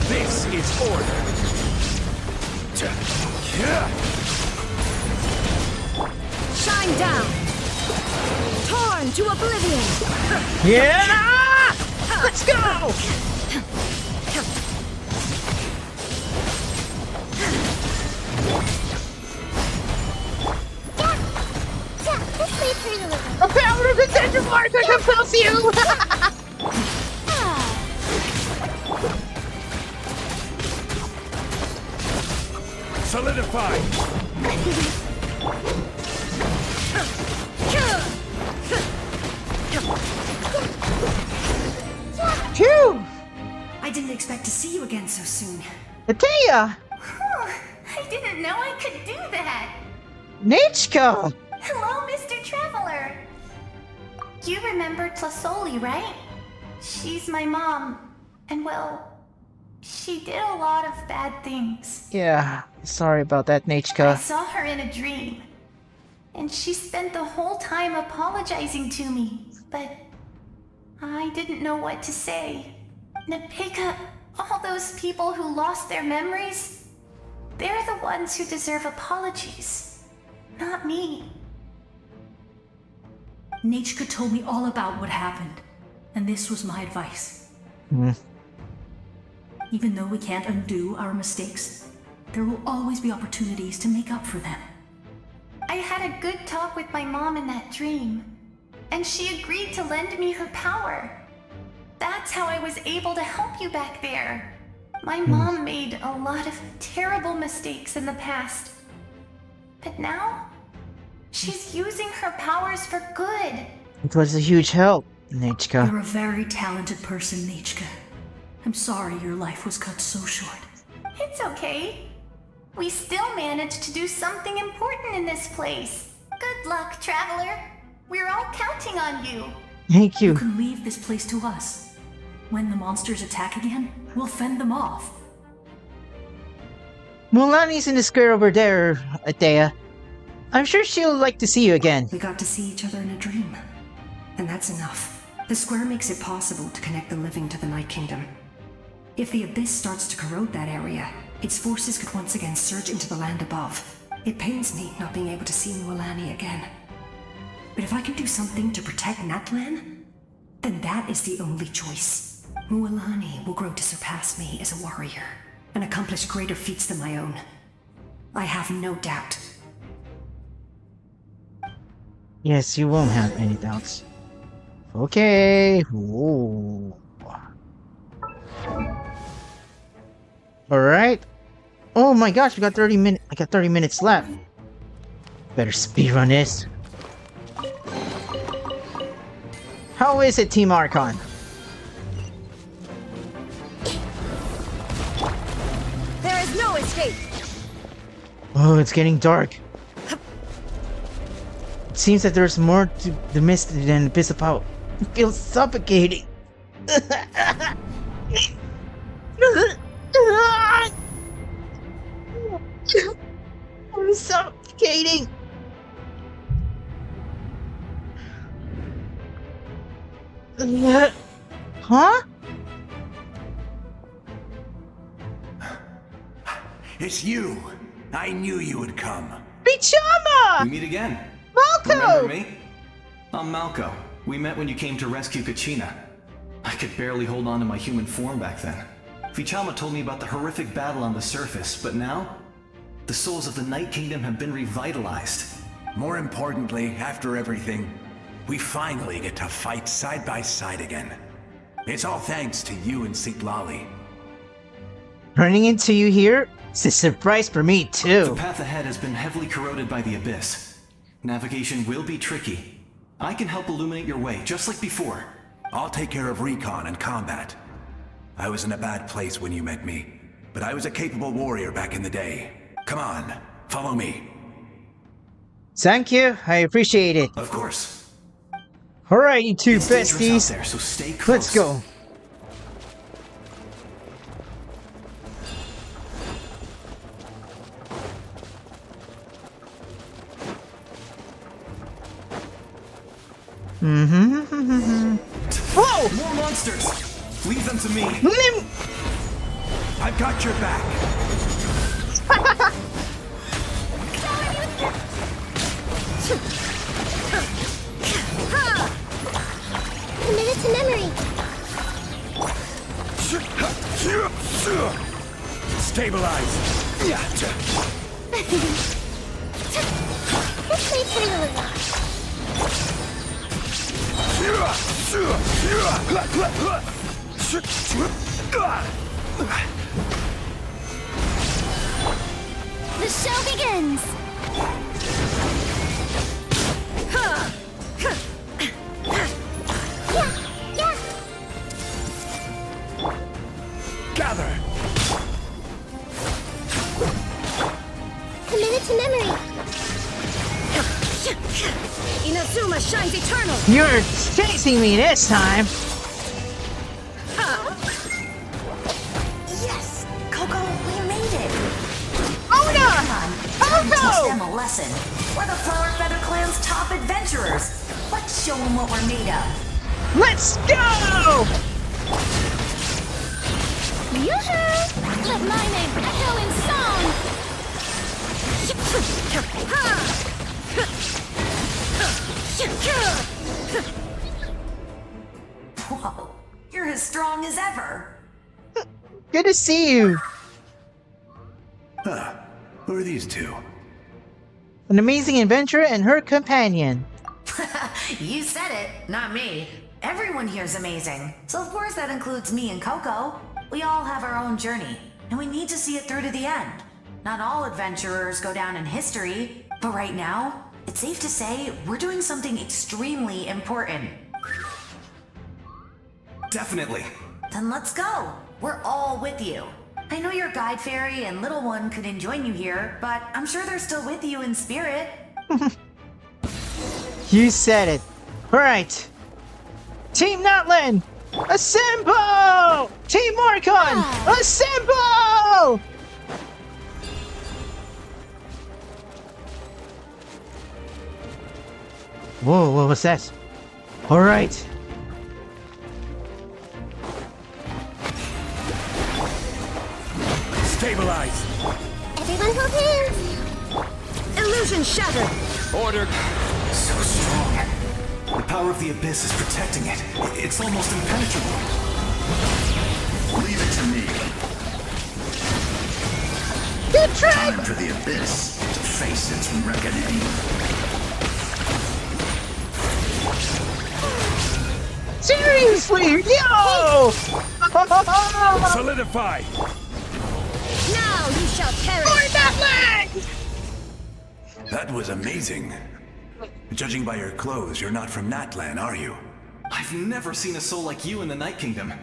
This is order. Shine down! Torn to oblivion! Yeah! Let's go! This leads through the living. The power of the Dungeon Marker compels you! Solidify! Phew! I didn't expect to see you again so soon. Atea! I didn't know I could do that. Nichka! Hello, Mr. Traveler. You remember Tlasoli, right? She's my mom. And well, she did a lot of bad things. Yeah, sorry about that, I Nichka. saw her in a dream. And she spent the whole time apologizing to me. But I didn't know what to say. Napika, all those people who lost their memories, they're the ones who deserve apologies, not me. Nachka told me all about what happened, and this was my advice. Even though we can't undo our mistakes, there will always be opportunities to make up for them. I had a good talk with my mom in that dream, and she agreed to lend me her power. That's how I was able to help you back there. My mom made a lot of terrible mistakes in the past. But now, she's using her powers for good. It was a huge help, Nichka. You're a very talented person, Nachka. I'm sorry your life was cut so short. It's okay. We still managed to do something important in this place. Good luck, Traveler. We're all counting on you. Thank you. You can leave this place to us. When the monsters attack again, we'll fend them off. Mulani's in the square over there, Atea. I'm sure she'll like to see you again. We got to see each other in a dream. And that's enough. The square makes it possible to connect the living to the Night Kingdom. If the Abyss starts to corrode that area, its forces could once again surge into the land above. It pains me not being able to see Mualani again. But if I can do something to protect Natlan, then that is the only choice. Mualani will grow to surpass me as a warrior, and accomplish greater feats than my own. I have no doubt. Yes, you won't have any doubts. Okay. Ooh. Alright. Oh my gosh, we got 30 minutes. I got 30 minutes left. Better speedrun this. How is it, Team Archon? There is no escape! Oh, it's getting dark. It seems that there's more to the mist than the abyss about. It feels suffocating. I'm suffocating. Huh? It's you. I knew you would come. Bichama! We meet again. Malco! Remember me? I'm Malco. We met when you came to rescue Kachina. I could barely hold on to my human form back then. Vichama told me about the horrific battle on the surface, but now, the souls of the Night Kingdom have been revitalized. More importantly, after everything, we finally get to fight side by side again. It's all thanks to you and Sitlali. Running into you here? It's a surprise for me, too. The path ahead has been heavily corroded by the Abyss. Navigation will be tricky. I can help illuminate your way, just like before. I'll take care of recon and combat. I was in a bad place when you met me, but I was a capable warrior back in the day. Come on, follow me. Thank you, I appreciate it. Of course. Alright, you two It's dangerous besties. out there, so stay close. Let's go. Whoa! More monsters! Leave them to me! I've got your back. Committed to memory. Stabilize. This may take a little. The show begins! Yeah. Gather. Committed to memory. Inazuma shines eternal! You're chasing me this time! Yes! Coco, we made it! Oh no! Time to teach them a lesson. We're the Flower Feather Clan's top adventurers. Let's show them what we're made of. Let's go! Yoo-hoo! Let my name echo in song! Whoa, you're as strong as ever. Good to see you. Huh. Who are these two? An amazing adventurer and her companion. You said it, not me. Everyone here's amazing. So of course that includes me and Coco. We all have our own journey, and we need to see it through to the end. Not all adventurers go down in history, but right now, it's safe to say we're doing something extremely important. Definitely. Then let's go. We're all with you. I know your guide fairy and little one couldn't join you here, but I'm sure they're still with you in spirit. You said it. Alright. Team Natlan, assemble! Team Archon, assemble! Whoa, what was that? Alright. Stabilize. Everyone hold hands! Illusion shattered! Order. So strong. The power of the Abyss is protecting it. It's almost impenetrable. Leave it to me. Good try! Time for the Abyss to face its reckoning. Seriously, yo! Solidify. Now you shall perish! For Natlan! That was amazing. Judging by your clothes, you're not from Natlan, are you? I've never seen a soul like you in the Night Kingdom.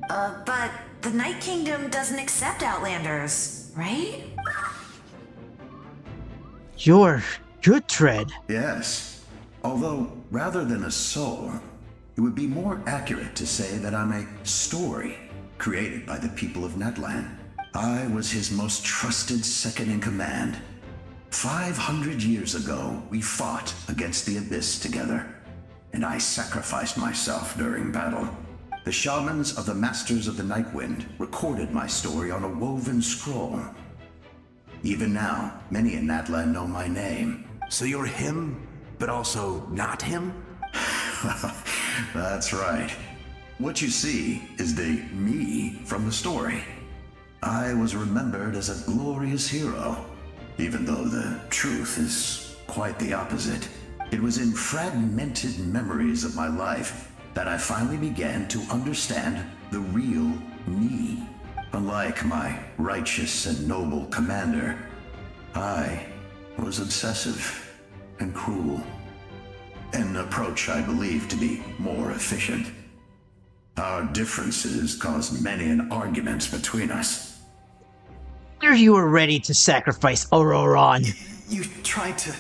But the Night Kingdom doesn't accept Outlanders, right? You're good, Tread. Yes. Although, rather than a soul, it would be more accurate to say that I'm a story created by the people of Natlan. I was his most trusted second-in-command. 500 years ago, we fought against the Abyss together, and I sacrificed myself during battle. The shamans of the Masters of the Nightwind recorded my story on a woven scroll. Even now, many in Natlan know my name. So you're him, but also not him? That's right. What you see is the me from the story. I was remembered as a glorious hero, even though the truth is quite the opposite. It was in fragmented memories of my life that I finally began to understand the real me. Unlike my righteous and noble commander, I was obsessive and cruel. An approach I believe to be more efficient. Our differences caused many an arguments between us. Here you were ready to sacrifice Auroron. You tried to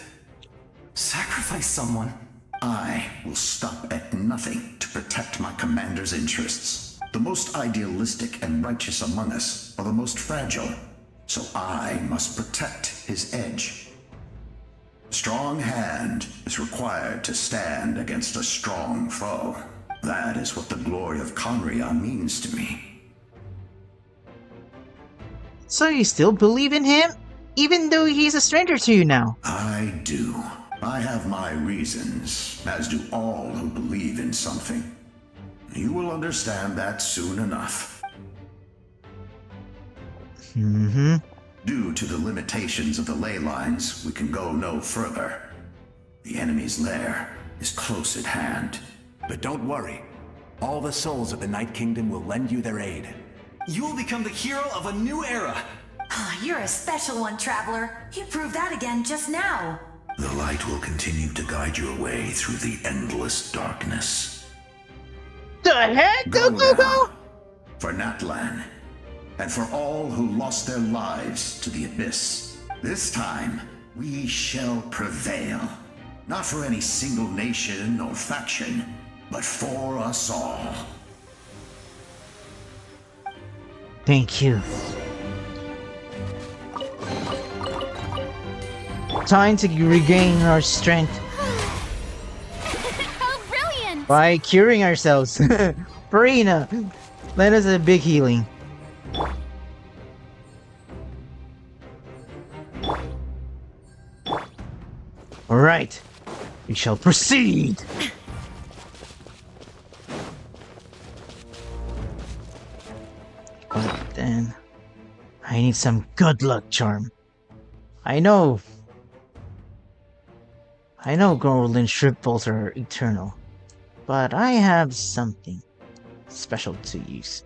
sacrifice someone. I will stop at nothing to protect my commander's interests. The most idealistic and righteous among us are the most fragile, so I must protect his edge. A strong hand is required to stand against a strong foe. That is what the glory of Conria means to me. So you still believe in him? Even though he's a stranger to you now? I do. I have my reasons, as do all who believe in something. You will understand that soon enough. Due to the limitations of the ley lines, we can go no further. The enemy's lair is close at hand. But don't worry. All the souls of the Night Kingdom will lend you their aid. You will become the hero of a new era. You're a special one, Traveler. You proved that again just now. The light will continue to guide your way through the endless darkness. The heck? Go, go, go! For Natlan, and for all who lost their lives to the Abyss. This time, we shall prevail. Not for any single nation or faction, but for us all. Thank you. Time to regain our strength. How brilliant! By curing ourselves. Farina, lend us a big healing. Alright, we shall proceed! But then, I need some good luck charm. I know golden shrimp balls are eternal, but I have something special to use.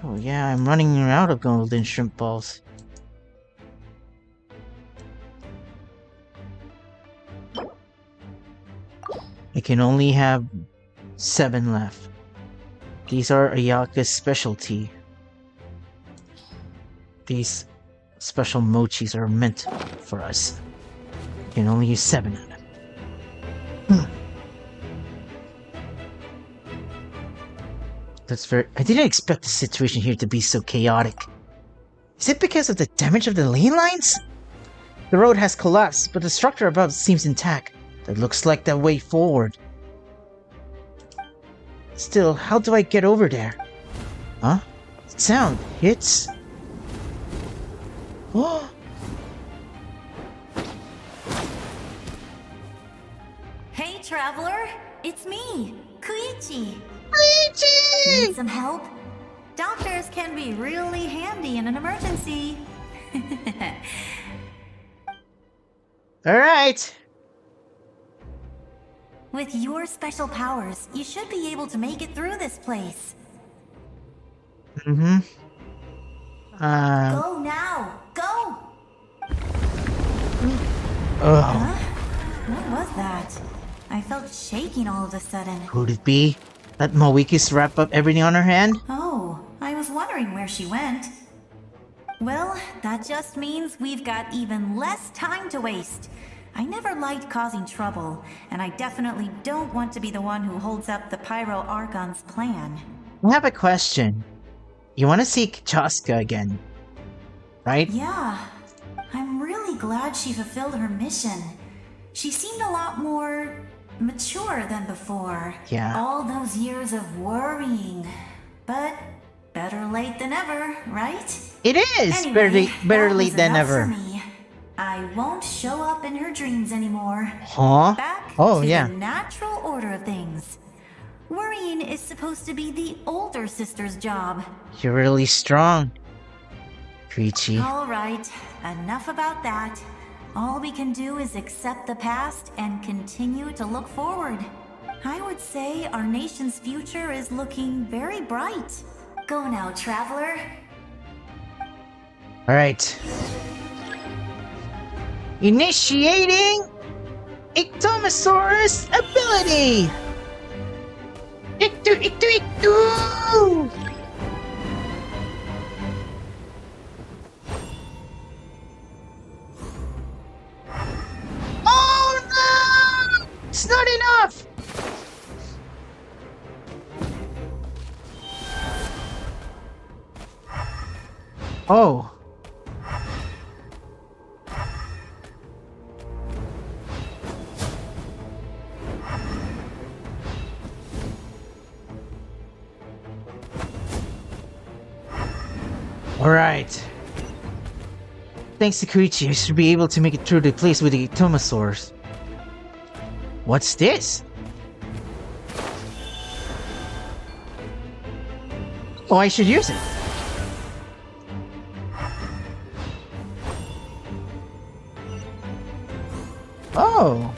Oh yeah, I'm running out of golden shrimp balls. I can only have 7 left. These are Ayaka's specialty. These special mochis are meant for us. I can only use 7 of them. That's very... I didn't expect the situation here to be so chaotic. Is it because of the damage of the ley lines? The road has collapsed, but the structure above seems intact. That looks like the way forward. Still, how do I get over there? Huh? Sound hits? Oh! Hey, Traveler! It's me, Koichi! Koichi! Need some help? Doctors can be really handy in an emergency. Alright! With your special powers, you should be able to make it through this place. Go now! Go! Ugh. What was that? I felt shaking all of a sudden. Could it be that Mawikis wrap up everything on her hand? Oh, I was wondering where she went. Well, that just means we've got even less time to waste. I never liked causing trouble, and I definitely don't want to be the one who holds up the Pyro Archon's plan. I have a question. You want to see Chaska again, right? Yeah, I'm really glad she fulfilled her mission. She seemed a lot more mature than before. Yeah. All those years of worrying. But better late than ever, right? It is! Anyway, better late than enough ever. For me. I won't show up in her dreams anymore. Huh? Back Oh, to yeah. the natural order of things. Worrying is supposed to be the older sister's job. You're really strong, Koichi. All right, enough about that. All we can do is accept the past and continue to look forward. I would say our nation's future is looking very bright. Go now, Traveler. Alright. Initiating Ictomosaurus ability! Ictu! Oh no! It's not enough! Oh. Alright. Thanks to Koichi, I should be able to make it through the place with the Tomasaurs. What's this? Oh, I should use it. Oh.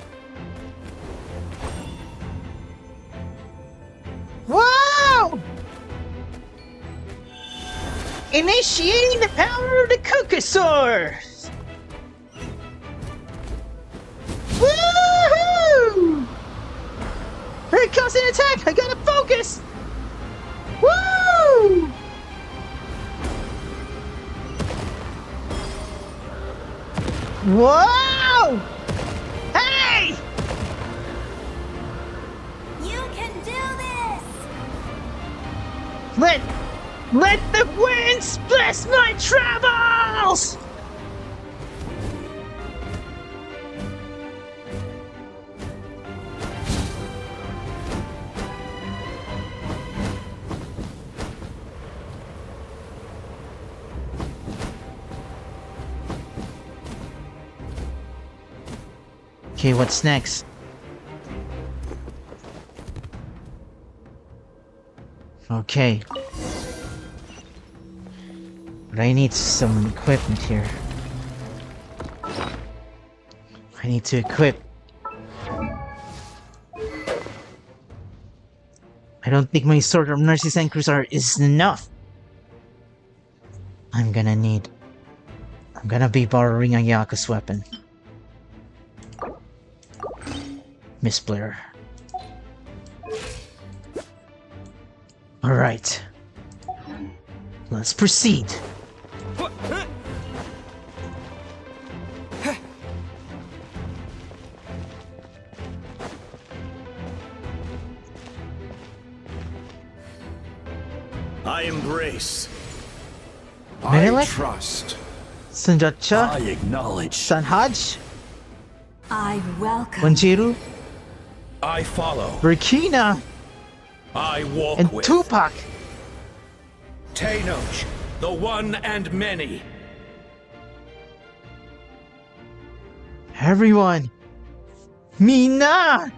Wow! Initiating the power of the Kukasaurs! Woohoo! Here comes an attack! I gotta focus! Woo! Wow! Hey! You can do this! Let the winds bless my travels! Okay, what's next? Okay. But I need some equipment here. I need to equip. I don't think my Sword of Narcissus and Crusar is enough. I'm gonna be borrowing a Yaku's weapon. Miss Blair. Alright. Let's proceed. I embrace. Menelik? I trust. Sanjacha? I acknowledge. Sanhaj? I welcome. Wanjiru? I follow. Burkina? I walk and with. Tupac? Tenoch, the one and many. Everyone! Mina!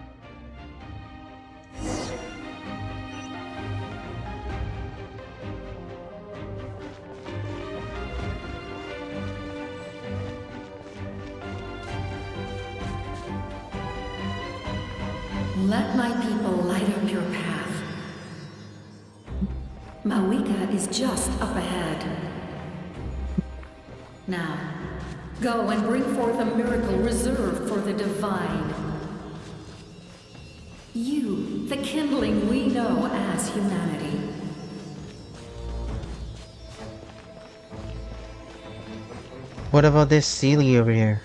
Let my people light up your path. Mawika is just up ahead. Now, go and bring forth a miracle reserved for the divine. You, the kindling we know as humanity. What about this Sealy over here?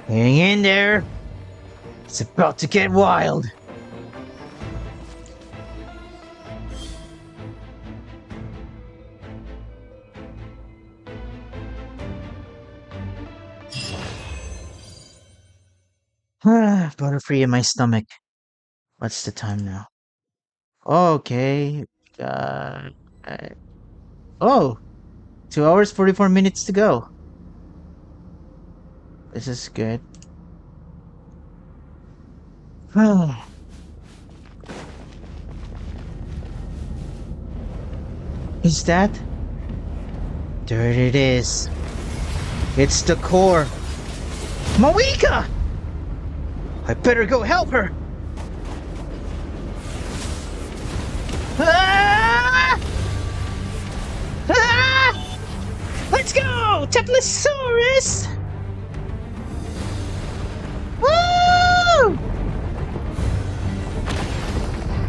Hang in there! It's about to get wild! Butterfree in my stomach. What's the time now? Okay. Oh! 2 hours 44 minutes to go. This is good. Is that? There it is. It's the core. Mawika! I better go help her. Ah! Ah! Let's go! Teplosaurus! Woo!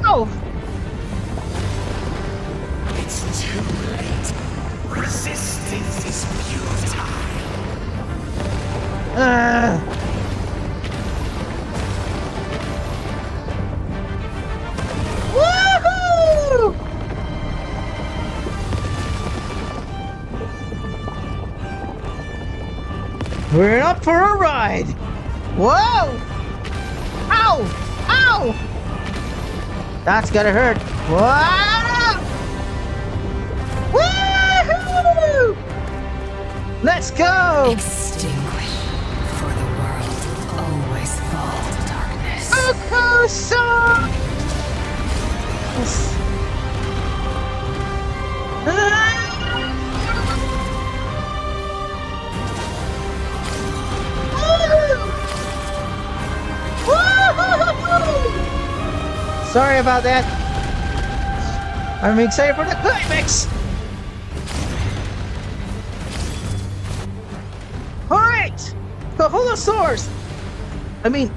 Oh! It's too late. Resistance is futile. Woohoo! We're up for a ride! Whoa! Ow! Ow! That's gotta hurt. Wow! Woohoo! Let's go! Extinguish, for the world will always fall to darkness. Sorry about that. I'm excited for the climax. Alright! The Holosaurs! I mean...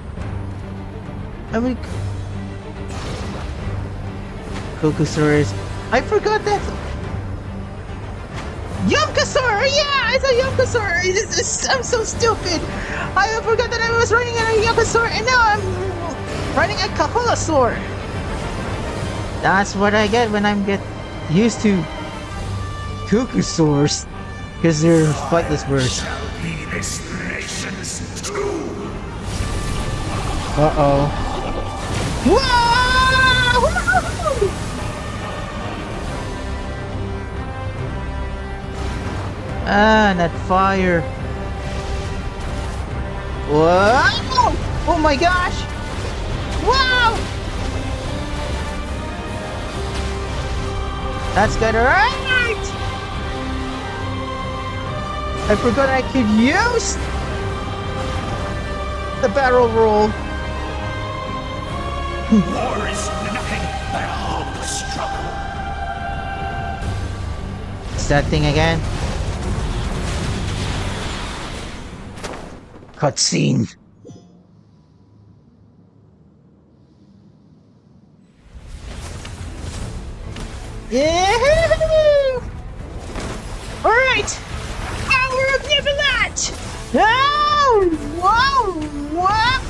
Kokosaurus. I forgot that... Yomkasaur! Yeah! It's a Yomkasaur! I'm so stupid! I forgot that I was running a Yomkasaur and now I'm running a Kaholasaur! That's what I get when I'm used to Kokosaurs. Because they're flightless birds. Uh-oh. Whoa! Ah, that fire. Whoa! Oh my gosh! Wow! That's good, right? I forgot I could use the barrel roll. War is nothing but a hopeless struggle. It's that thing again. Cutscene. Yeah! Alright! Hour of Neverland! Oh! Whoa! Whoa!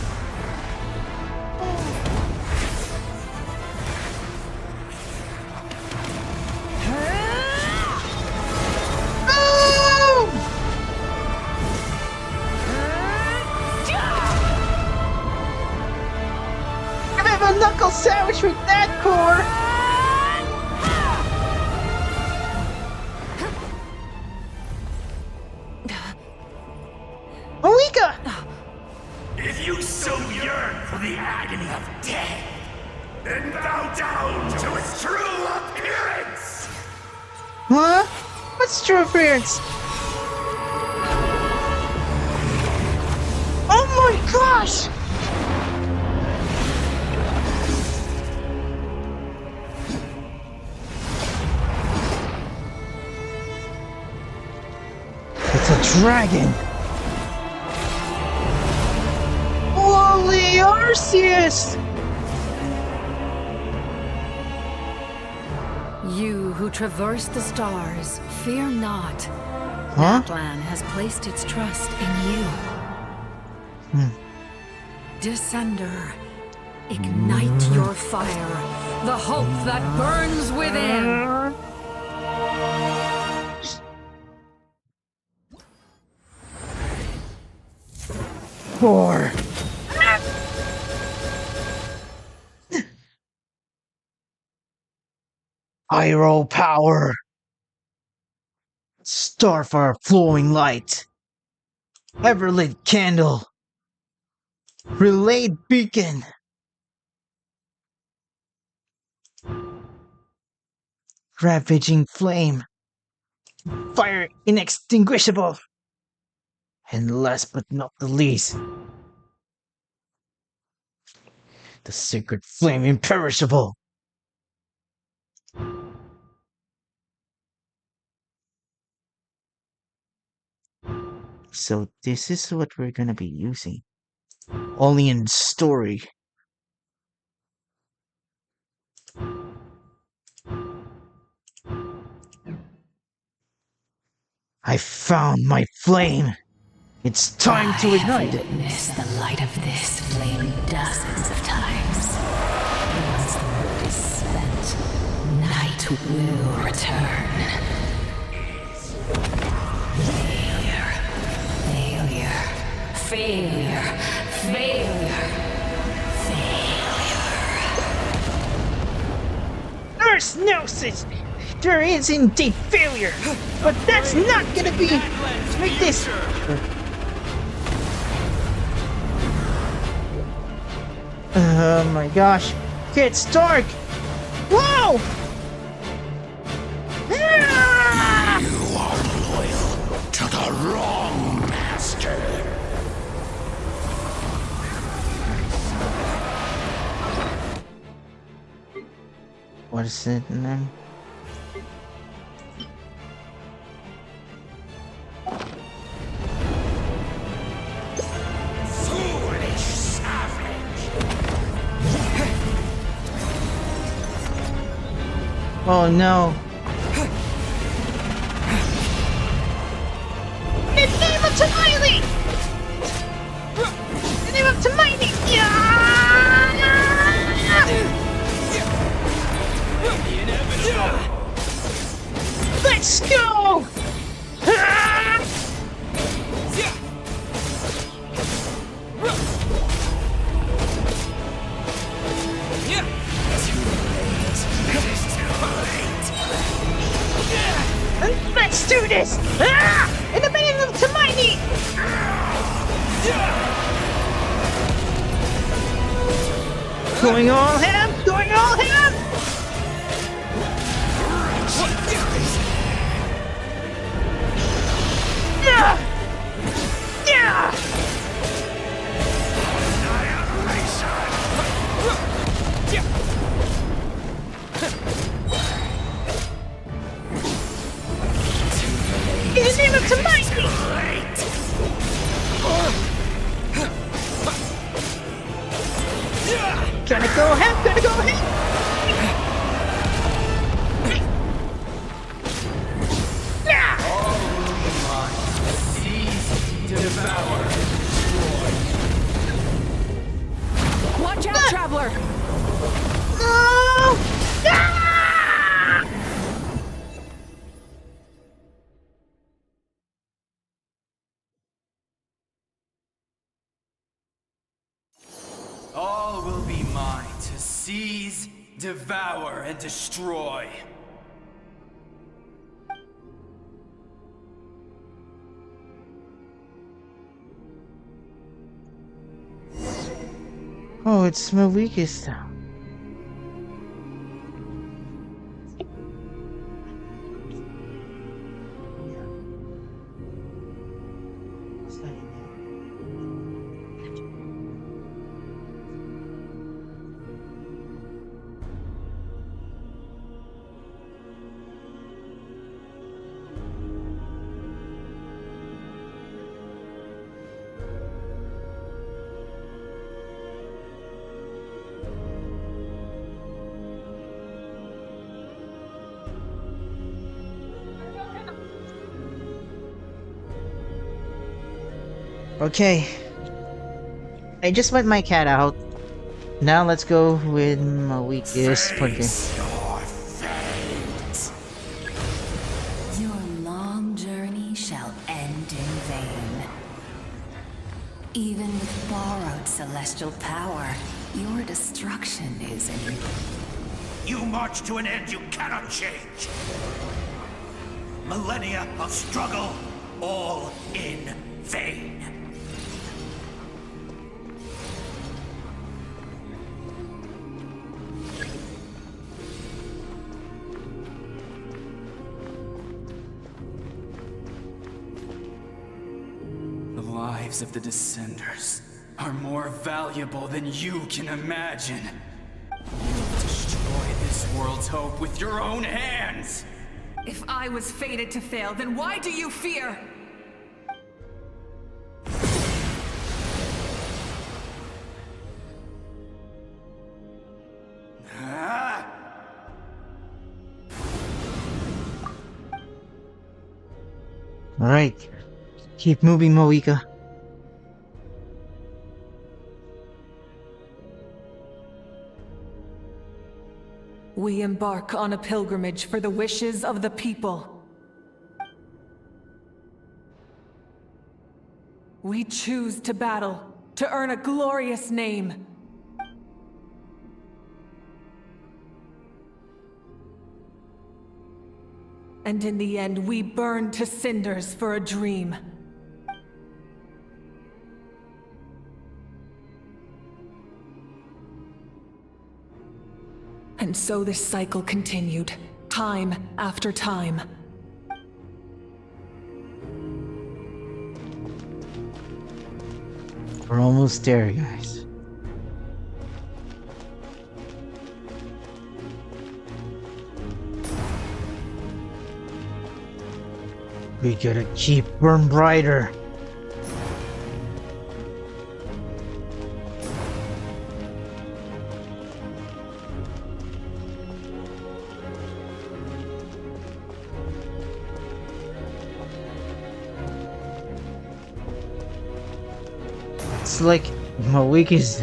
I have a knuckle sandwich with that core! Oika! If you so yearn for the agony of death, then bow down to its true appearance! Huh? What's true appearance? Oh my gosh! It's a dragon! Holy Arceus! You who traverse the stars, fear not. Huh? Natlan has placed its trust in you. Descender, ignite your fire, the hope that burns within. Four. Pyro power. Starfire flowing light. Everlit candle. Relayed beacon. Ravaging flame. Fire inextinguishable. And last but not the least, the sacred flame imperishable. So this is what we're gonna be using. Only in story. I found my flame. It's time to ignite it. Witness the light of this flame dozens of times. Once the wood is spent, night will return. Failure. Failure. Failure. Failure. Failure. Hoyoverse knows it! There is indeed failure, but that's not gonna be... Make this... Oh my gosh. It's dark! Whoa! Ah! You are loyal to the wrong master. What is it name? Foolish savage. Oh no. In the name of Tamili! In the name of Tamili! Let's go! Let's do this! In the name of Tamili! Going all ham! Going all ham! Yeah! Yeah! In the name of Tamili! Gonna go ahead, gonna go ahead! Watch out, traveler! No! All will be mine to seize, devour, and destroy. Oh, it's my weakest now. Okay. I just let my cat out. Now let's go with my weakest point. Your long journey shall end in vain. Even with borrowed celestial power, your destruction is in... You march to an end you cannot change. Millennia of struggle, all in vain. The lives of the Descenders are more valuable than you can imagine. You've destroyed this world's hope with your own hands! If I was fated to fail, then why do you fear? Alright. Keep moving, Moika. We embark on a pilgrimage for the wishes of the people. We choose to battle, to earn a glorious name. And in the end, we burn to cinders for a dream. And so this cycle continued, time after time. We're almost there, guys. We gotta keep burn brighter. It's like Malik is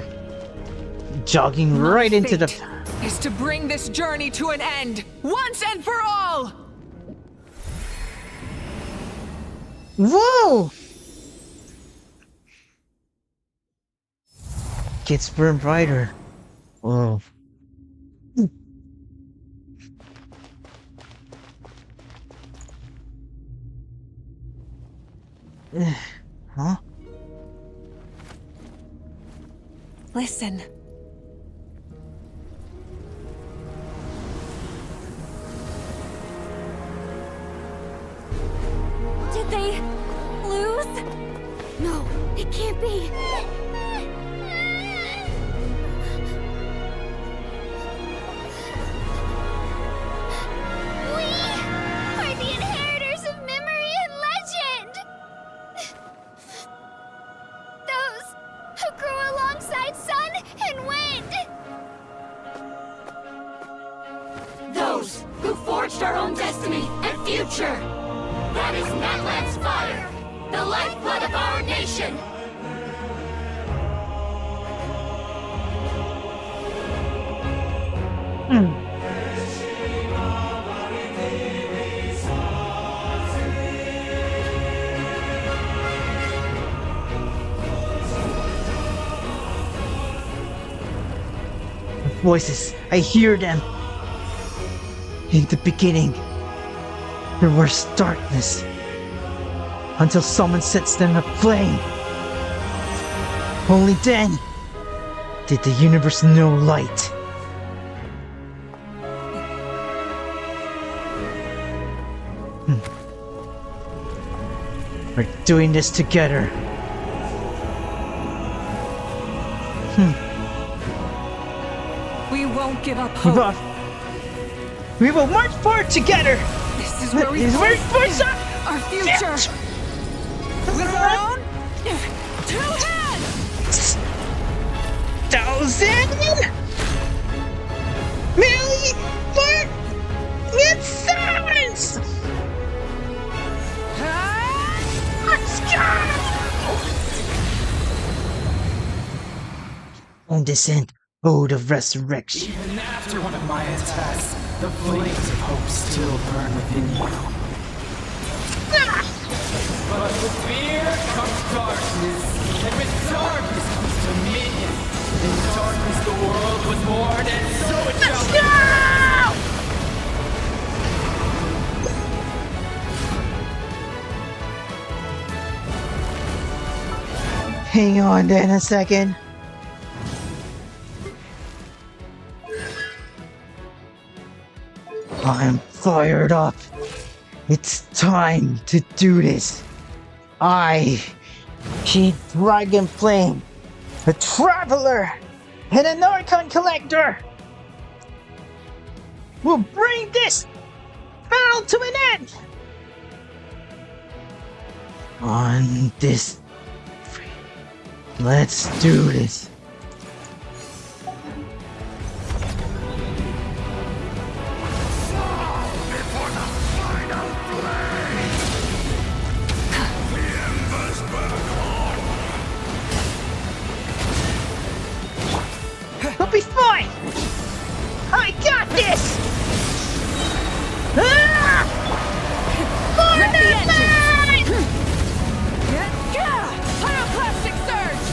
jogging right into the... Is to bring this journey to an end, once and for all! Whoa! Gets burned brighter. Whoa. Huh? Listen. Did they lose? No, it can't be. We are the inheritors of memory and legend! Those who grew alongside sun and wind! Those who forged our own destiny and future! That is Natlan's fire, the lifeblood of our nation! Voices, I hear them. In the beginning, there was darkness until someone sets them aflame. Only then did the universe know light. We're doing this together. We won't give up hope. We will march forward together. This is where we push our future. With our own two hands. 1,000 million suns. Let's go. Incandescent, ode of resurrection. Even after one of my attacks, the flames of hope still burn within you. But with fear comes darkness, and with darkness comes dominion. In darkness the world was born, and so it shall be. Hang on then a second. I'm fired up. It's time to do this. I, Kieth Dragonflame, a traveler and an Archon collector, will bring this battle to an end. On this, let's do this. We'll be fine! I got this! Ah! For the fight! Pyroclastic surge!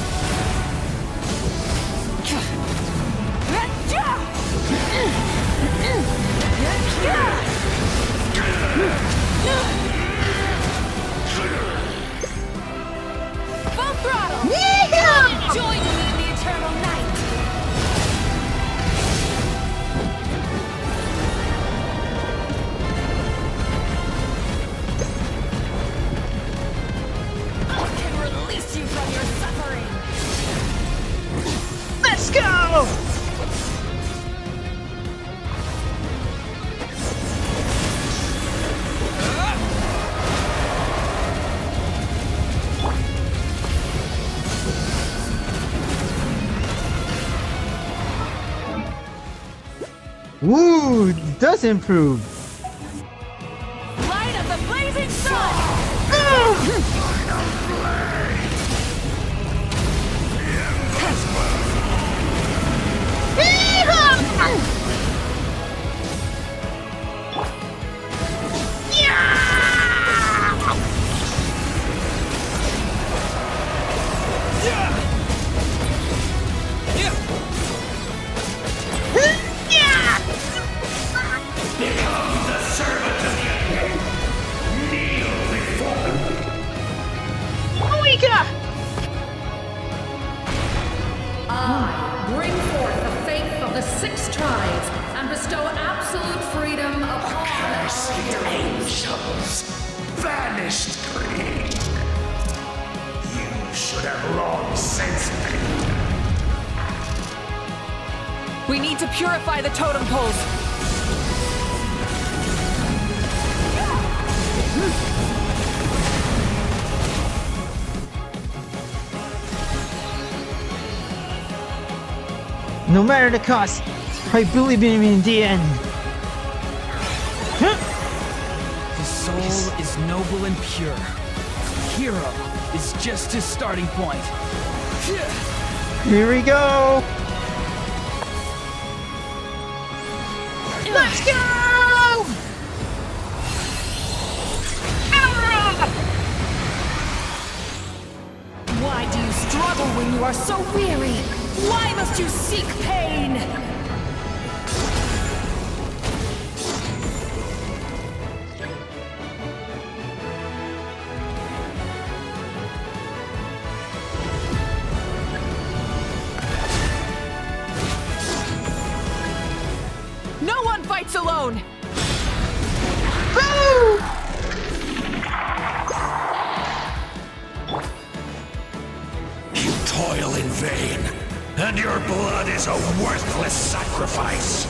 Ooh, it does improve. Light of the blazing sun! Become the servant of the kneel before I bring forth the faith of the 6 tribes and bestow absolute freedom upon Cursed our heroes. angels, vanished greed. You should have long since been. We need to purify the totem poles. No matter the cost, I believe in him in the end. His soul is noble and pure. Hero is just his starting point. Here we go. Let's go! Why do you struggle when you are so weary? Why must you seek pain? No one fights alone! You toil in vain, and your blood is a worthless sacrifice.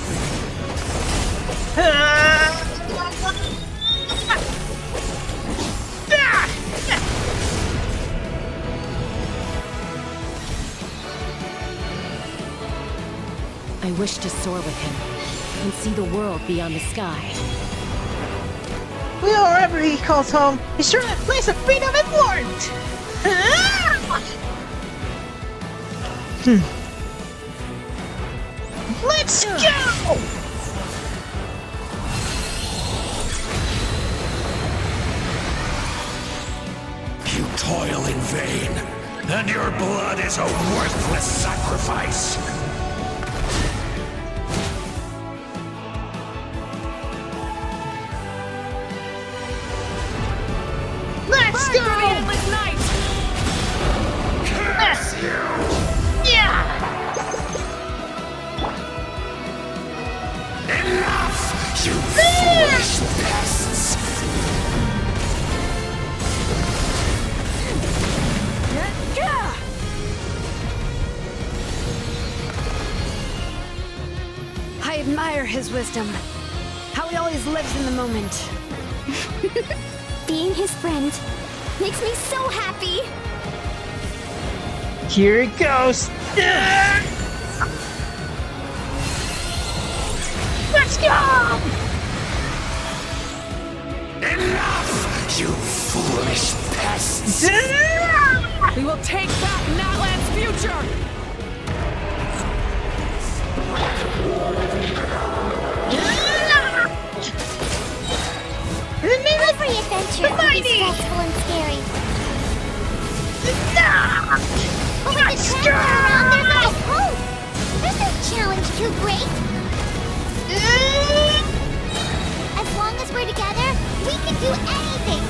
I wish to soar with him and see the world beyond the sky. Wherever he calls home, he's sure a place of freedom and warmth. Let's go! You toil in vain, and your blood is a worthless sacrifice. Let's Burn go! for the endless night! Curse you! Yeah! Enough, you foolish pests! I admire his wisdom. How he always lives in the moment. Being his friend makes me so happy. Here it goes. Let's go! Enough, you foolish pests! We will take back Natlan's future! Every adventure can be stressful and scary. But with the turn around, there's always hope. There's no challenge too great. As long as we're together, we can do anything.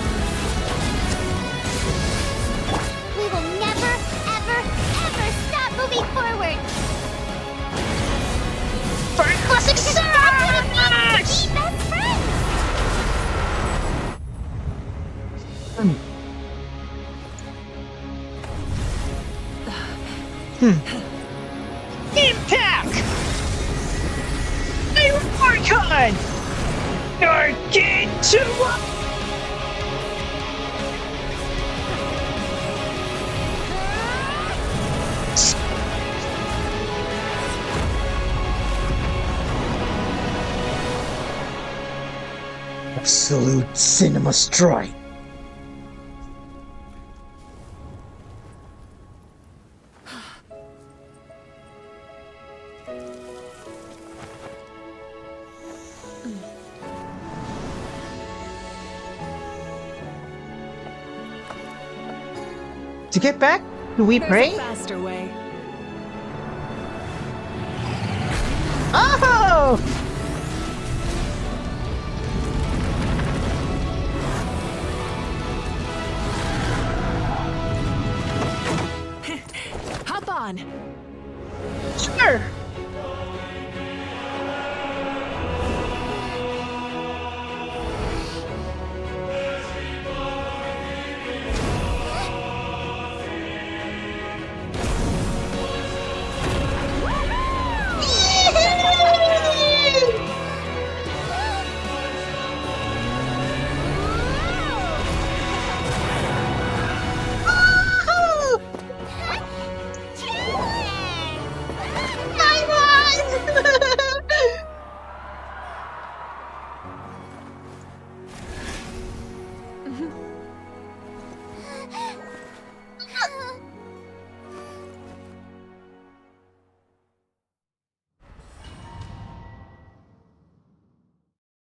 We will never, ever, ever stop moving forward. For a classic That's what it means to be best friends. Impact! Archon! Gargantua! Absolute cinema strike. To get back, do we pray? There's a faster way. Oh! Hop on. Sure.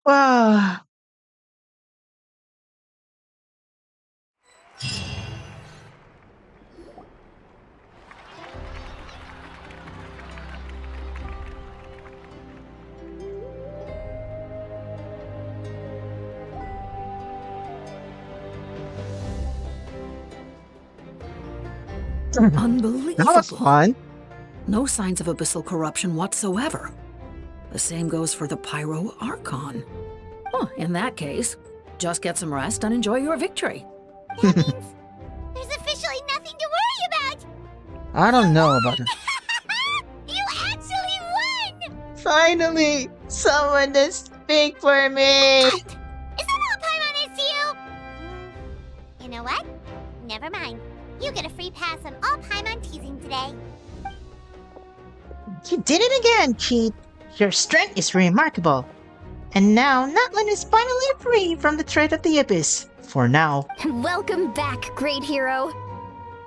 Wow. Unbelievable. That was fun. No signs of abyssal corruption whatsoever. The same goes for the Pyro Archon. Oh, in that case, just get some rest and enjoy your victory. That means there's officially nothing to worry about. I don't know about it. You actually won! Finally, someone to speak for me. Is that all Paimon is to you? You know what? Never mind. You get a free pass on all Paimon teasing today. You did it again, Kieth. Your strength is remarkable. And now Natlan is finally free from the threat of the Abyss. For now. Welcome back, great hero.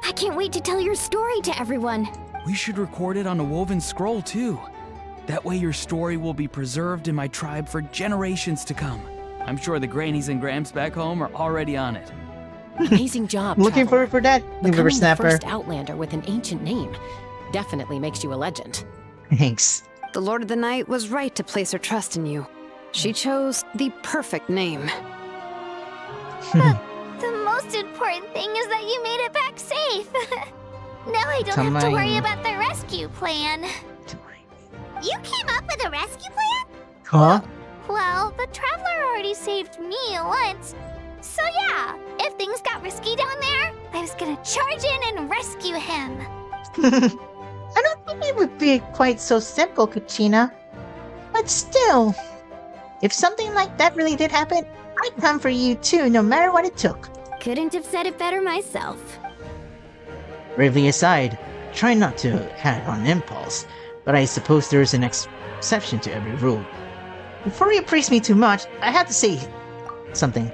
I can't wait to tell your story to everyone. We should record it on a woven scroll, too. That way your story will be preserved in my tribe for generations to come. I'm sure the grannies and gramps back home are already on it. Amazing job, Looking Traveler. forward for that, Becoming the Snapper. first Outlander with an ancient name definitely makes you a legend. Thanks. The Lord of the Night was right to place her trust in you. She chose the perfect name. The most important thing is that you made it back safe. Now I don't have to worry about the rescue plan. You came up with a rescue plan? Huh? Well, the Traveler already saved me once. So yeah, if things got risky down there, I was gonna charge in and rescue him. I don't think it would be quite so simple, Kachina. But still, if something like that really did happen, I'd come for you too, no matter what it took. Couldn't have said it better myself. Bravely aside, try not to act on impulse, but I suppose there is an exception to every rule. Before you praise me too much, I have to say something.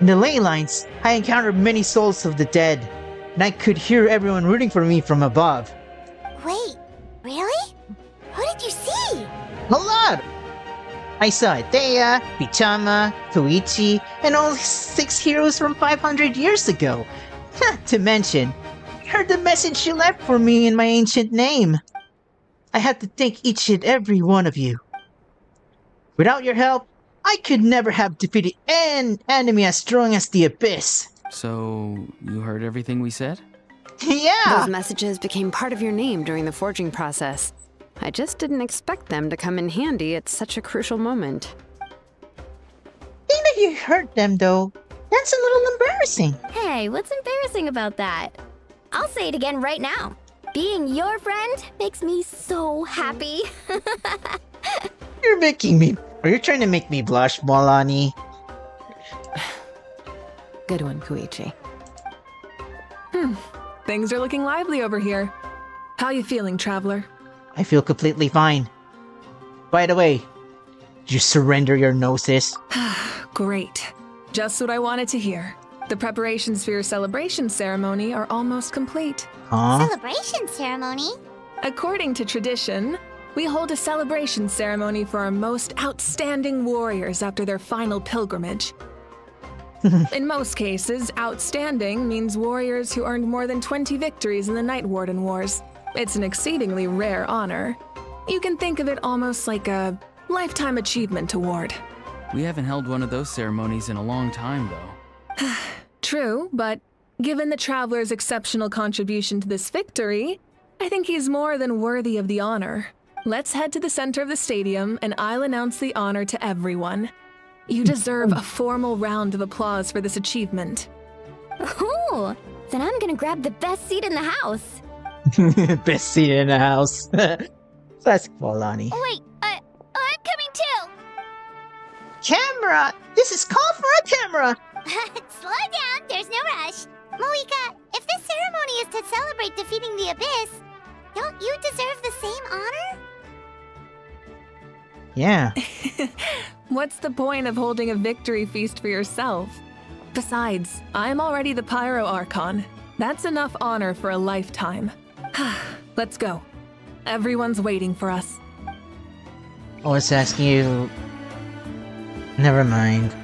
In the ley lines, I encountered many souls of the dead, and I could hear everyone rooting for me from above. Wait, really? Who did you see? A lot! I saw Thea, Pichama, Koichi, and all 6 heroes from 500 years ago. Not to mention, I heard the message she left for me in my ancient name. I had to thank each and every one of you. Without your help, I could never have defeated an enemy as strong as the Abyss. So, you heard everything we said? Yeah! Those messages became part of your name during the forging process. I just didn't expect them to come in handy at such a crucial moment. Think that you heard them, though. That's a little embarrassing. Hey, what's embarrassing about that? I'll say it again right now. Being your friend makes me so happy. You're making me... Are you trying to make me blush, Molani? Good one, Koichi. Things are looking lively over here. How you feeling, Traveler? I feel completely fine. By the way, did you surrender your gnosis? Great. Just what I wanted to hear. The preparations for your celebration ceremony are almost complete. Huh? Celebration ceremony? According to tradition, we hold a celebration ceremony for our most outstanding warriors after their final pilgrimage. In most cases, outstanding means warriors who earned more than 20 victories in the Night Warden Wars. It's an exceedingly rare honor. You can think of it almost like a lifetime achievement award. We haven't held one of those ceremonies in a long time, though. True, but given the Traveler's exceptional contribution to this victory, I think he's more than worthy of the honor. Let's head to the center of the stadium, and I'll announce the honor to everyone. You deserve a formal round of applause for this achievement. Ooh, then I'm gonna grab the best seat in the house. Best seat in the house. That's Polani. Wait, I'm coming too! Camera! This is call for a camera! Slow down, there's no rush. Moika, if this ceremony is to celebrate defeating the Abyss, don't you deserve the same honor? Yeah. What's the point of holding a victory feast for yourself? Besides, I'm already the Pyro Archon. That's enough honor for a lifetime. Let's go. Everyone's waiting for us. I was asking you... Never mind.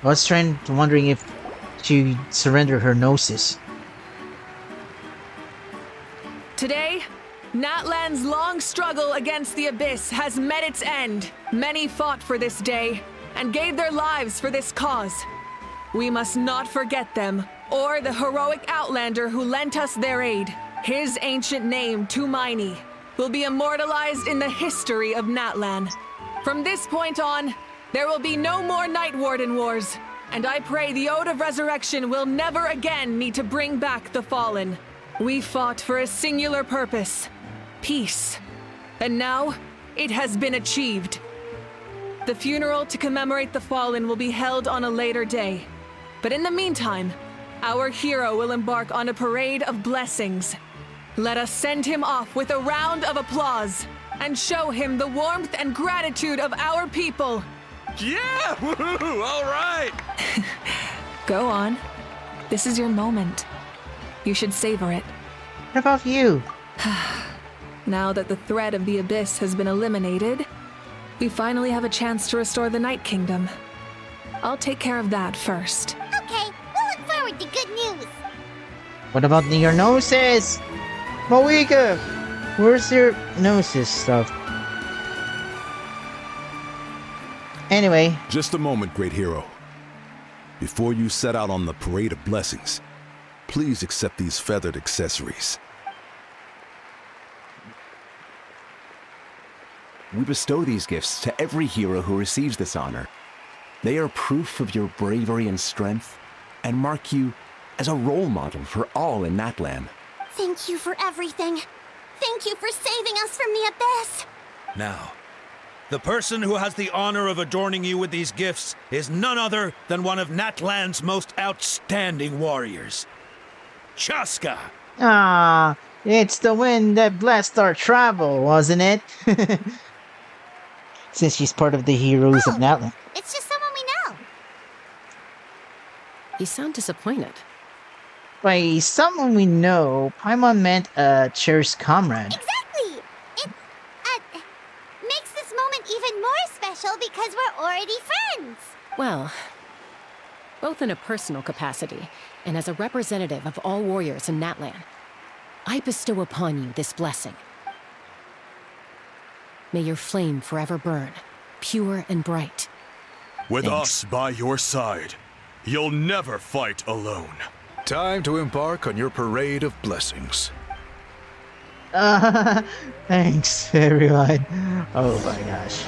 I was wondering if she surrendered her gnosis. Today, Natlan's long struggle against the Abyss has met its end. Many fought for this day, and gave their lives for this cause. We must not forget them, or the heroic Outlander who lent us their aid. His ancient name, Tumaini, will be immortalized in the history of Natlan. From this point on, there will be no more Night Warden Wars, and I pray the Ode of Resurrection will never again need to bring back the Fallen. We fought for a singular purpose, peace. And now, it has been achieved. The funeral to commemorate the Fallen will be held on a later day. But in the meantime, our hero will embark on a parade of blessings. Let us send him off with a round of applause and show him the warmth and gratitude of our people. Yeah! Woohoo! All right! Go on. This is your moment. You should savor it. What about you? Now that the threat of the Abyss has been eliminated, we finally have a chance to restore the Night Kingdom. I'll take care of that first. Okay, we'll look forward to good news. What about your gnosis? Moika! Where's your gnosis stuff? Anyway. Just a moment, great hero. Before you set out on the parade of blessings, please accept these feathered accessories. We bestow these gifts to every hero who receives this honor. They are proof of your bravery and strength, and mark you as a role model for all in Natlan. Thank you for everything. Thank you for saving us from the Abyss. Now, the person who has the honor of adorning you with these gifts is none other than one of Natlan's most outstanding warriors, Chaska. Ah, it's the wind that blessed our travel, wasn't it? Since she's part of the heroes of Natlan. It's just someone we know. You sound disappointed. By someone we know, Paimon meant a cherished comrade. Exactly! It makes this moment even more special because we're already friends. Well, both in a personal capacity and as a representative of all warriors in Natlan, I bestow upon you this blessing. May your flame forever burn, pure and bright. With us by your side, you'll never fight alone. Time to embark on your parade of blessings. Thanks, everyone. Oh my gosh.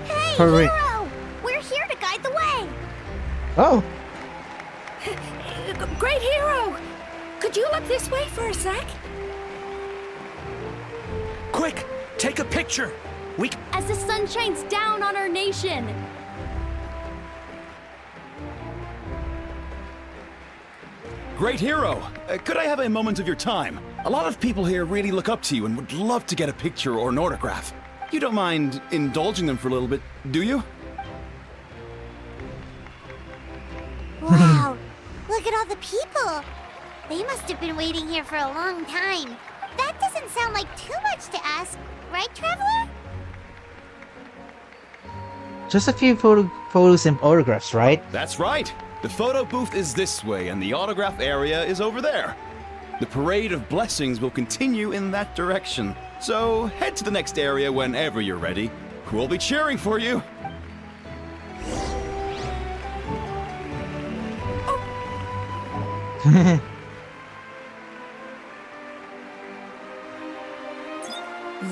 Hey, Parade. hero! We're here to guide the way. Oh. Great hero! Could you look this way for a sec? Quick, take a picture. As the sun shines down on our nation. Great hero! Could I have a moment of your time? A lot of people here really look up to you and would love to get a picture or an autograph. You don't mind indulging them for a little bit, do you? the people. They must have been waiting here for a long time. That doesn't sound like too much to ask, right, Traveler? Just a few photos and autographs, right? That's right. The photo booth is this way, and the autograph area is over there. The Parade of Blessings will continue in that direction. So head to the next area whenever you're ready. We'll be cheering for you.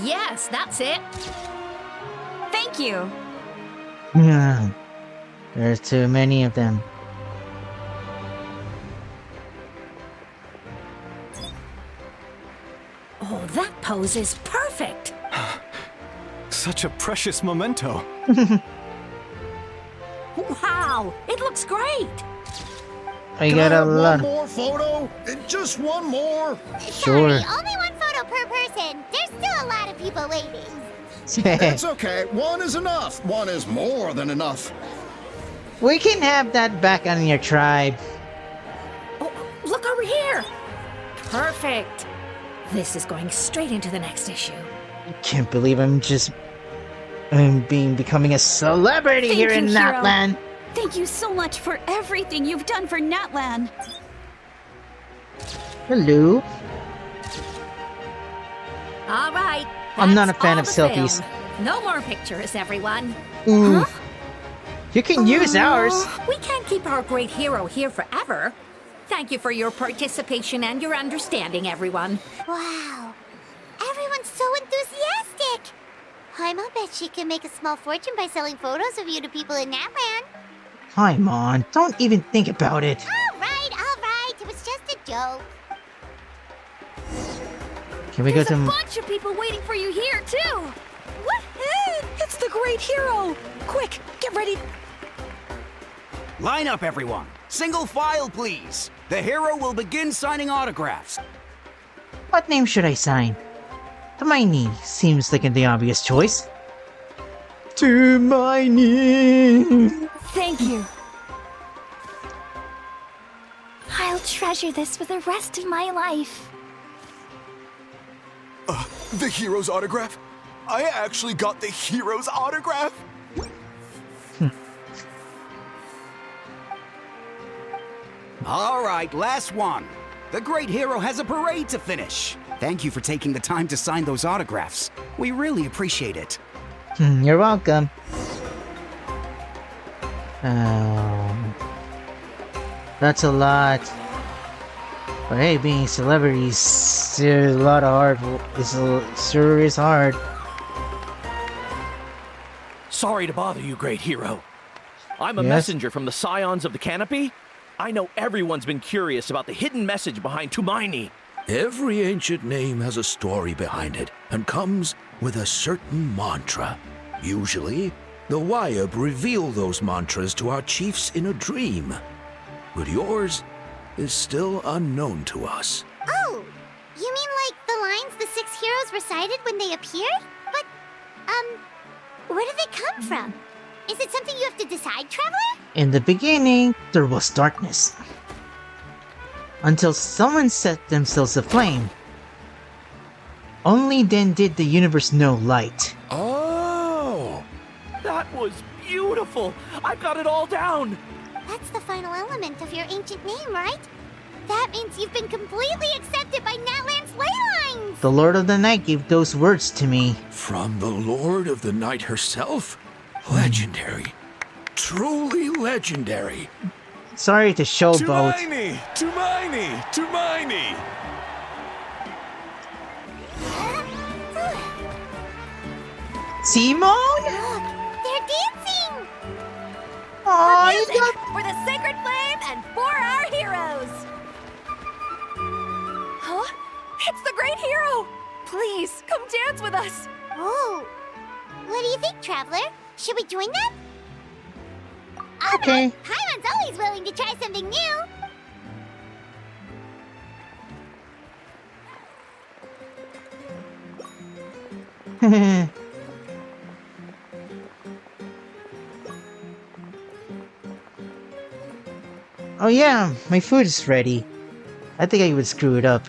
Yes, that's it. Thank you. Yeah. There's too many of them. Oh, that pose is perfect. Such a precious memento. Wow, it looks great. I got a lot. One more photo? Just one more? Sure. Only one photo per person. There's still a lot of people waiting. It's okay. One is enough. One is more than enough. We can have that back on your tribe. Oh, look over here. Perfect. This is going straight into the next issue. I can't believe I'm just becoming a celebrity here in Natlan. Thank you so much for everything you've done for Natlan. Hello. All right. I'm not a that's fan all of the selfies. film. No more pictures, everyone. Ooh. You can use ours. We can't keep our great hero here forever. Thank you for your participation and your understanding, everyone. Wow. Everyone's so enthusiastic. Paimon bet she can make a small fortune by selling photos of you to people in Natlan. Hi, Mon. Don't even think about it. All right. It was just a joke. Can we go There's to... a bunch of people waiting for you here, too. Woohoo! It's the great hero. Quick, get ready. Line up, everyone. Single file, please. The hero will begin signing autographs. What name should I sign? Hermione seems like the obvious choice. Hermione. Thank you. I'll treasure this for the rest of my life. The hero's autograph? I actually got the hero's autograph? All right, last one. The great hero has a parade to finish. Thank you for taking the time to sign those autographs. We really appreciate it. You're welcome. That's a lot. But hey, being celebrities, there's a lot of hard. Sure is hard. Sorry to bother you, great hero. I'm a Yes? messenger from the Scions of the Canopy. I know everyone's been curious about the hidden message behind Hermione. Every ancient name has a story behind it and comes with a certain mantra. Usually, the Wyab reveal those mantras to our chiefs in a dream. But yours is still unknown to us. Oh, you mean like the lines the 6 heroes recited when they appeared? But, where did they come from? Is it something you have to decide, Traveler? In the beginning, there was darkness. Until someone set themselves aflame. Only then did the universe know light. Oh! That was beautiful! I've got it all down! That's the final element of your ancient name, right? That means you've been completely accepted by Natlan's ley lines! The Lord of the Night gave those words to me. From the Lord of the Night herself? Legendary. Truly legendary. Sorry to showboat. Hermione! Simone? Look, they're dancing! Aw, For the sacred flame and for our heroes! Huh? It's the great hero! Please, come dance with us! Oh, what do you think, Traveler? Should we join them? Okay. Paimon's always willing to try something new. Oh yeah, my food is ready. I think I would screw it up.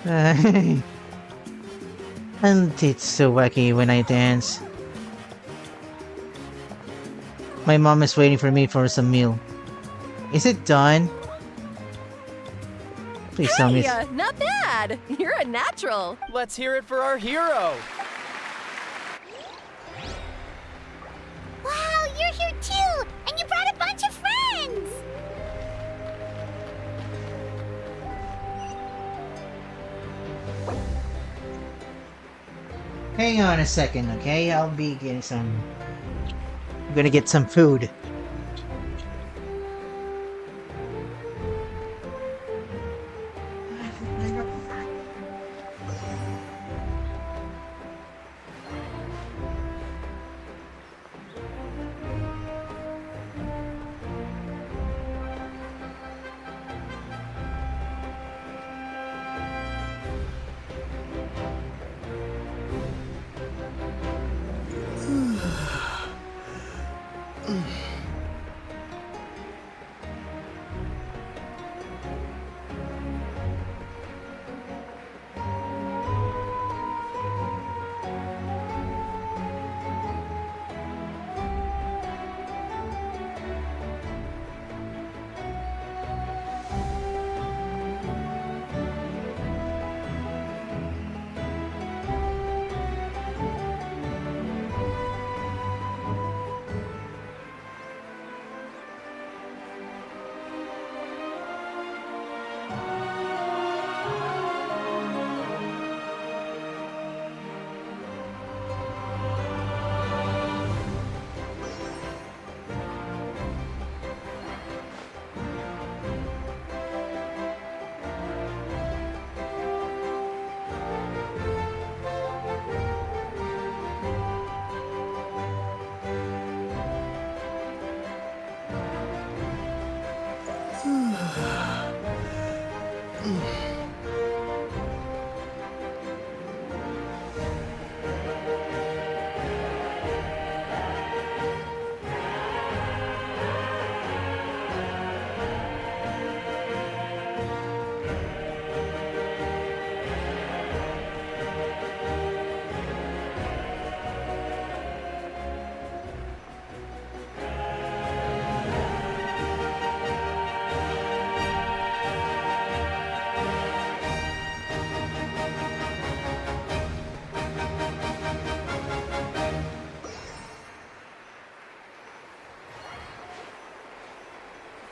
And it's so wacky when I dance. My mom is waiting for me for some meal. Is it done? Please tell me. Hey, not bad. You're a natural. Let's hear it for our hero. Wow, you're here too! And you brought a bunch of friends! Hang on a second, okay? I'll be getting some... I'm gonna get some food.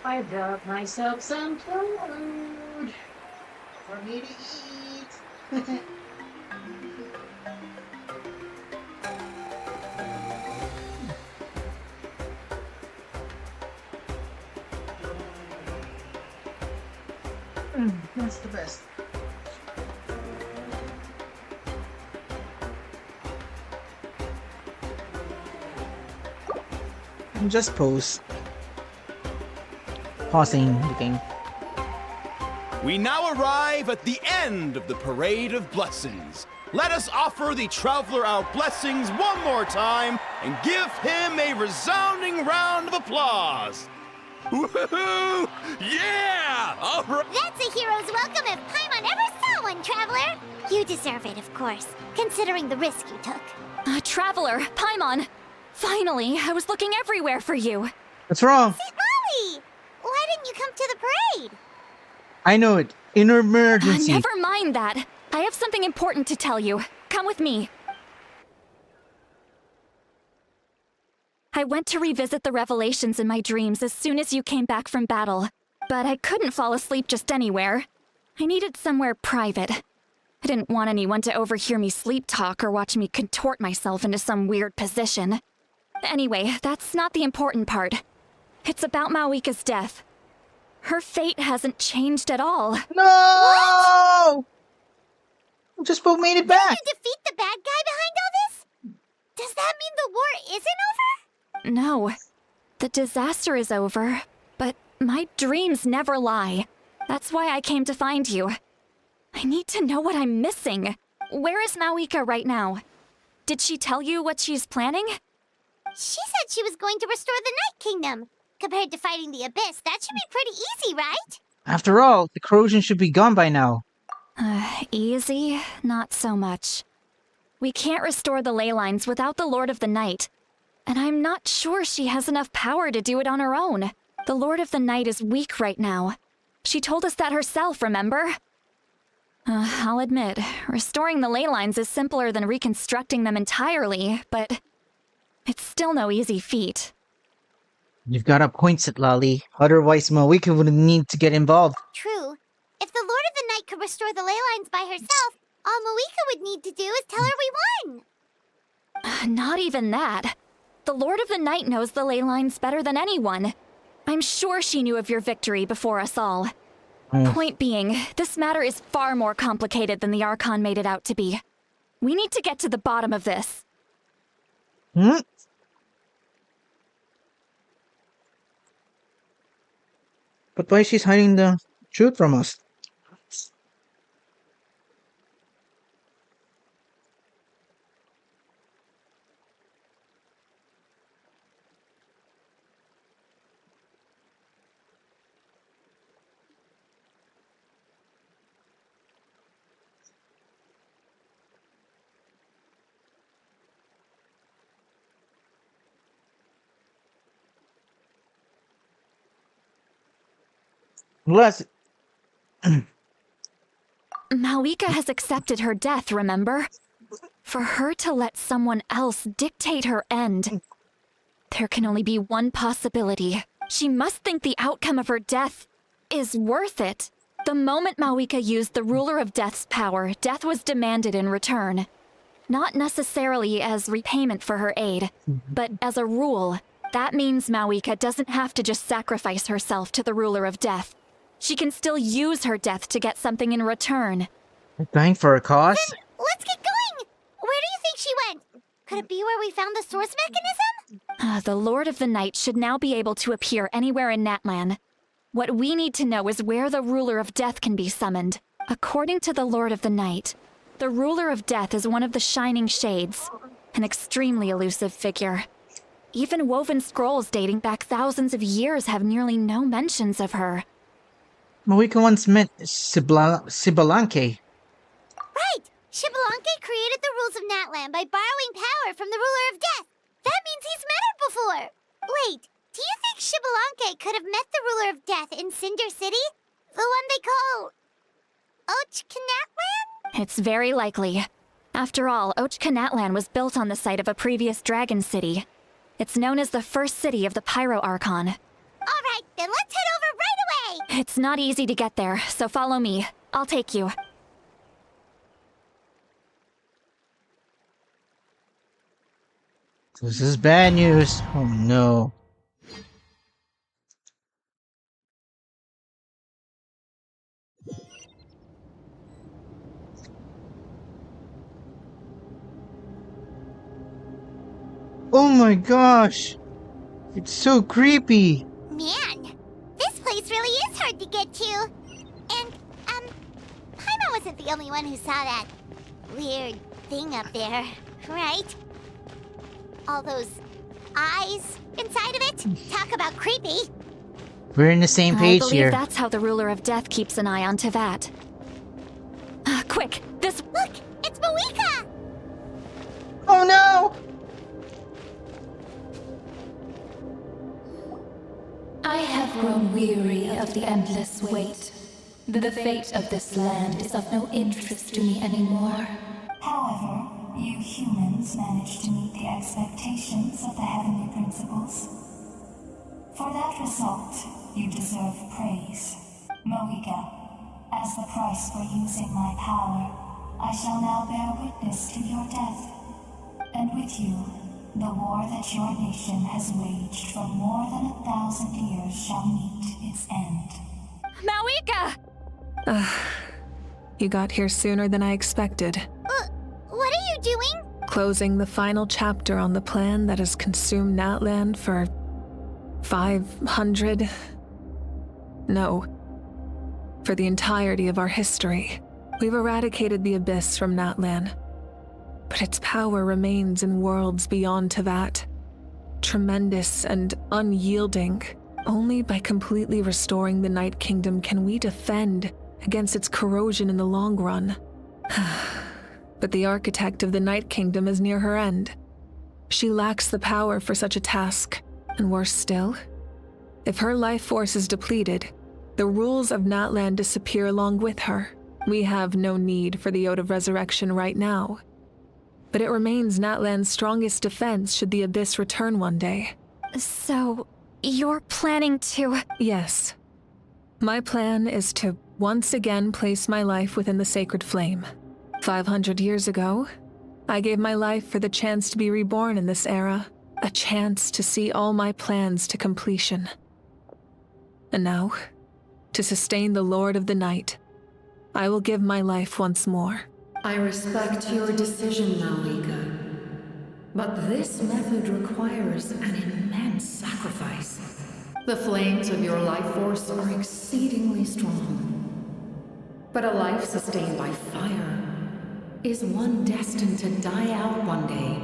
I got myself some food for me to eat. That's the best. Just pause. Pausing the game. We now arrive at the end of the Parade of Blessings. Let us offer the Traveler our blessings one more time and give him a resounding round of applause. Woohoo! Yeah! All right. That's a hero's welcome if Paimon ever saw one, Traveler! You deserve it, of course, considering the risk you took. Traveler, Paimon! Finally, I was looking everywhere for you. What's wrong? St. Molly! Why didn't you come to the parade? I know it. In emergency. Never mind that. I have something important to tell you. Come with me. I went to revisit the revelations in my dreams as soon as you came back from battle, but I couldn't fall asleep just anywhere. I needed somewhere private. I didn't want anyone to overhear me sleep talk or watch me contort myself into some weird position. Anyway, that's not the important part. It's about Mawika's death. Her fate hasn't changed at all. No! What? Just about made it back. Did you defeat the bad guy behind all this? Does that mean the war isn't over? No. The disaster is over, but my dreams never lie. That's why I came to find you. I need to know what I'm missing. Where is Mawika right now? Did she tell you what she's planning? She said she was going to restore the Night Kingdom. Compared to fighting the Abyss, that should be pretty easy, right? After all, the corrosion should be gone by now. Easy? Not so much. We can't restore the ley lines without the Lord of the Night. And I'm not sure she has enough power to do it on her own. The Lord of the Night is weak right now. She told us that herself, remember? I'll admit, restoring the ley lines is simpler than reconstructing them entirely, but it's still no easy feat. You've got a point, Lali. Otherwise, Mawika would need to get involved. True. If the Lord of the Night could restore the ley lines by herself, all Mawika would need to do is tell her we won. Not even that. The Lord of the Night knows the ley lines better than anyone. I'm sure she knew of your victory before us all. Point being, this matter is far more complicated than the Archon made it out to be. We need to get to the bottom of this. But why she's hiding the truth from us? Unless... Mawika has accepted her death, remember? For her to let someone else dictate her end, there can only be one possibility. She must think the outcome of her death is worth it. The moment Mawika used the Ruler of Death's power, death was demanded in return. Not necessarily as repayment for her aid, but as a rule. That means Mawika doesn't have to just sacrifice herself to the Ruler of Death. She can still use her death to get something in return. Dying for a cause? Then let's get going! Where do you think she went? Could it be where we found the source mechanism? The Lord of the Night should now be able to appear anywhere in Natlan. What we need to know is where the Ruler of Death can be summoned. According to the Lord of the Night, the Ruler of Death is one of the Shining Shades, an extremely elusive figure. Even woven scrolls dating back thousands of years have nearly no mentions of her. Mawika once met Sibalanke. Right! Shibalanke created the rules of Natlan by borrowing power from the Ruler of Death. That means he's met her before. Wait, do you think Shibalanke could have met the Ruler of Death in Cinder City? The one they call... Natlan? It's very likely. After all, Natlan was built on the site of a previous dragon city. It's known as the first city of the Pyro Archon. Alright, then let's head over right away! It's not easy to get there, so follow me. I'll take you. This is bad news. Oh no. Oh my gosh! It's so creepy! Man, this place really is hard to get to. And, Paimon wasn't the only one who saw that weird thing up there, right? All those eyes inside of it? Talk about creepy. We're in the same page I believe here. That's how the Ruler of Death keeps an eye on Tevat. Quick, this... Look, it's Mawika! Oh no! I have grown weary of the endless wait. The fate of this land is of no interest to me anymore. However, you humans managed to meet the expectations of the heavenly principles. For that result, you deserve praise. Mawika, as the price for using my power, I shall now bear witness to your death. And with you, the war that your nation has waged for more than 1,000 years shall meet its end. Mawika! You got here sooner than I expected. What are you doing? Closing the final chapter on the plan that has consumed Natlan for 500... No. For the entirety of our history. We've eradicated the Abyss from Natlan. But its power remains in worlds beyond Tevat. tremendous and unyielding. Only by completely restoring the Night Kingdom can we defend against its corrosion in the long run. But the architect of the Night Kingdom is near her end. She lacks the power for such a task, and worse still, if her life force is depleted, the rules of Natlan disappear along with her. We have no need for the Ode of Resurrection right now, but it remains Natlan's strongest defense should the Abyss return one day. So, you're planning to... Yes. My plan is to once again place my life within the Sacred Flame. 500 years ago, I gave my life for the chance to be reborn in this era, a chance to see all my plans to completion. And now, to sustain the Lord of the Night, I will give my life once more. I respect your decision, Malika. But this method requires an immense sacrifice. The flames of your life force are exceedingly strong. But a life sustained by fire is one destined to die out one day.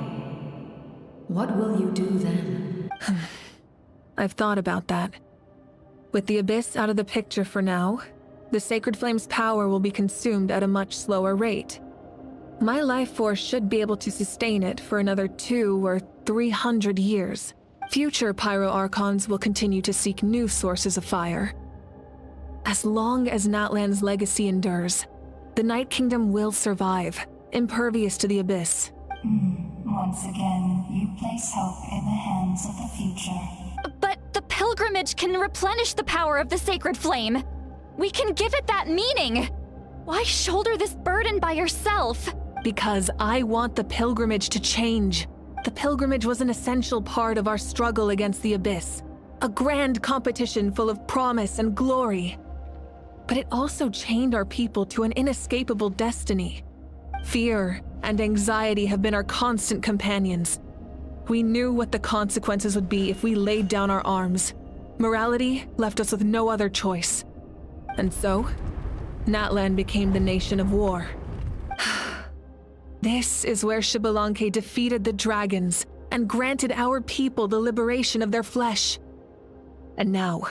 What will you do then? I've thought about that. With the Abyss out of the picture for now, the Sacred Flame's power will be consumed at a much slower rate. My life force should be able to sustain it for another 200 or 300 years. Future Pyro Archons will continue to seek new sources of fire. As long as Natlan's legacy endures, the Night Kingdom will survive, impervious to the Abyss. Once again, you place hope in the hands of the future. But the pilgrimage can replenish the power of the Sacred Flame. We can give it that meaning. Why shoulder this burden by yourself? Because I want the pilgrimage to change. The pilgrimage was an essential part of our struggle against the Abyss. A grand competition full of promise and glory. But it also chained our people to an inescapable destiny. Fear and anxiety have been our constant companions. We knew what the consequences would be if we laid down our arms. Morality left us with no other choice. And so, Natlan became the nation of war. This is where Xbalanque defeated the dragons and granted our people the liberation of their flesh. And now,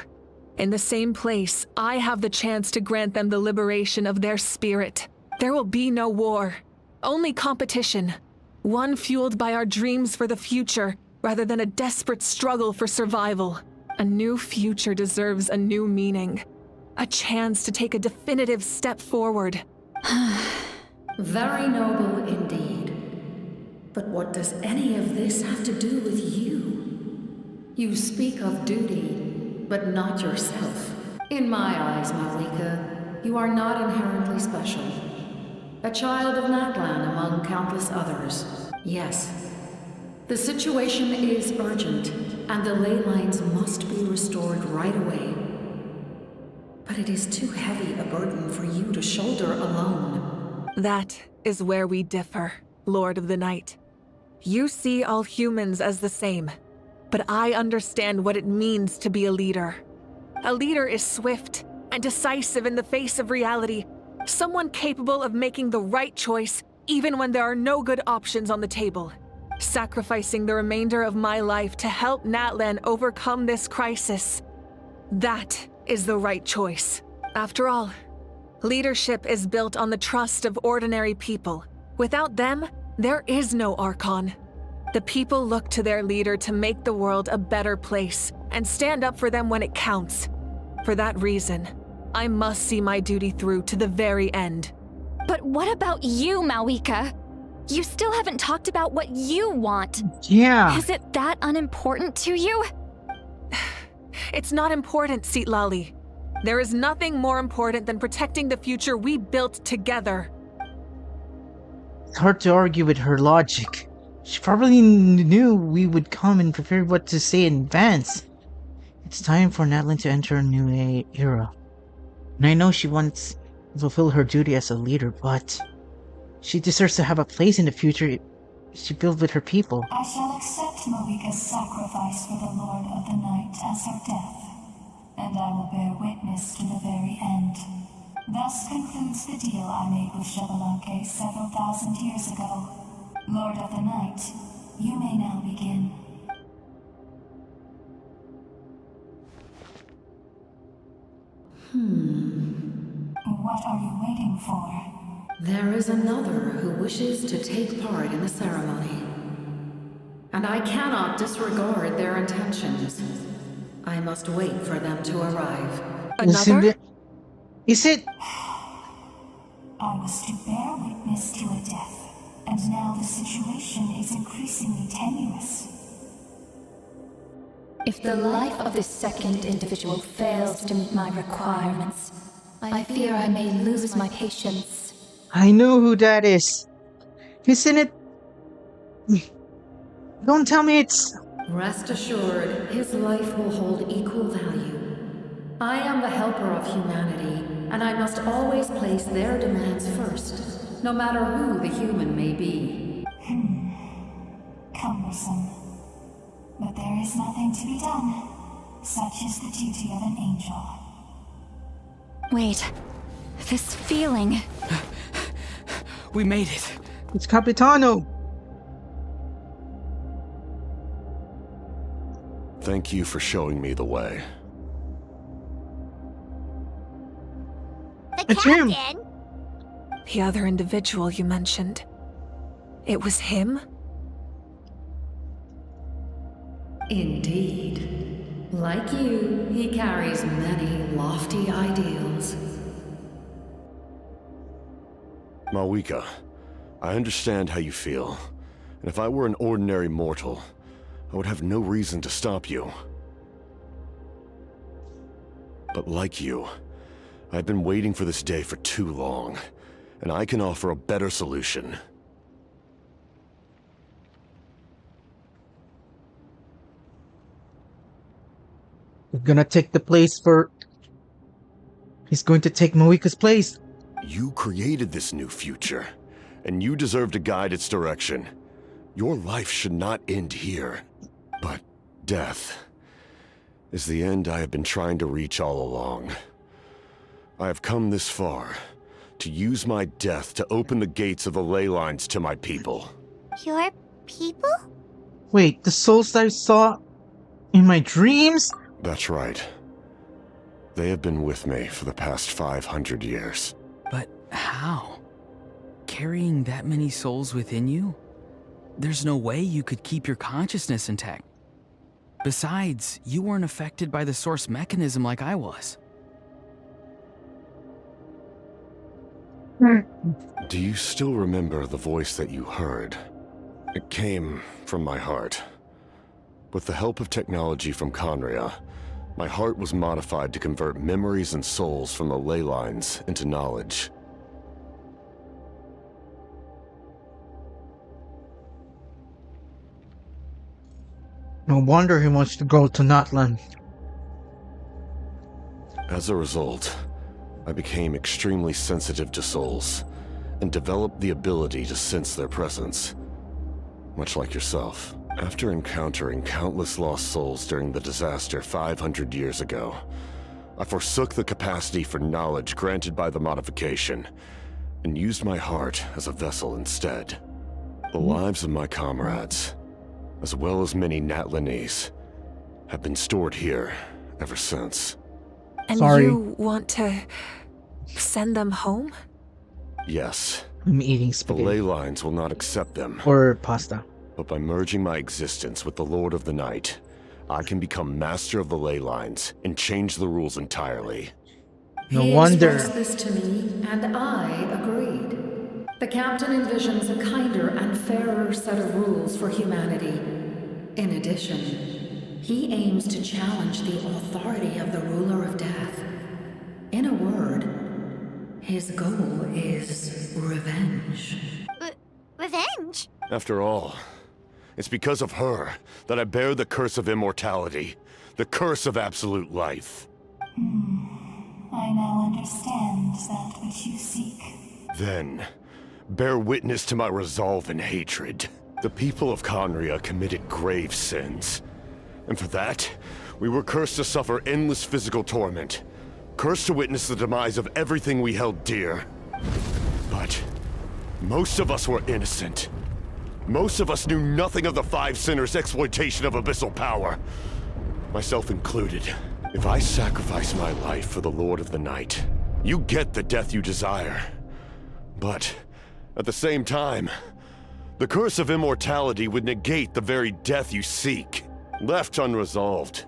in the same place, I have the chance to grant them the liberation of their spirit. There will be no war, only competition. One fueled by our dreams for the future, rather than a desperate struggle for survival. A new future deserves a new meaning. A chance to take a definitive step forward. Very noble indeed. But what does any of this have to do with you? You speak of duty, but not yourself. In my eyes, Malika, you are not inherently special. A child of Natlan among countless others. Yes, the situation is urgent, and the ley lines must be restored right away. But it is too heavy a burden for you to shoulder alone. That is where we differ, Lord of the Night. You see all humans as the same, but I understand what it means to be a leader. A leader is swift and decisive in the face of reality, someone capable of making the right choice even when there are no good options on the table. Sacrificing the remainder of my life to help Natlan overcome this crisis. That is the right choice. After all, leadership is built on the trust of ordinary people. Without them, there is no Archon. The people look to their leader to make the world a better place and stand up for them when it counts. For that reason, I must see my duty through to the very end. But what about you, Malika? You still haven't talked about what you want. Yeah. Is it that unimportant to you? It's not important, Citlali. There is nothing more important than protecting the future we built together. It's hard to argue with her logic. She probably knew we would come and prepared what to say in advance. It's time for Natlan to enter a new era. And I know she wants to fulfill her duty as a leader, but she deserves to have a place in the future she built with her people. I shall accept Malika's sacrifice for the Lord of the Night as her death, and I will bear witness to the very end. Thus concludes the deal I made with Xbalanque several thousand years ago. Lord of the Night, you may now begin. What are you waiting for? There is another who wishes to take part in the ceremony. And I cannot disregard their intentions. I must wait for them to arrive. Another? Is it? I was to bear witness to a death, and now the situation is increasingly tenuous. If the life of this second individual fails to meet my requirements, I fear I may lose my patience. I know who that is. Isn't it? Don't tell me it's... Rest assured, his life will hold equal value. I am the helper of humanity, and I must always place their demands first, no matter who the human may be. Cumbersome. But there is nothing to be done. Such is the duty of an angel. Wait. This feeling. We made it. It's Capitano. Thank you for showing me the way. The It's him. captain? The other individual you mentioned. It was him? Indeed. Like you, he carries many lofty ideals. Malwika, I understand how you feel, and if I were an ordinary mortal, I would have no reason to stop you. But like you, I've been waiting for this day for too long, and I can offer a better solution. He's gonna take the place for... He's going to take Moika's place. You created this new future, and you deserve to guide its direction. Your life should not end here. But death is the end I have been trying to reach all along. I have come this far to use my death to open the gates of the ley lines to my people. Your people? Wait, the souls that I saw in my dreams? That's right. They have been with me for the past 500 years. But how? Carrying that many souls within you? There's no way you could keep your consciousness intact. Besides, you weren't affected by the source mechanism like I was. Do you still remember the voice that you heard? It came from my heart. With the help of technology from Conria, my heart was modified to convert memories and souls from the ley lines into knowledge. No wonder he wants to go to Natlan. As a result, I became extremely sensitive to souls, and developed the ability to sense their presence. Much like yourself. After encountering countless lost souls during the disaster 500 years ago, I forsook the capacity for knowledge granted by the modification, and used my heart as a vessel instead. The lives of my comrades, as well as many Natlanese, have been stored here ever since. And Sorry. you want to send them home? Yes. I'm eating The spaghetti. ley lines will not accept them. Or pasta. But by merging my existence with the Lord of the Night, I can become master of the ley lines and change the rules entirely. No He wonder. expressed this to me, and I agreed. The captain envisions a kinder and fairer set of rules for humanity. In addition, he aims to challenge the authority of the ruler of death. In a word, his goal is revenge. Revenge? After all, it's because of her that I bear the curse of immortality, the curse of absolute life. I now understand that which you seek. Then, bear witness to my resolve and hatred. The people of Conria committed grave sins. And for that, we were cursed to suffer endless physical torment. Cursed to witness the demise of everything we held dear. But most of us were innocent. Most of us knew nothing of the Five Sinners' exploitation of abyssal power. Myself included. If I sacrifice my life for the Lord of the Night, you get the death you desire. But, at the same time, the curse of immortality would negate the very death you seek. Left unresolved,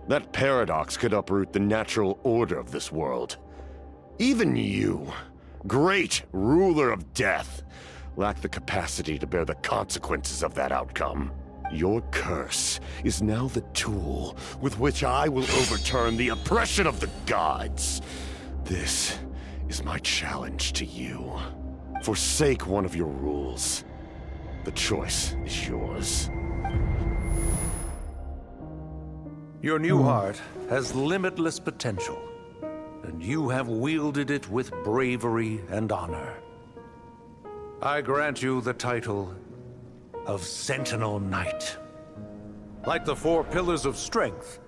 that paradox could uproot the natural order of this world. Even you, great ruler of death, lack the capacity to bear the consequences of that outcome. Your curse is now the tool with which I will overturn the oppression of the gods. This is my challenge to you. Forsake one of your rules. The choice is yours. Your new heart has limitless potential, and you have wielded it with bravery and honor. I grant you the title of Sentinel Knight. Like the 4 pillars of strength,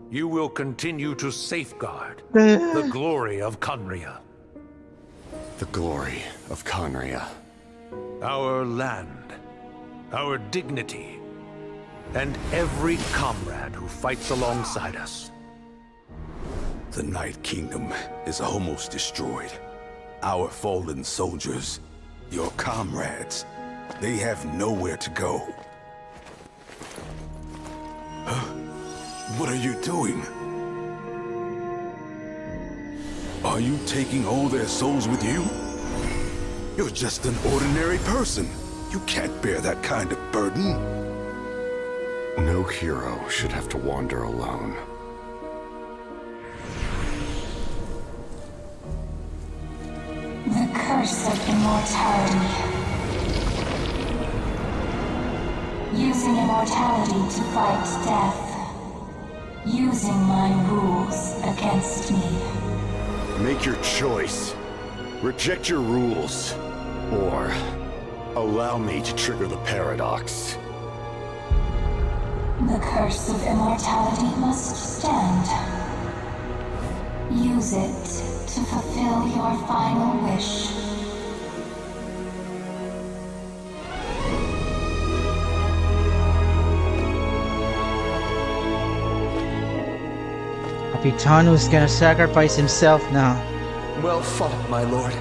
you will continue to safeguard the glory of Conria. The glory of Conria. Our land, our dignity, and every comrade who fights alongside us. The Night Kingdom is almost destroyed. Our fallen soldiers, your comrades, they have nowhere to go. Huh? What are you doing? Are you taking all their souls with you? You're just an ordinary person. You can't bear that kind of burden. No hero should have to wander alone. The curse of immortality. Using immortality to fight death. Using my rules against me. Make your choice. Reject your rules. Or allow me to trigger the paradox. The curse of immortality must stand. Use it to fulfill your final wish. Capitano's gonna sacrifice himself now. Well fought, my lord.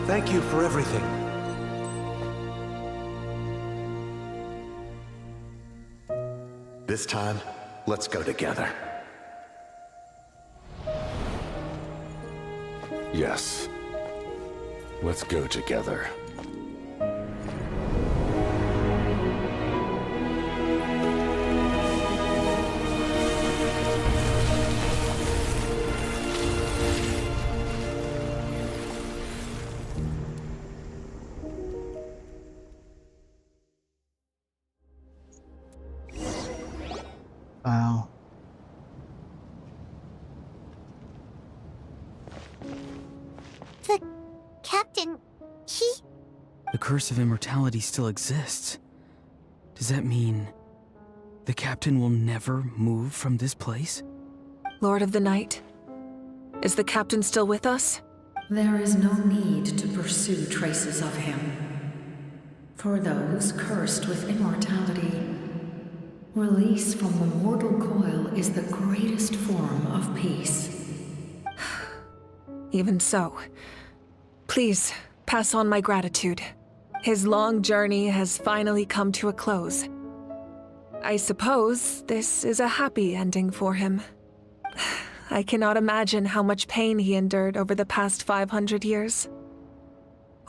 Thank you for everything. This time, let's go together. Yes. Let's go together. Wow. The captain, he... The curse of immortality still exists. Does that mean the captain will never move from this place? Lord of the Night, is the captain still with us? There is no need to pursue traces of him. For those cursed with immortality, release from the mortal coil is the greatest form of peace. Even so, please pass on my gratitude. His long journey has finally come to a close. I suppose this is a happy ending for him. I cannot imagine how much pain he endured over the past 500 years,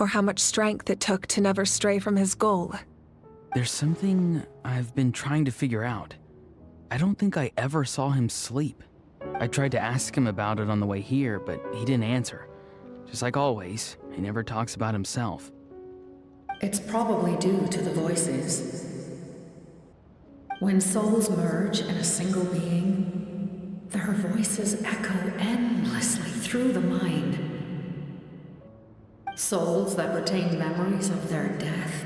or how much strength it took to never stray from his goal. There's something I've been trying to figure out. I don't think I ever saw him sleep. I tried to ask him about it on the way here, but he didn't answer. Just like always, he never talks about himself. It's probably due to the voices. When souls merge in a single being, their voices echo endlessly through the mind. Souls that retain memories of their death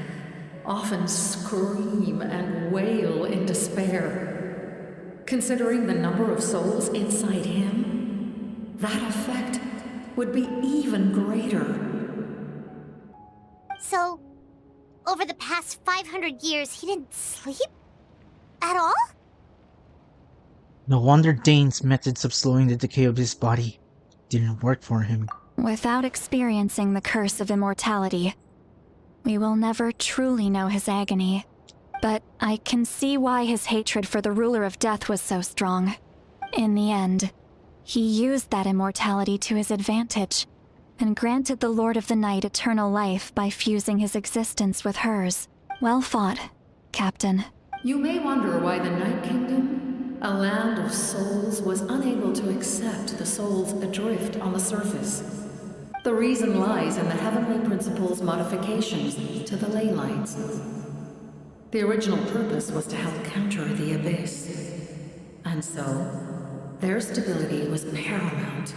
often scream and wail in despair. Considering the number of souls inside him, that effect would be even greater. So, over the past 500 years, he didn't sleep? At all? No wonder Dane's methods of slowing the decay of his body didn't work for him. Without experiencing the curse of immortality, we will never truly know his agony. But I can see why his hatred for the ruler of death was so strong. In the end, he used that immortality to his advantage, and granted the Lord of the Night eternal life by fusing his existence with hers. Well fought, Captain. You may wonder why the Night Kingdom, a land of souls, was unable to accept the souls adrift on the surface. The reason lies in the Heavenly Principle's modifications to the ley lines. The original purpose was to help counter the Abyss. And so, their stability was paramount.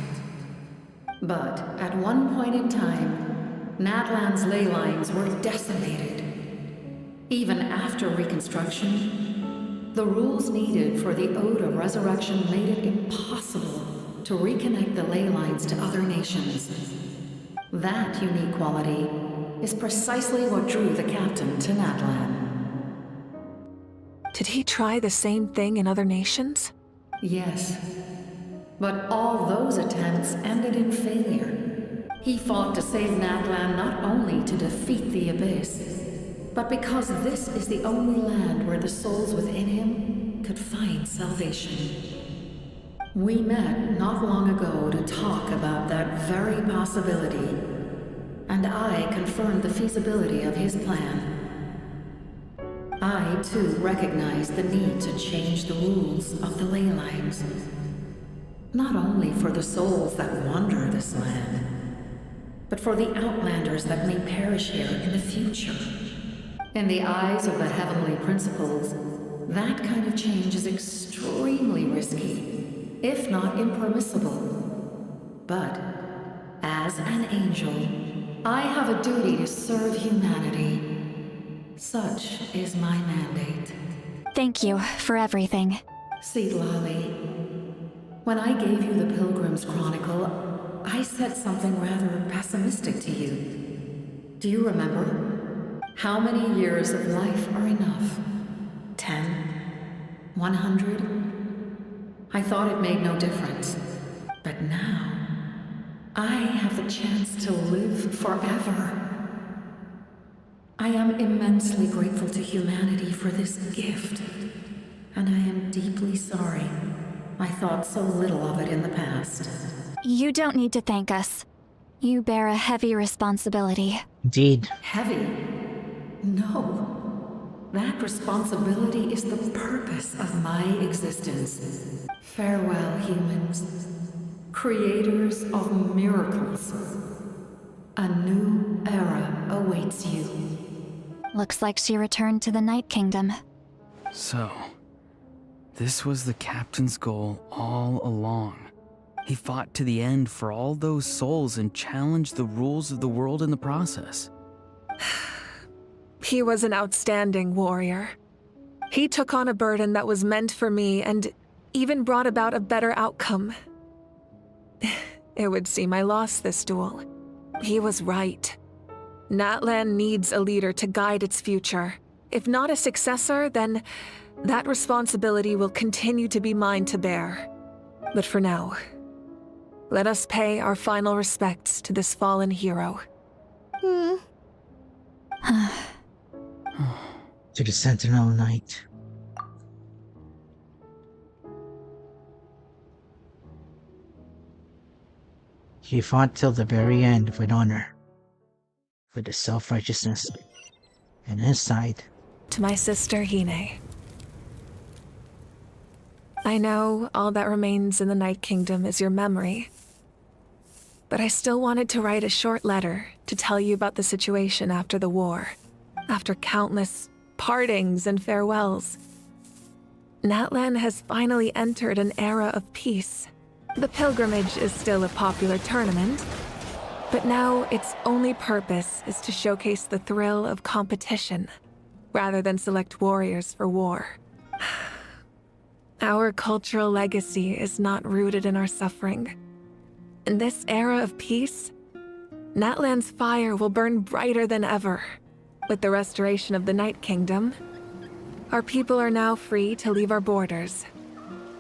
But at one point in time, Natlan's ley lines were decimated. Even after reconstruction, the rules needed for the Ode of Resurrection made it impossible to reconnect the ley lines to other nations. That unique quality is precisely what drew the captain to Natlan. Did he try the same thing in other nations? Yes. But all those attempts ended in failure. He fought to save Natlan not only to defeat the Abyss, but because this is the only land where the souls within him could find salvation. We met not long ago to talk about that very possibility, and I confirmed the feasibility of his plan. I, too, recognize the need to change the rules of the ley lines. Not only for the souls that wander this land, but for the outlanders that may perish here in the future. In the eyes of the Heavenly Principles, that kind of change is extremely risky, if not impermissible. But, as an angel, I have a duty to serve humanity. Such is my mandate. Thank you for everything. Seed Lolly, when I gave you the Pilgrim's Chronicle, I said something rather pessimistic to you. Do you remember? How many years of life are enough? 10? 100? I thought it made no difference. But now, I have the chance to live forever. I am immensely grateful to humanity for this gift, and I am deeply sorry I thought so little of it in the past. You don't need to thank us. You bear a heavy responsibility. Indeed. Heavy? No. That responsibility is the purpose of my existence. Farewell, humans. Creators of miracles. A new era awaits you. Looks like she returned to the Night Kingdom. So, this was the captain's goal all along. He fought to the end for all those souls and challenged the rules of the world in the process. He was an outstanding warrior. He took on a burden that was meant for me and even brought about a better outcome. It would seem I lost this duel. He was right. Natlan needs a leader to guide its future. If not a successor, then that responsibility will continue to be mine to bear. But for now, let us pay our final respects to this fallen hero. To the Sentinel Knight. He fought till the very end with honor, with the self-righteousness in his side. To my sister, Hine. I know all that remains in the Night Kingdom is your memory, but I still wanted to write a short letter to tell you about the situation after the war, after countless partings and farewells. Natlan has finally entered an era of peace. The pilgrimage is still a popular tournament, but now its only purpose is to showcase the thrill of competition, rather than select warriors for war. Our cultural legacy is not rooted in our suffering. In this era of peace, Natlan's fire will burn brighter than ever. With the restoration of the Night Kingdom, our people are now free to leave our borders.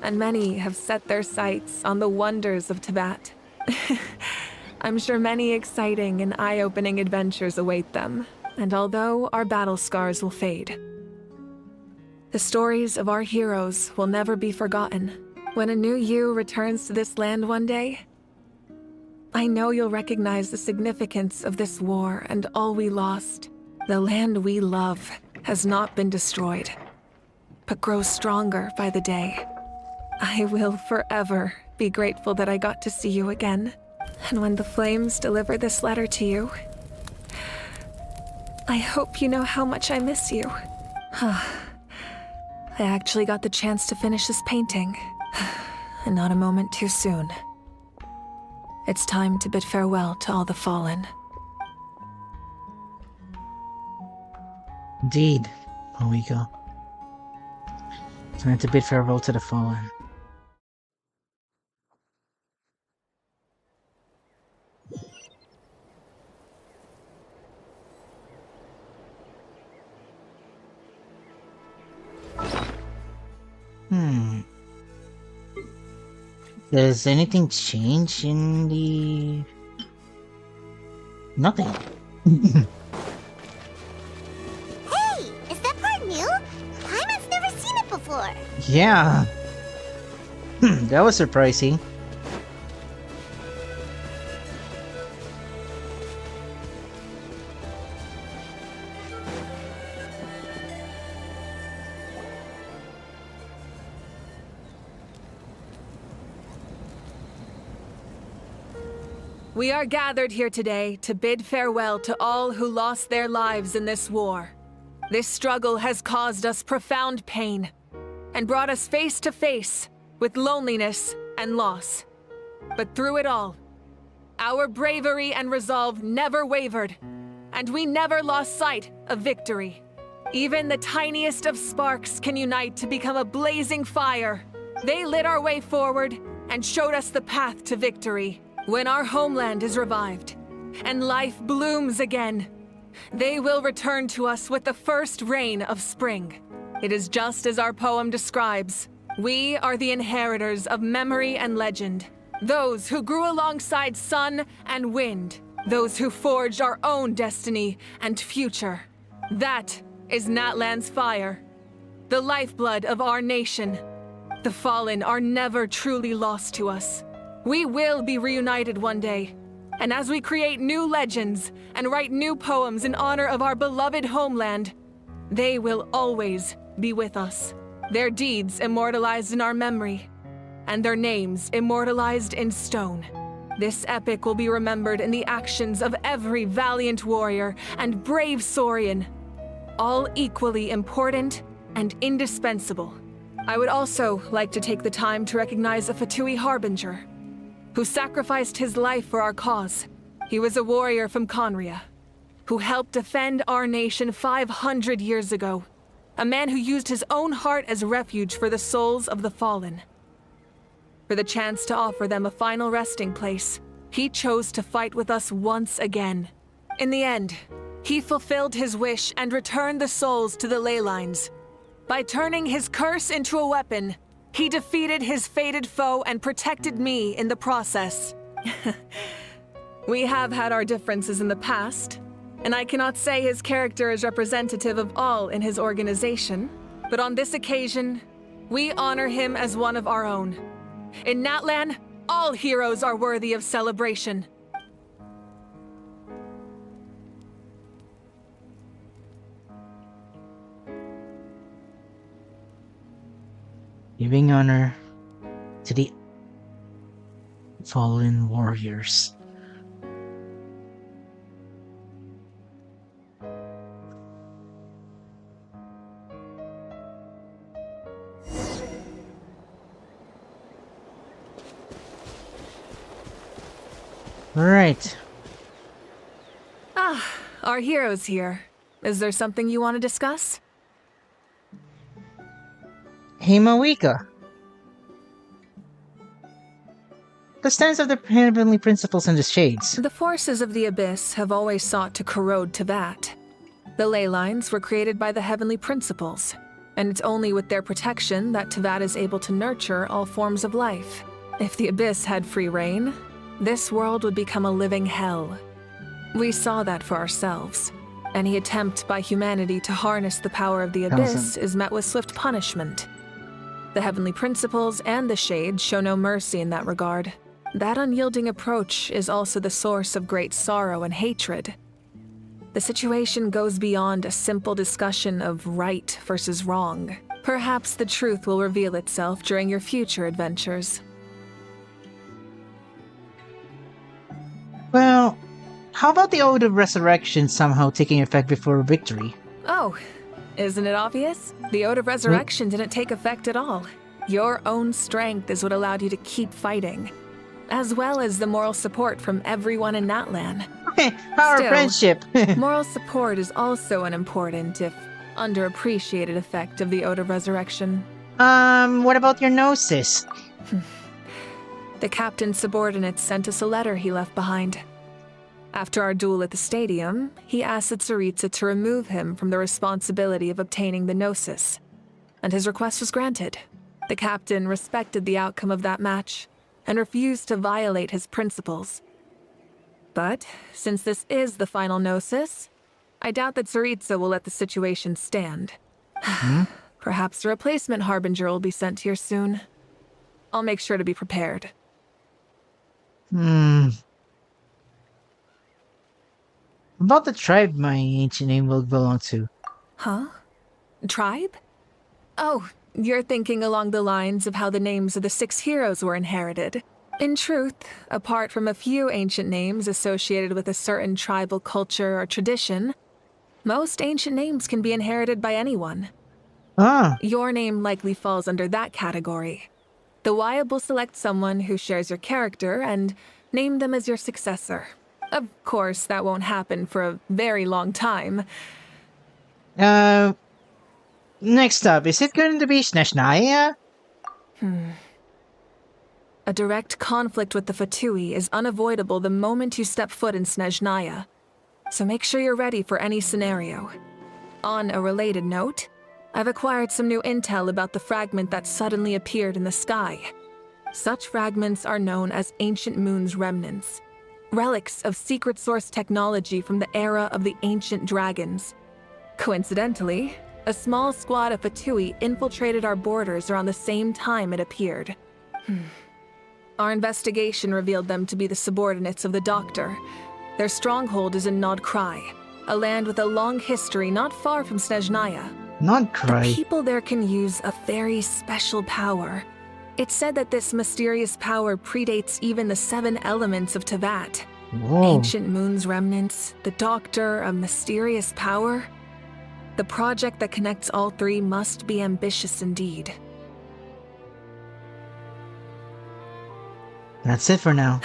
and many have set their sights on the wonders of Tibet. I'm sure many exciting and eye-opening adventures await them, and although our battle scars will fade, the stories of our heroes will never be forgotten. When a new you returns to this land one day, I know you'll recognize the significance of this war and all we lost. The land we love has not been destroyed, but grows stronger by the day. I will forever be grateful that I got to see you again. And when the flames deliver this letter to you, I hope you know how much I miss you. I actually got the chance to finish this painting, and not a moment too soon. It's time to bid farewell to all the fallen. Indeed, Moika. Time to bid farewell to the fallen. Does anything change in the... Nothing. Hey! Is that part new? Paimon's never seen it before. Yeah. That was surprising. We are gathered here today to bid farewell to all who lost their lives in this war. This struggle has caused us profound pain and brought us face to face with loneliness and loss. But through it all, our bravery and resolve never wavered, and we never lost sight of victory. Even the tiniest of sparks can unite to become a blazing fire. They lit our way forward and showed us the path to victory. When our homeland is revived and life blooms again, they will return to us with the first rain of spring. It is just as our poem describes. We are the inheritors of memory and legend, those who grew alongside sun and wind, those who forged our own destiny and future. That is Natlan's fire, the lifeblood of our nation. The fallen are never truly lost to us. We will be reunited one day, and as we create new legends and write new poems in honor of our beloved homeland, they will always be with us. Their deeds immortalized in our memory, and their names immortalized in stone. This epic will be remembered in the actions of every valiant warrior and brave Saurian, all equally important and indispensable. I would also like to take the time to recognize a Fatui Harbinger, who sacrificed his life for our cause. He was a warrior from Conria, who helped defend our nation 500 years ago. A man who used his own heart as refuge for the souls of the fallen. For the chance to offer them a final resting place, he chose to fight with us once again. In the end, he fulfilled his wish and returned the souls to the ley lines. By turning his curse into a weapon, he defeated his fated foe and protected me in the process. We have had our differences in the past, and I cannot say his character is representative of all in his organization. But on this occasion, we honor him as one of our own. In Natlan, all heroes are worthy of celebration. Giving honor to the fallen warriors. Alright. Ah, our hero's here. Is there something you want to discuss? Hey, Moika. The stance of the heavenly principles and the shades. The forces of the Abyss have always sought to corrode Tibet. The ley lines were created by the heavenly principles, And it's only with their protection that Tevat is able to nurture all forms of life. If the Abyss had free reign, this world would become a living hell. We saw that for ourselves. Any attempt by humanity to harness the power of the Abyss is met with swift punishment. The Heavenly Principles and the Shade show no mercy in that regard. That unyielding approach is also the source of great sorrow and hatred. The situation goes beyond a simple discussion of right versus wrong. Perhaps the truth will reveal itself during your future adventures. Well, how about the Ode of Resurrection somehow taking effect before victory? Oh, isn't it obvious? The Ode of Resurrection didn't take effect at all. Your own strength is what allowed you to keep fighting, as well as the moral support from everyone in Natlan. Our Still, friendship! moral support is also an important, if underappreciated, effect of the Ode of Resurrection. What about your gnosis? The captain's subordinates sent us a letter he left behind. After our duel at the stadium, he asked Tsaritsa to remove him from the responsibility of obtaining the gnosis, and his request was granted. The captain respected the outcome of that match and refused to violate his principles. But, since this is the final gnosis, I doubt that Tsaritsa will let the situation stand. Perhaps a replacement harbinger will be sent here soon. I'll make sure to be prepared. About the tribe my ancient name will belong to. Huh? Tribe? Oh, you're thinking along the lines of how the names of the 6 heroes were inherited. In truth, apart from a few ancient names associated with a certain tribal culture or tradition, most ancient names can be inherited by anyone. Your name likely falls under that category. The Wyab will select someone who shares your character and name them as your successor. Of course, that won't happen for a very long time. Next up, is it going to be Snezhnaya? A direct conflict with the Fatui is unavoidable the moment you step foot in Snezhnaya, so make sure you're ready for any scenario. On a related note, I've acquired some new intel about the fragment that suddenly appeared in the sky. Such fragments are known as Ancient Moon's remnants, relics of secret source technology from the era of the ancient dragons. Coincidentally, a small squad of Fatui infiltrated our borders around the same time it appeared. Our investigation revealed them to be the subordinates of the Doctor. Their stronghold is in Nod Krai, a land with a long history not far from Snezhnaya. Nod Krai? The people there can use a very special power. It's said that this mysterious power predates even the 7 elements of Tevat. Whoa. Ancient Moon's remnants, the Doctor, a mysterious power. The project that connects all 3 must be ambitious indeed. That's it for now.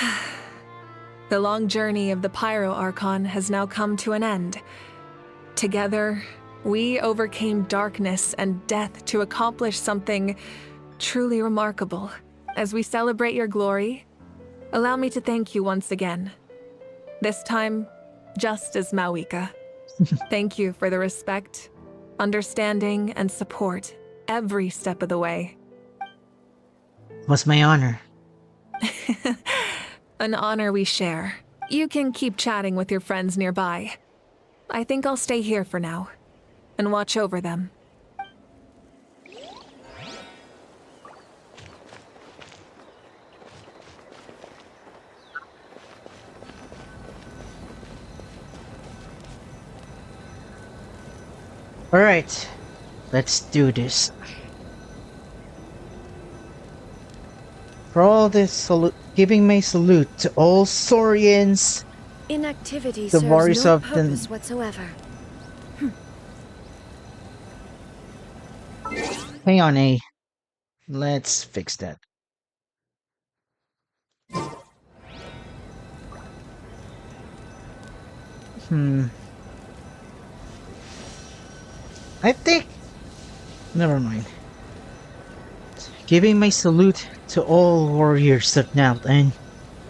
The long journey of the Pyro Archon has now come to an end. Together, we overcame darkness and death to accomplish something truly remarkable. As we celebrate your glory, allow me to thank you once again. This time, just as Mawika. Thank you for the respect, understanding, and support every step of the way. It was my honor. An honor we share. You can keep chatting with your friends nearby. I think I'll stay here for now and watch over them. Alright, let's do this. For all this giving my salute to all Saurians, Inactivity the serves warriors no of the... purpose whatsoever. Hang on, A. Let's fix that. I think... Never mind. Giving my salute to all warriors of Natlan,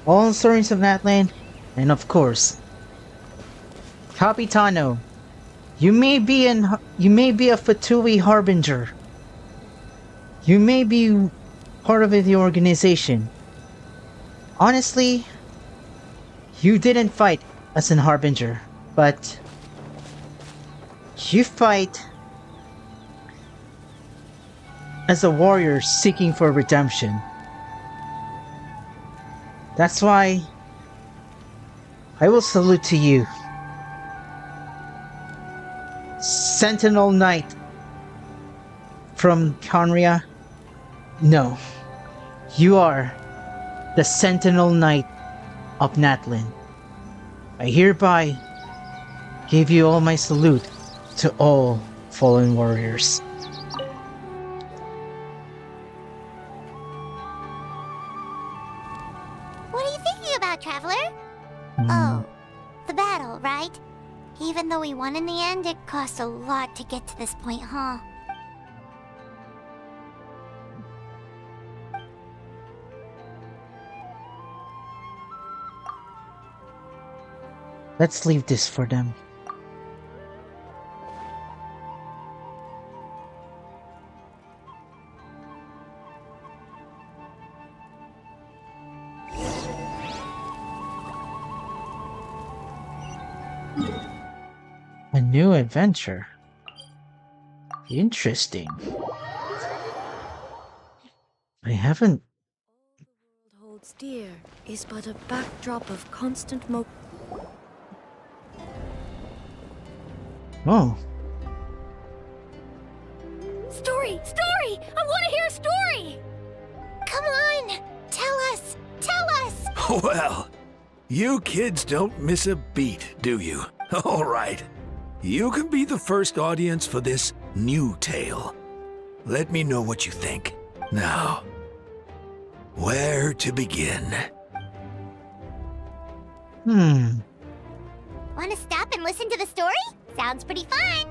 all Saurians of Natlan, and of course, Capitano, You may be a Fatui Harbinger. You may be part of the organization. Honestly, you didn't fight as an Harbinger, but you fight as a warrior seeking for redemption. That's why I will salute to you. Sentinel Knight from Conria? No. You are the Sentinel Knight of Natlan. I hereby give you all my salute to all fallen warriors. What are you thinking about, Traveler? Oh, the battle, right? Even though we won in the end, it cost a lot to get to this point, huh? Let's leave this for them. A new adventure. Interesting. I haven't... Holds dear is but a backdrop of constant Oh. Story! Story! I want to hear a story! Come on! Tell us! Tell us! Well, you kids don't miss a beat, do you? All right. You can be the first audience for this new tale. Let me know what you think. Now, where to begin? Want to stop and listen to the story? Sounds pretty fun.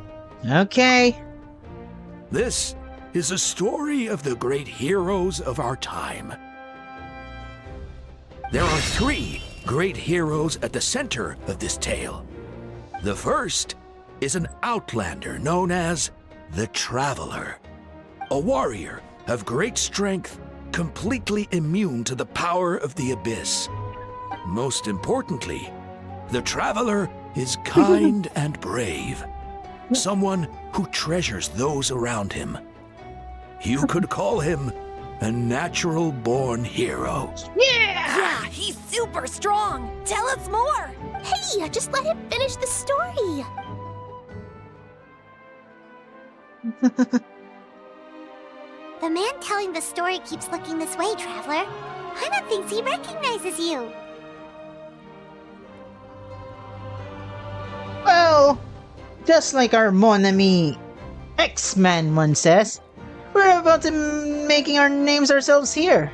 Okay. This is a story of the great heroes of our time. There are 3 great heroes at the center of this tale. The first is an outlander known as the Traveler, a warrior of great strength, completely immune to the power of the abyss. Most importantly, the Traveler is kind and brave, someone who treasures those around him. You could call him a natural-born hero. Yeah, he's super strong. Tell us more. Hey, just let him finish the story. The man telling the story keeps looking this way, Traveler. Paimon thinks he recognizes you. Well, just like our mon ami X-Man one says, we're about to making our names ourselves here.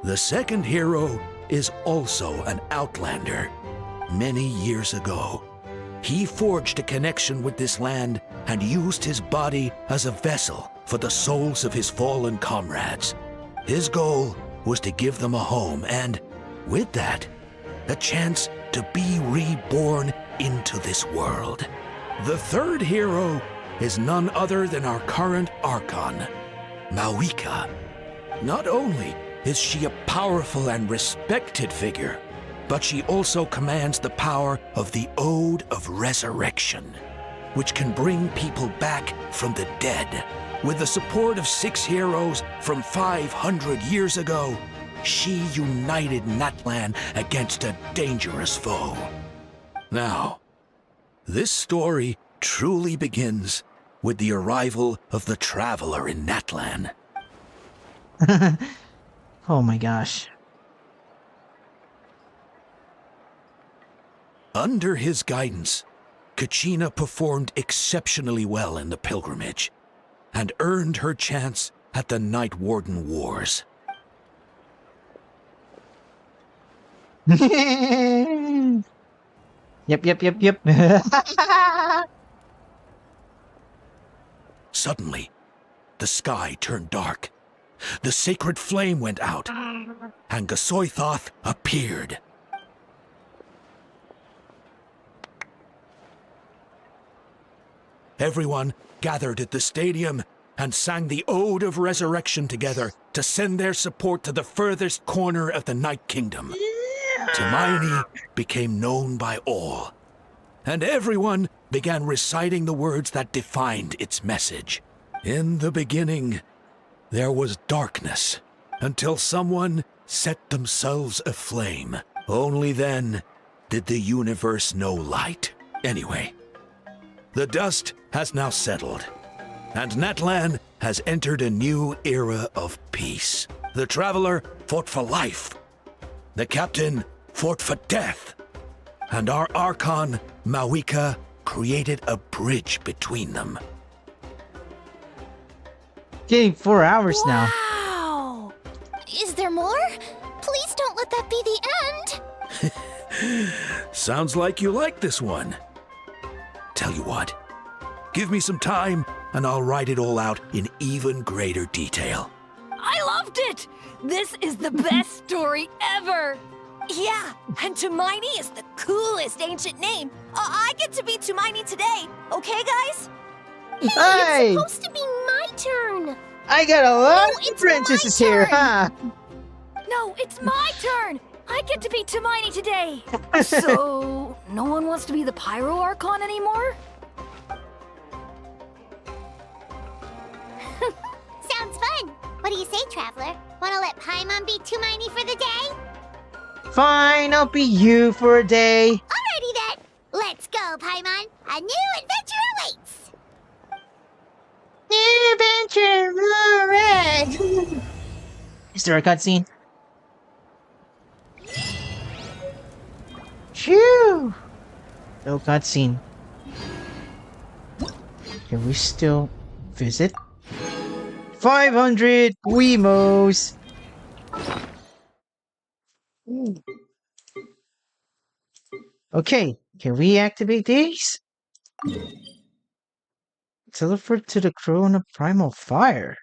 The second hero is also an outlander. Many years ago, he forged a connection with this land and used his body as a vessel for the souls of his fallen comrades. His goal was to give them a home and, with that, a chance to be reborn into this world. The third hero is none other than our current Archon, Mawika. Not only is she a powerful and respected figure, but she also commands the power of the Ode of Resurrection, which can bring people back from the dead. With the support of 6 heroes from 500 years ago, she united Natlan against a dangerous foe. Now, this story truly begins with the arrival of the Traveler in Natlan. Oh my gosh. Under his guidance, Kachina performed exceptionally well in the pilgrimage and earned her chance at the Night Warden Wars. Yep. Suddenly, the sky turned dark. The sacred flame went out, and Gasoithoth appeared. everyone gathered at the stadium and sang the Ode of Resurrection together to send their support to the furthest corner of the Night Kingdom. Hermione became known by all, and everyone began reciting the words that defined its message. In the beginning, there was darkness, until someone set themselves aflame. Only then did the universe know light. Anyway, the dust has now settled, and Natlan has entered a new era of peace. The Traveler fought for life. The Captain fought for death. And our Archon, Mawika, created a bridge between them. Getting 4 hours now. Wow! Is there more? Please don't let that be the end! Sounds like you like this one. Tell you what, give me some time and I'll write it all out in even greater detail. I loved it! This is the best story ever! Yeah, and Hermione is the coolest ancient name. I get to be Hermione today, okay, guys? Hey! It's supposed to be my turn! I got a lot No, of princesses here, huh? No, it's my turn! I get to be Hermione today! So, no one wants to be the Pyro Archon anymore? Sounds fun! What do you say, Traveler? Wanna let Paimon be Hermione for the day? Fine, I'll be you for a day. Alrighty then! Let's go, Paimon! A new adventure awaits! New adventure, alright! Is there a cutscene? Phew! No cutscene. Can we still visit? 500 Weemos! Okay, can we activate these? Teleport to the Throne of Primal Fire.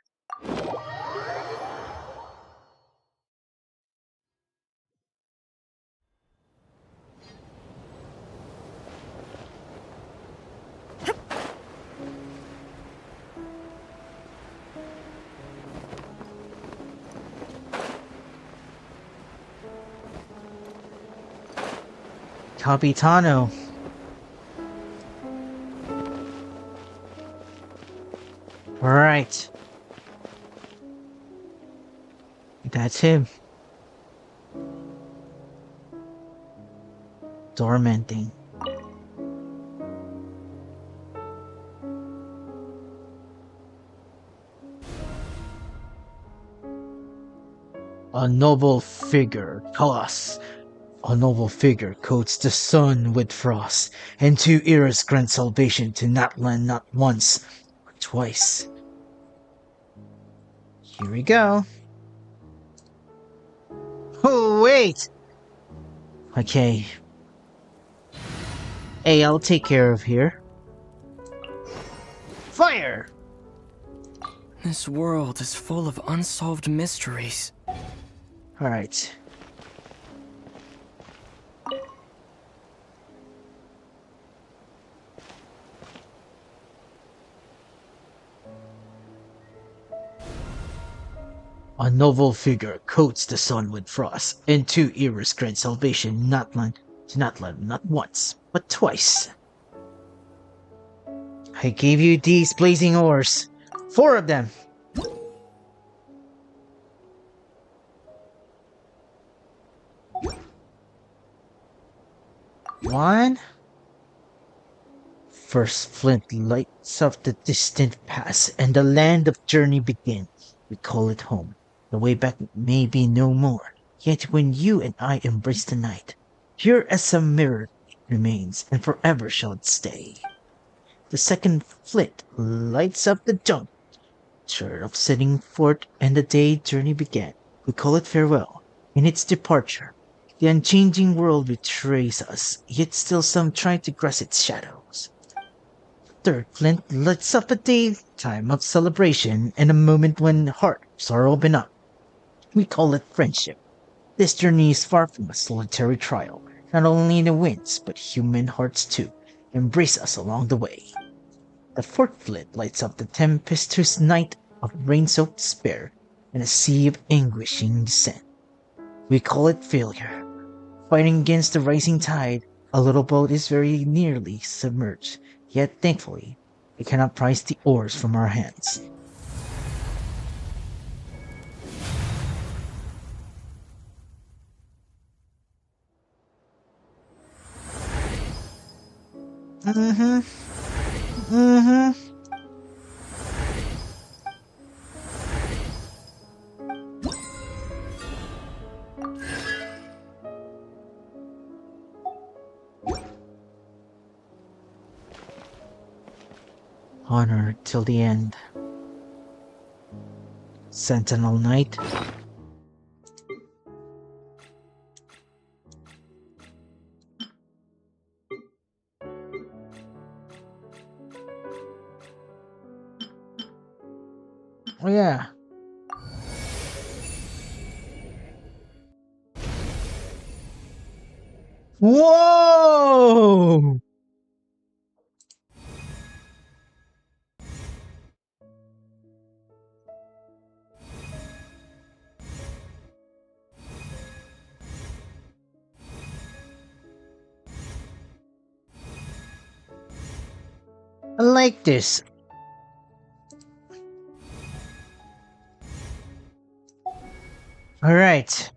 Capitano. Alright. That's him. Tormenting. A noble figure, Colossus. A noble figure coats the sun with frost, and 2 eras grant salvation to Natlan not once, but twice. Here we go. Oh, wait! Okay. Hey, I'll take care of here. Fire! This world is full of unsolved mysteries. Alright. A noble figure coats the sun with frost, and 2 eras grant salvation Natlan to Natlan not once, but twice. I gave you these blazing ores. 4 of them. One. First flint lights up the distant past, and the land of journey begins. We call it home. The way back may be no more, yet when you and I embrace the night, pure as a mirror it remains, and forever shall it stay. The second flint lights up the juncture of setting forth, and the day journey began. We call it farewell. In its departure, the unchanging world betrays us, yet still some try to grasp its shadows. Third flint lights up a day, time of celebration, and a moment when hearts are open up. We call it friendship. This journey is far from a solitary trial. Not only the winds, but human hearts too, embrace us along the way. The fourth fleet lights up the tempestuous night of rain-soaked despair and a sea of anguishing dissent. We call it failure. Fighting against the rising tide, a little boat is very nearly submerged, yet thankfully, it cannot prise the oars from our hands. Honor till the end. Sentinel Knight. Oh yeah. Whoa! I like this. All right.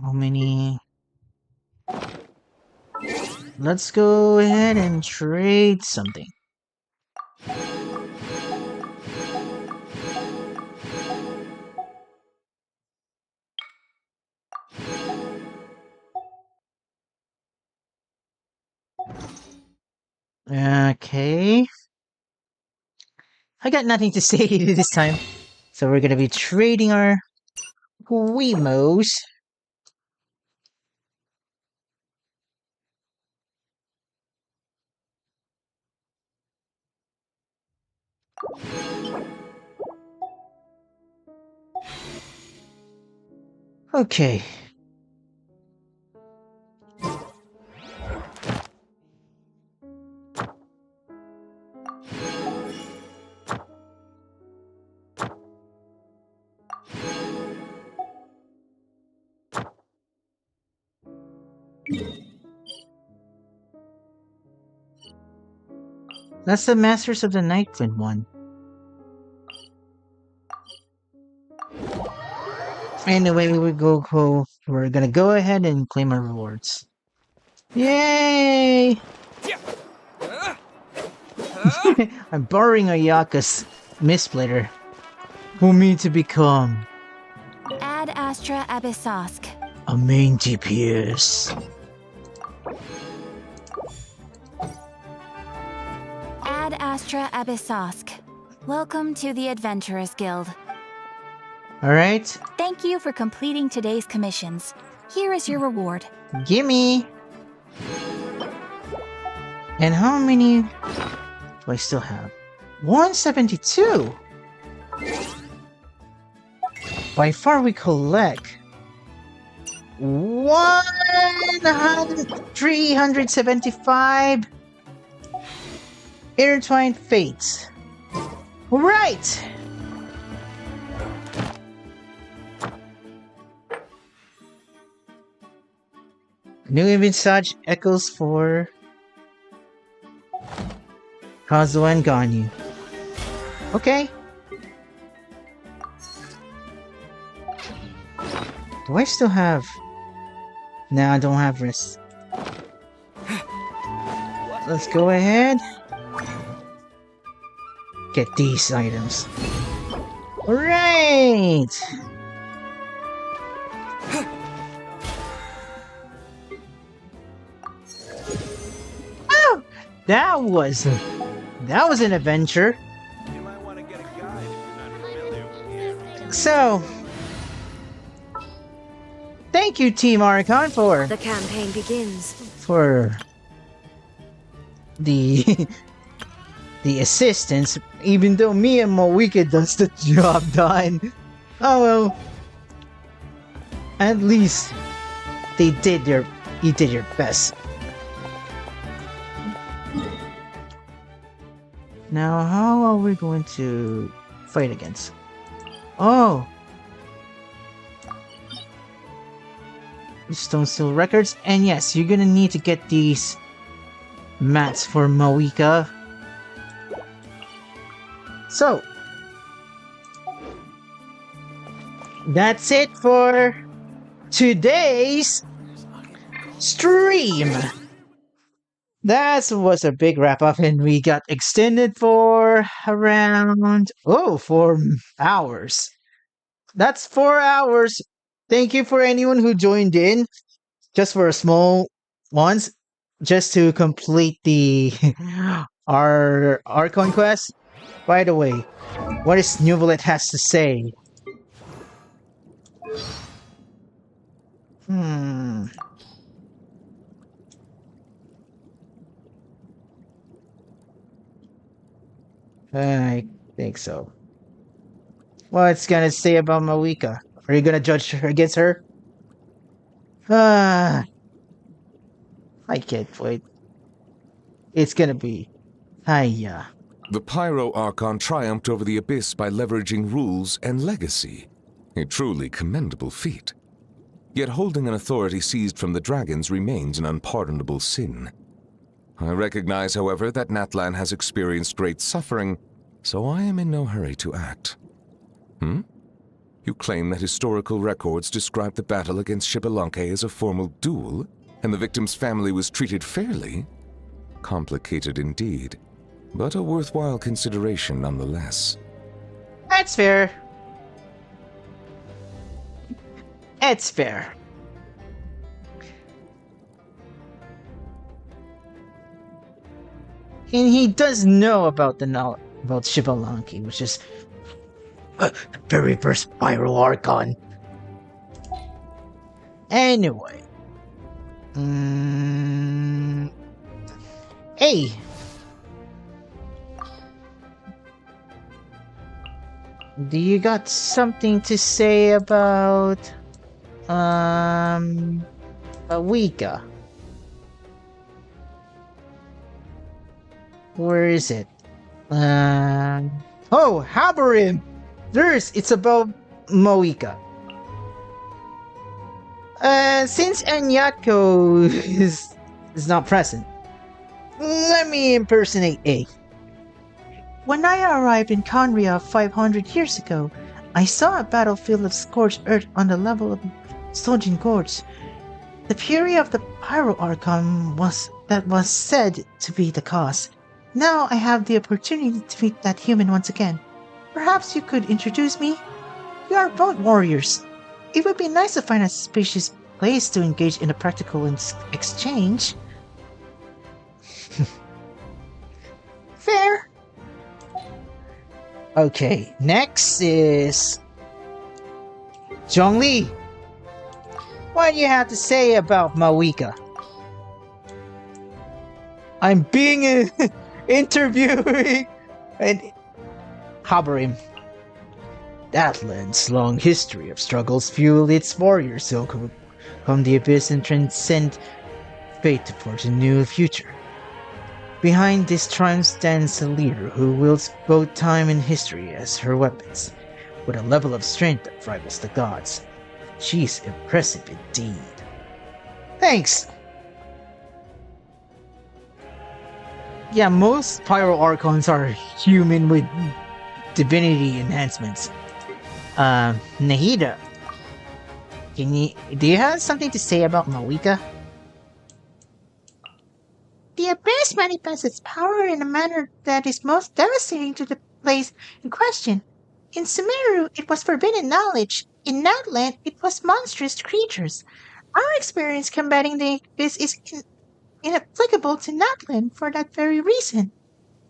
How many? Let's go ahead and trade something. Okay. I got nothing to say this time. So we're gonna be trading our Weemos. Okay. That's the Masters of the Nightwind one. Anyway, we're gonna go ahead and claim our rewards. Yay! I'm borrowing Ayaka's Mistplater. For me to become Ad Astra Abyssosk. a main DPS. Ad Astra Abyssosk. Welcome to the Adventurers Guild. Alright, Thank you for completing today's commissions. Here is your reward. gimme! And how many do I still have? 172! By far we collect 375 intertwined fates. Right! New Visage echoes for Kazuo and Ganyu. Okay. Do I still have... Nah, I don't have wrist. Let's go ahead. Get these items. Alright! Oh! That was an adventure. So, thank you, Team Archon, for The campaign begins. the the assistance. Even though me and Moika does the job done. Oh well. At least you did your best. Now, how are we going to fight against? Oh! Stone Steel Records, and yes, you're gonna need to get these mats for Mawika. So, that's it for today's stream. That was a big wrap up, and we got extended for around 4 hours. That's 4 hours. Thank you for anyone who joined in, just for a small ones, just to complete the our Archon quest. By the way, what is Nuvolet has to say? I think so. What's gonna say about Mawika? Are you gonna judge her against her? I can't wait. It's gonna be Hiya. The Pyro Archon triumphed over the Abyss by leveraging rules and legacy. A truly commendable feat. Yet holding an authority seized from the dragons remains an unpardonable sin. I recognize, however, that Natlan has experienced great suffering, so I am in no hurry to act. You claim that historical records describe the battle against Xbalanque as a formal duel, and the victim's family was treated fairly? Complicated indeed, but a worthwhile consideration nonetheless. That's fair. It's fair. And he does know about about Xbalanque, which is the very first Pyro Archon. Anyway. Hey! Do you got something to say about Mawika? Where is it? Oh, Haberim! It's about Mawika. Since Anyatko is not present, let me impersonate A. When I arrived in Conria 500 years ago, I saw a battlefield of scorched earth on the level of Sojin Gorge. The fury of the Pyro Archon was said to be the cause. Now I have the opportunity to meet that human once again. Perhaps you could introduce me? You are both warriors. It would be nice to find a spacious place to engage in a practical exchange. Fair. Okay, next is Zhongli. What do you have to say about Mawika? I'm being interviewing and Haberim. Natlan's long history of struggles fueled its warriors to overcome the abyss and transcend fate to forge a new future. Behind this triumph stands a leader who wields both time and history as her weapons, with a level of strength that rivals the gods. She's impressive indeed. Thanks! Yeah, most Pyro Archons are human with divinity enhancements. Nahida, do you have something to say about Mawika? The Abyss manifests its power in a manner that is most devastating to the place in question. In Sumeru, it was forbidden knowledge. In Natlan, it was monstrous creatures. Our experience combating the Abyss is inapplicable to Natlan for that very reason.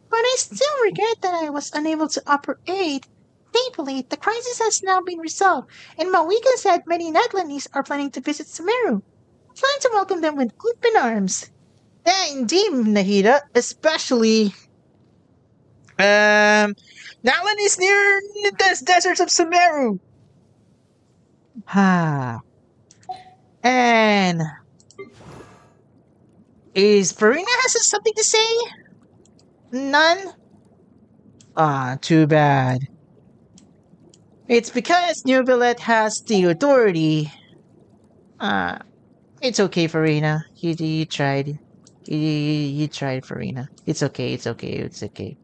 But I still regret that I was unable to offer aid. Thankfully, the crisis has now been resolved, and Mawika said many Natlanese are planning to visit Sumeru. I plan to welcome them with open arms. Yeah, indeed, Nahida, especially Natlan is near the deserts of Sumeru. And is Farina has something to say? None? Ah, too bad. It's because New Billet has the authority. It's okay, Farina. You tried. You tried, Farina. It's okay, it's okay, it's okay.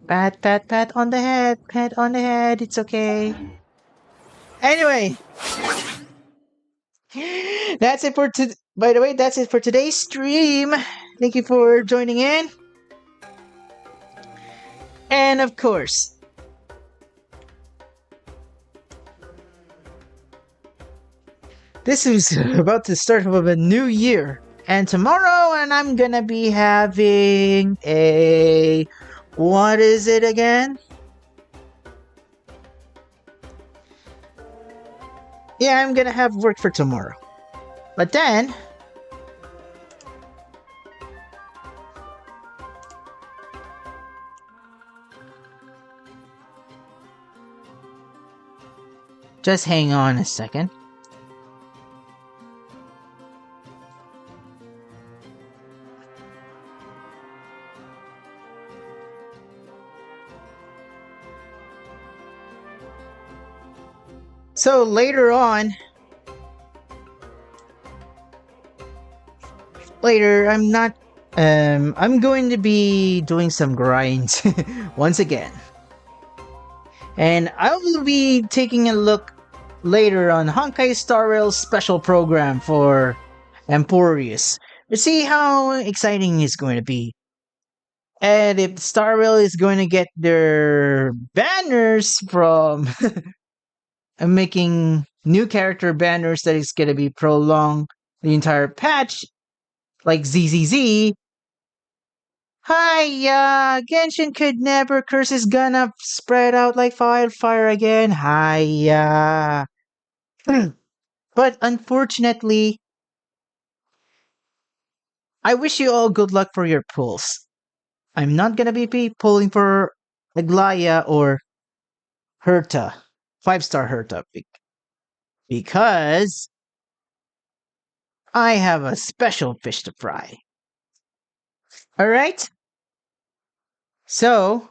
Pat, pat, pat on the head. Pat on the head. It's okay. Anyway. That's it for by the way, that's it for today's stream. Thank you for joining in. And of course, this is about the start of a new year. And tomorrow, and I'm gonna be having a... What is it again? Yeah, I'm gonna have work for tomorrow. But then... Just hang on a second. So later on, I'm going to be doing some grinds once again. And I will be taking a look later on Honkai Star Rail's special program for Emporius to see how exciting it's going to be. And if Star Rail is going to get their banners from making new character banners that is going to be prolonged the entire patch, like ZZZ. Hiya! Genshin could never curse his gun up, spread out like wildfire again. Hiya! But unfortunately, I wish you all good luck for your pulls. I'm not gonna be pulling for Aglaya or Herta, 5-star Herta, because I have a special fish to fry. Alright? So,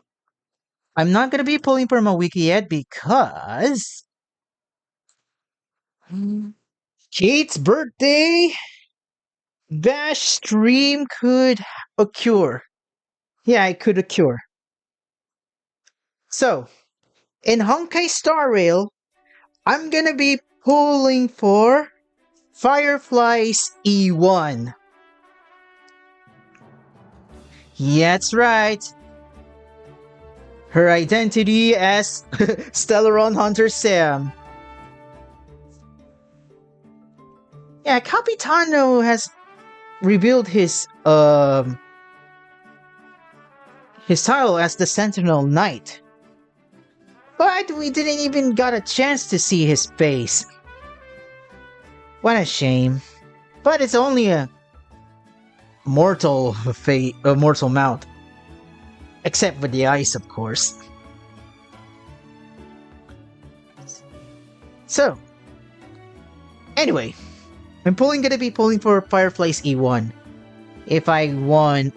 I'm not gonna be pulling for Mawiki yet because... Kate's birthday bash stream could occur. Yeah, it could occur. So, in Honkai Star Rail, I'm gonna be pulling for Firefly's E1. Yeah, that's right. Her identity as Stellaron Hunter Sam. Yeah, Capitano has revealed his title as the Sentinel Knight. But we didn't even got a chance to see his face. What a shame. But it's only a mortal mount. Except for the eyes, of course. So, anyway, I'm gonna be pulling for Firefly's E1. If I won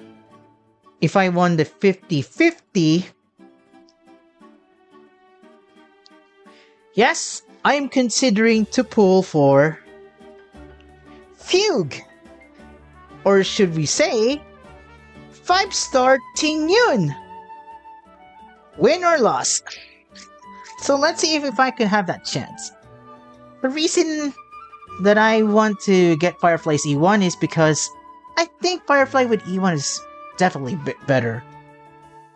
the 50-50, yes, I'm considering to pull for Fugue. Or should we say 5-star Ting Yun. Win or loss. So let's see if I can have that chance. The reason that I want to get Firefly's E1 is because I think Firefly with E1 is definitely better.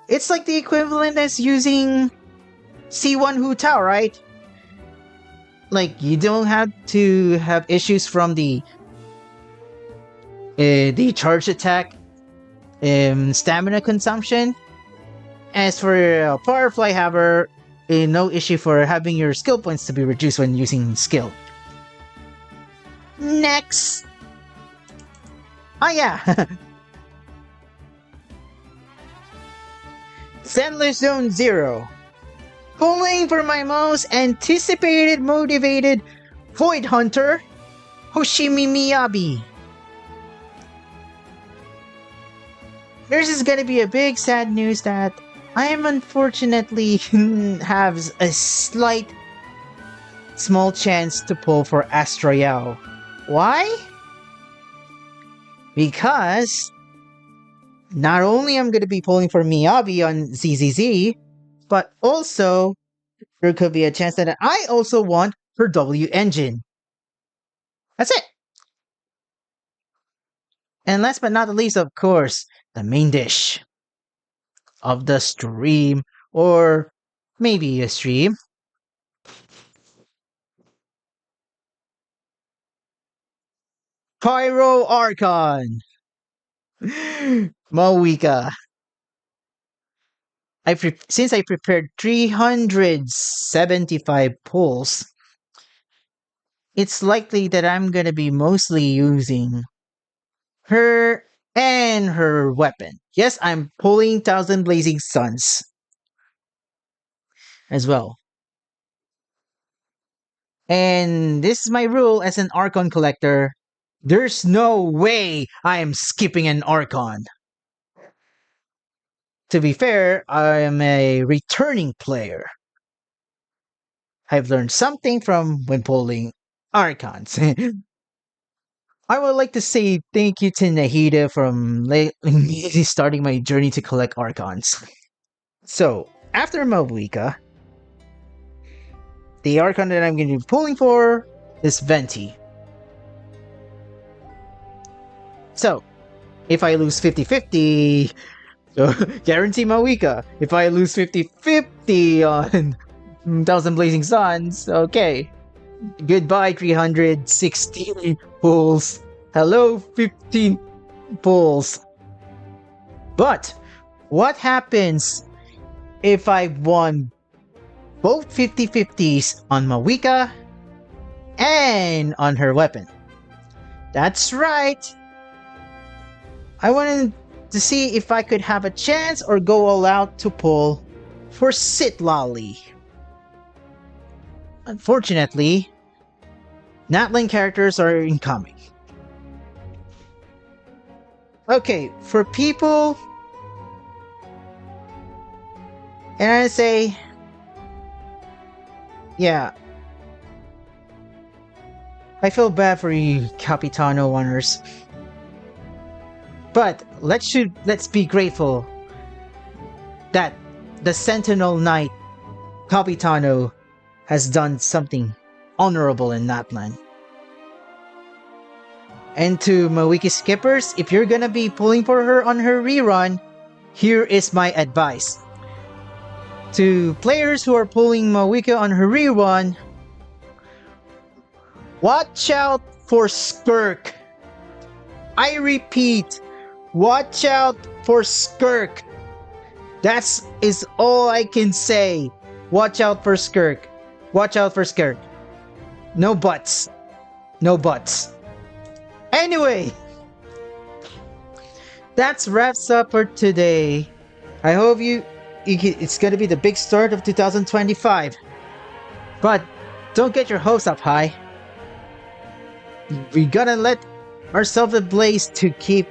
It's like the equivalent as using C1 Hu Tao, right? Like, you don't have to have issues from the charge attack, stamina consumption. As for Firefly, however, no issue for having your skill points to be reduced when using skill. Next! Oh yeah! Zenless Zone 0. Pulling for my most anticipated, motivated Void Hunter, Hoshimi Miyabi. There's is gonna be a big sad news that I am unfortunately have a slight small chance to pull for Astroyao. Why? Because not only I'm gonna be pulling for Miyabi on ZZZ, but also there could be a chance that I also want her W engine. That's it. And last but not the least, of course, the main dish of the stream, or maybe a stream. Pyro Archon! Mawika. Since I prepared 375 pulls, it's likely that I'm gonna be mostly using her and her weapon. Yes, I'm pulling Thousand Blazing Suns as well. And this is my rule as an Archon collector. There's no way I am skipping an Archon. To be fair, I am a returning player. I've learned something from when pulling Archons. I would like to say thank you to Nahida from starting my journey to collect Archons. So, after Mawika, the Archon that I'm going to be pulling for is Venti. So, if I lose 50-50, so guarantee Mawika. If I lose 50-50 on Thousand Blazing Suns, okay. Goodbye 360 pulls. Hello 15 pulls. But what happens if I won both 50-50s on Mawika and on her weapon? That's right. I wanted to see if I could have a chance or go all out to pull for Sitlali. Unfortunately, Natlan characters are incoming. Okay, for people, and I say, yeah, I feel bad for you Capitano owners. But let's be grateful that the Sentinel Knight Capitano has done something honorable in Natlan. And to Mawiki skippers, if you're gonna be pulling for her on her rerun, here is my advice. To players who are pulling Mawiki on her rerun, watch out for Skirk. I repeat, watch out for Skirk. That is all I can say. Watch out for Skirk. Watch out for Skirk. No buts. No buts. Anyway, that's wraps up for today. I hope it's gonna be the big start of 2025. But don't get your hopes up high. We gotta let ourselves ablaze to keep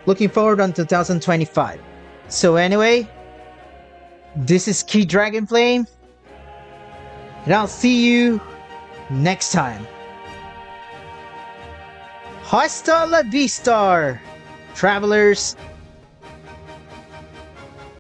looking forward on 2025. So anyway, this is Kieth Dragonflame, and I'll see you next time. Hasta la vista, travelers.